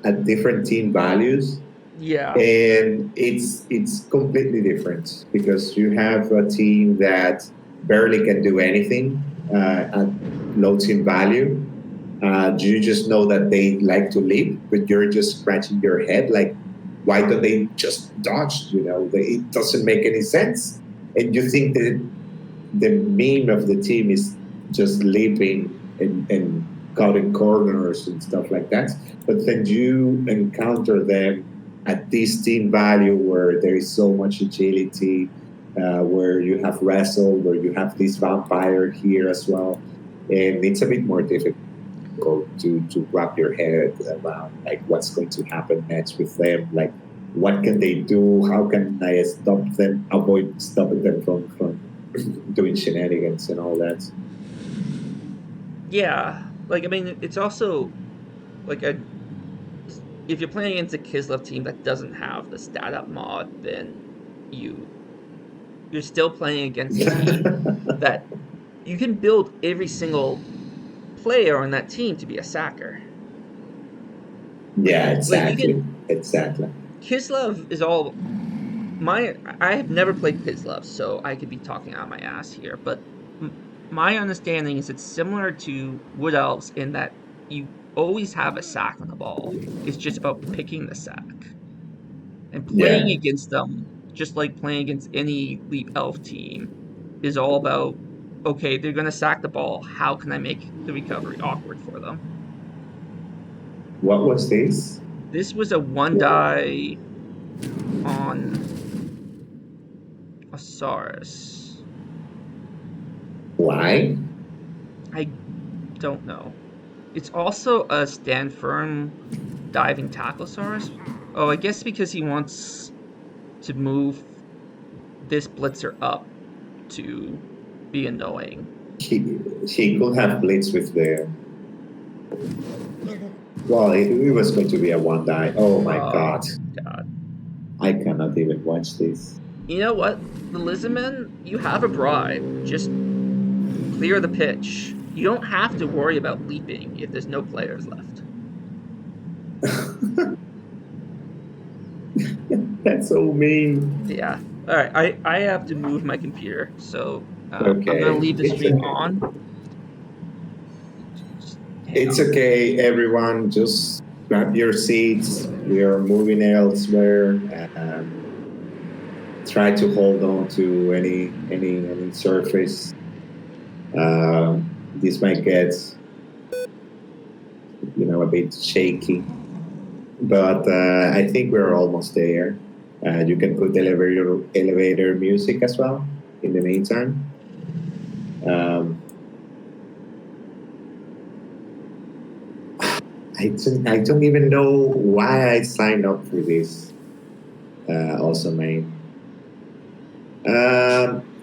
at different team values, Yeah, and it's completely different because you have a team that barely can do anything at low team value. You just know that they like to leap, but you're just scratching your head like, why don't they just dodge? It doesn't make any sense. And you think that the meme of the team is just leaping and cutting corners and stuff like that. But then you encounter them at this team value where there is so much agility, where you have wrestle, where you have this vampire here as well. And it's a bit more difficult to wrap your head around like what's going to happen next with them, like what can they do, how can I avoid stopping them from doing shenanigans and all that. yeah. Like I mean, it's also like a if you're playing against a Kislev team that doesn't have the stat up mod, then you you're still playing against a team that you can build every single player on that team to be a sacker. Yeah, Like you exactly, can exactly. Kislev is all my I have never played Kislev, so I could be talking out of my ass here, but my understanding is it's similar to Wood Elves in that you always have a sack on the ball. It's just about picking the sack. And playing Yeah, against them, just like playing against any Leap Elf team, is all about okay, they're gonna sack the ball. How can I make the recovery awkward for them? what was this? This was a one die on Osiris. Why? I don't know. It's also a stand firm diving tacklesaurus. Oh, I guess because he wants to move this blitzer up to be annoying. He could have blitzed with the, well, it was going to be a one die. Oh my Oh god, god. I cannot even watch this. You know what? The Lizardmen, you have a bribe. Just clear the pitch. You don't have to worry about leaping if there's no players left. That's so mean. Yeah. All right. I have to move my computer, so I'm gonna Okay, leave the it's stream okay. on. Just hang It's on. okay, everyone. Just grab your seats. We are moving elsewhere. Try to hold on to any surface. This might get a bit shaky, but I think we're almost there. You can put elevator music as well in the meantime. Um, I don't even know why I signed up for this. Also, mate.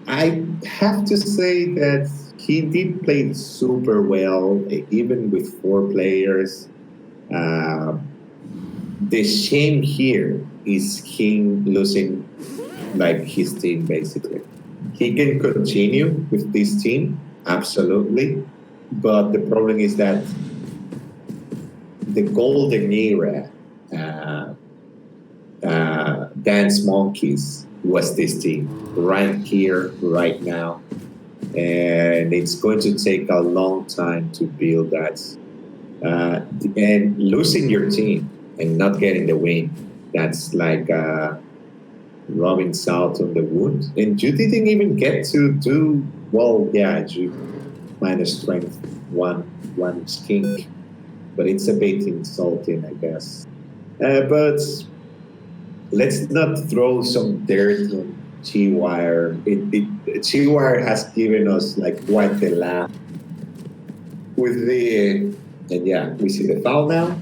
I have to say that he did play super well, even with four players. Uh, the shame here is him losing like his team basically. He can continue with this team, absolutely, but the problem is that the golden era uh, Dance Monkeys was this team right here, right now. And it's going to take a long time to build that. And losing your team and not getting the win, that's like rubbing salt on the wound. And you didn't even get to do well. Yeah, you minus strength one skink, but it's a bit insulting, I guess. But let's not throw some dirt on G-Wire. G-Wire has given us like quite the laugh with the, and yeah, we see the foul now.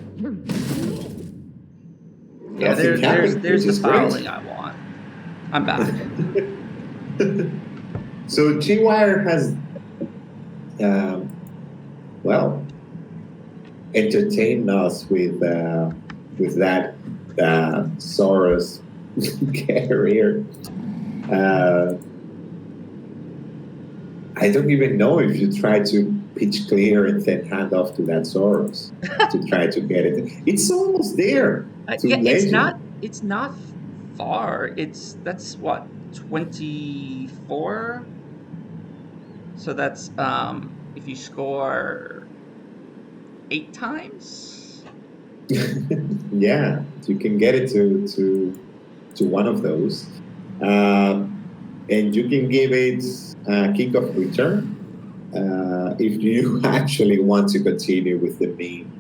Yeah, Nothing happened, there's which the is great. fouling I want. I'm back. So G-Wire has, um, well, entertained us with that Soros carrier. Uh, I don't even know if you try to pitch clear and then hand off to that Soros to try to get it. It's almost there to Yeah, legend. it's not far. That's what 24. So that's if you score 8 times. Yeah, you can get it to one of those, and you can give it a kick of return if you actually want to continue with the meme.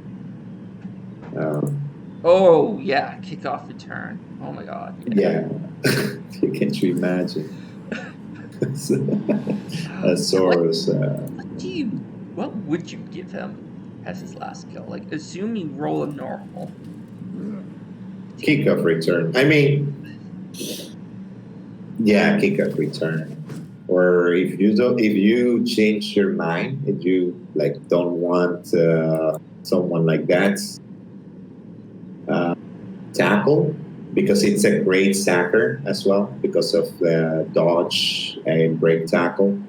Oh yeah, kickoff return. Oh my god. Yeah, can you imagine? Soros. What would you give him as his last kill? Like, assume you roll a normal. Kick of return. I mean, yeah, kick of return. Or if you change your mind and you like don't want someone like that, uh, tackle, because it's a great sacker as well because of the dodge and break tackle.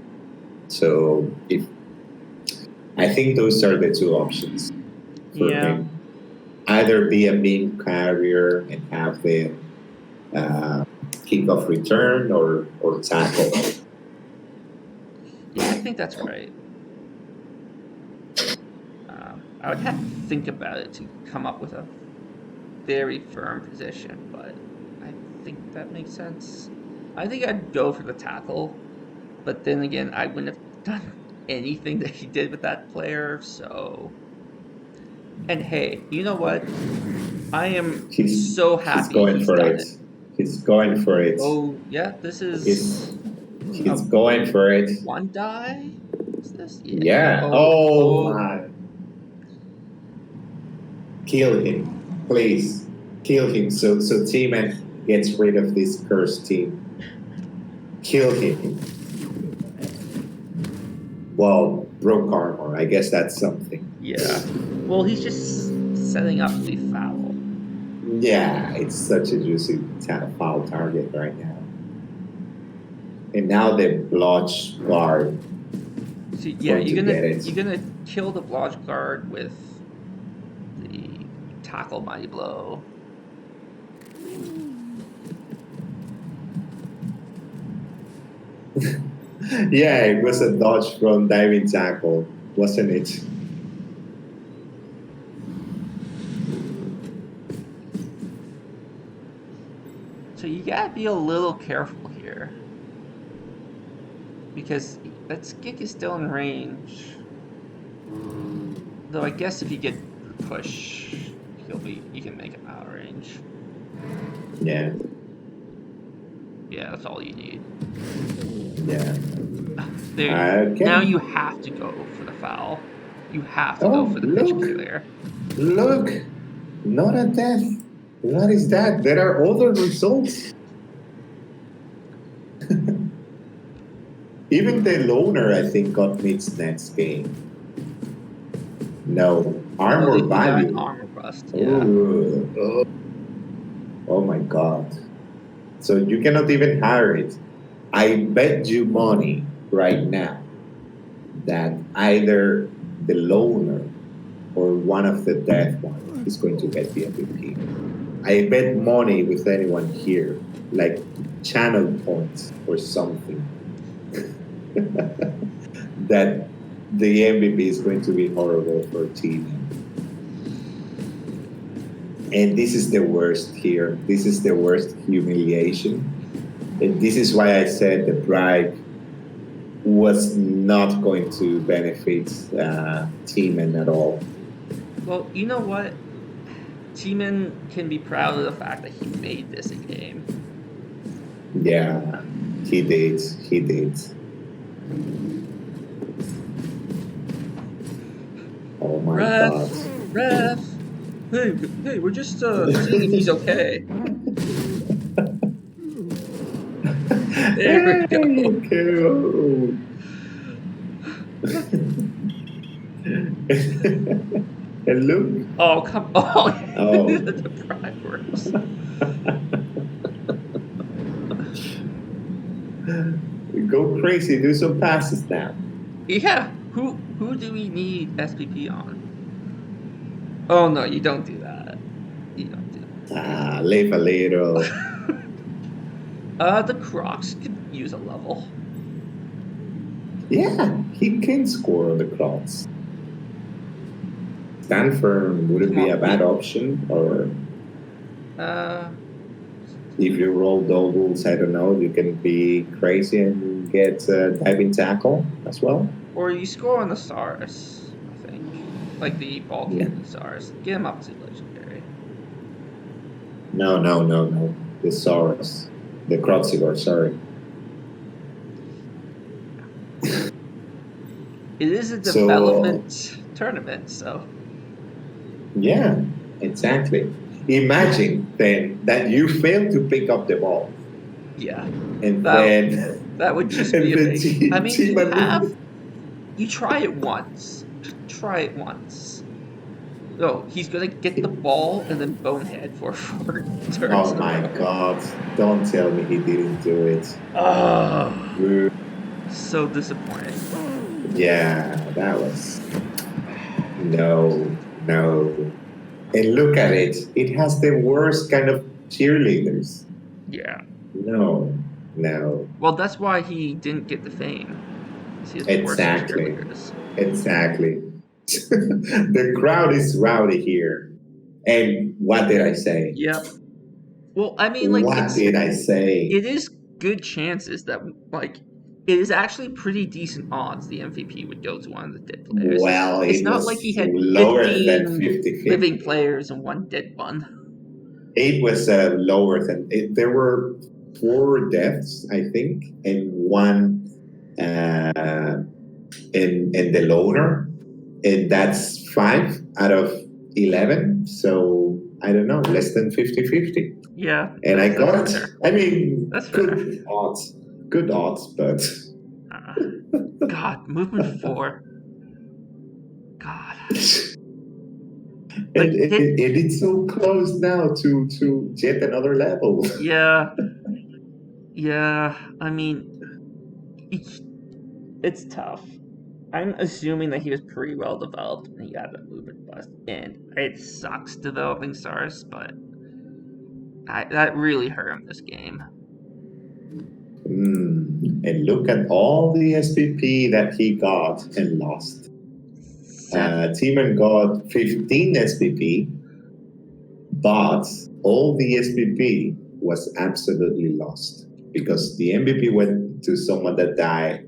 So if I think those are the two options for him. Either be a beam carrier and have the kick off return or tackle. Yeah, I think that's right. I would have to think about it to come up with a very firm position, but I think that makes sense. I think I'd go for the tackle, but then again, I wouldn't have done anything that he did with that player, so. And hey, you know what? I am so happy he's done it. He's going for it. Oh, yeah, this is. He's going for it. One die? Is this? Yeah. Oh my. Kill him. Please. Kill him so T-Man gets rid of this cursed team. Kill him. Well, broke armor. I guess that's something. Yeah. Well, he's just setting up the foul. Yeah, it's such a juicy foul target right now. And now the blodge guard. So, yeah, you're gonna kill the blodge guard with the tackle mighty blow. Yeah, it was a dodge from diving tackle, wasn't it? So you gotta be a little careful here, because that skink is still in range. Though I guess if you get the push, you can make him out of range. Yeah. Yeah, that's all you need. Yeah. Now you have to go for the foul. You have to go for the pitch clear. Look, not a death. What is that? There are other results. Even the loner, I think, got its next game. No, armor value. Armor bust. Yeah. Oh my god. So you cannot even hire it. I bet you money right now that either the loner or one of the death ones is going to get the MVP. I bet money with anyone here, like channel points or something, that the MVP is going to be horrible for team. And this is the worst here. This is the worst humiliation. And this is why I said the bribe was not going to benefit Teeman at all. Well, you know what? T-Man can be proud of the fact that he made this a game. Yeah, he did. He did. Oh my God. Ref. Hey, we're just seeing if he's okay. There we There go. you go. And look. Oh, come on. Oh. The pride works. Go crazy. Do some passes now. Yeah. Who do we need SPP on? Oh no, you don't do that. You don't do that. Live a little. The Crocs could use a level. Yeah, he can score on the cross. Stand firm wouldn't be a bad option, or if you roll doubles, I don't know, you can be crazy and get diving tackle as well. Or you score on the SARS, I think. Like the ball cannon SARS. Get him up to legendary. No. The SARS. The Krotzigor, sorry. It is a development tournament, so. Yeah, exactly. Imagine then that you fail to pick up the ball. Yeah. And then that would just be amazing. I mean, you try it once. Just try it once. Oh, he's gonna get the ball and then bonehead for 4 turns. Oh my God! Don't tell me he didn't do it. Oh, so disappointing. Yeah, that was no. And look at it; it has the worst kind of cheerleaders. Yeah. No. Well, that's why he didn't get the fame. Exactly. The crowd is rowdy here. And what did I say? Yep. Well, I mean, like, what did I say? It is good chances that, like, it is actually pretty decent odds the MVP would go to one of the dead players. Well, it's not like he had lower 15 than 50 living players and one dead one. It was lower than it. There were 4 deaths, I think, and one in the loner, and that's 5 out of 11. So I don't know, less than 50-50. Yeah, and I got. Fair. I mean, that's good odds. Good odds, but God, movement 4. God. And it's so close now to yet another level. Yeah. I mean, it's tough. I'm assuming that he was pretty well developed and he got a movement bust, and it sucks developing stars, but that really hurt him this game. And look at all the SPP that he got and lost. Teeman got 15 SPP, but all the SPP was absolutely lost because the MVP went to someone that died,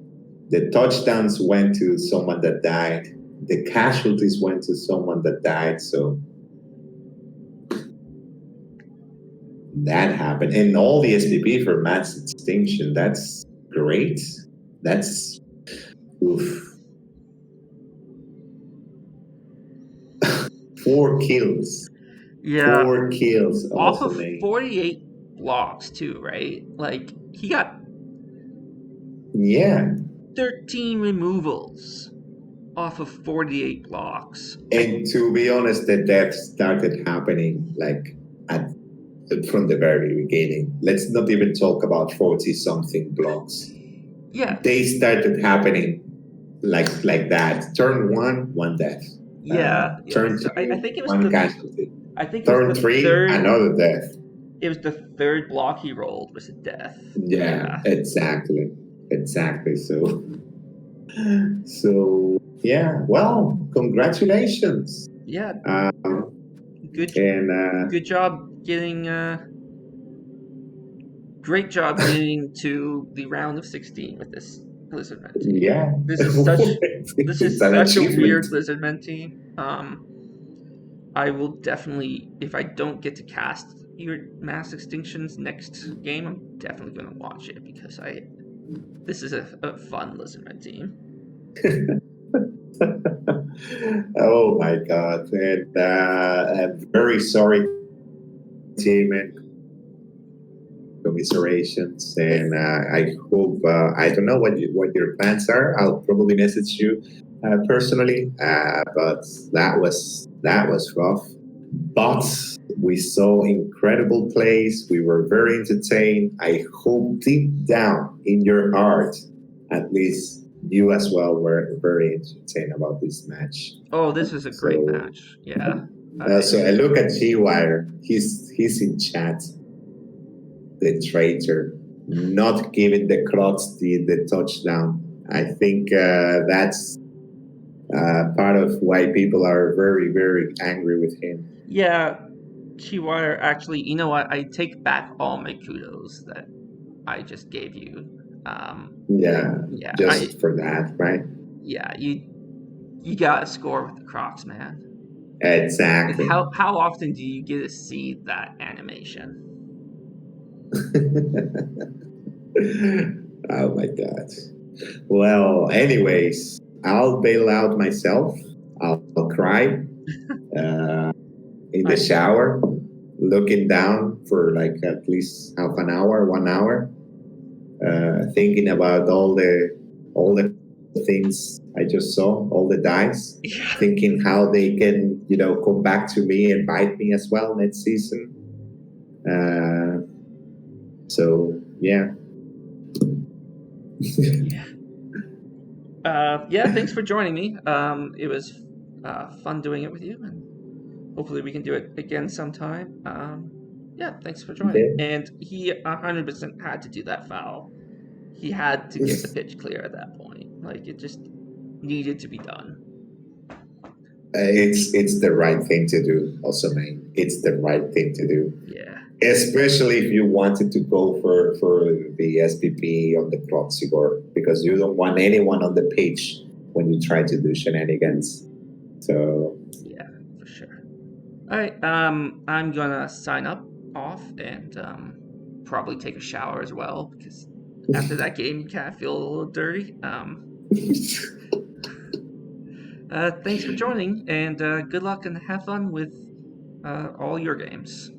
the touchdowns went to someone that died, the casualties went to someone that died. So that happened, and all the SPP for Matt's Extinction. That's great. That's oof. 4 kills. Yeah. 4 kills off of 48 blocks too, right? Like he got 13 removals off of 48 blocks. And to be honest, the deaths started happening like from the very beginning. Let's not even talk about 40 something blocks. Yeah. They started happening like that. Turn 1 death. Yeah. Turn 2, I think it was 1 casualty. I think turn 3, another death. It was the 3rd block he rolled was a death. Yeah. Exactly. So yeah. Well, congratulations. Yeah. Good job getting great job getting to the round of 16 with this Lizardmen team. Yeah. This is such It's an a achievement. weird Lizardmen team. I will definitely, if I don't get to cast your Mass Extinctions next game, I'm definitely going to watch it because this is a fun Lizardmen team. Oh my God. And I'm very sorry, team, and commiserations. And I hope, I don't know what your plans are. I'll probably message you personally. But that was rough. But we saw incredible plays. We were very entertained. I hope deep down in your heart, at least you as well were very entertained about this match. Oh, this is a great So, match. Yeah. so I look at G Wire. He's in chat. The traitor, not giving the Crocs the touchdown. I think that's part of why people are very, very angry with him. Yeah, Chiwire, actually, you know what? I take back all my kudos that I just gave you. Yeah, Yeah, just for that, right? yeah, you gotta score with the Crocs, man. Like, Exactly. how often do you get to see that animation? Oh my God. Well, anyways, I'll bail out myself. I'll cry in the I shower, looking down for like at least half an hour, 1 hour, thinking about all the things I just saw, all the dice, yeah. thinking how they can, come back to me and bite me as well next season. So yeah. Yeah, thanks for joining me. It was fun doing it with you, and hopefully we can do it again sometime. Yeah, thanks for joining. Okay. And he 100% had to do that foul. He had to get the pitch clear at that point. Like, it just needed to be done. It's the right thing to do, also, man. It's the right thing to do, Yeah. especially if you wanted to go for the SPP on the proxy board, because you don't want anyone on the pitch when you try to do shenanigans. So Yeah, for sure. All right. I'm gonna sign off and probably take a shower as well because after that game you kind of feel a little dirty. Thanks for joining and good luck and have fun with all your games.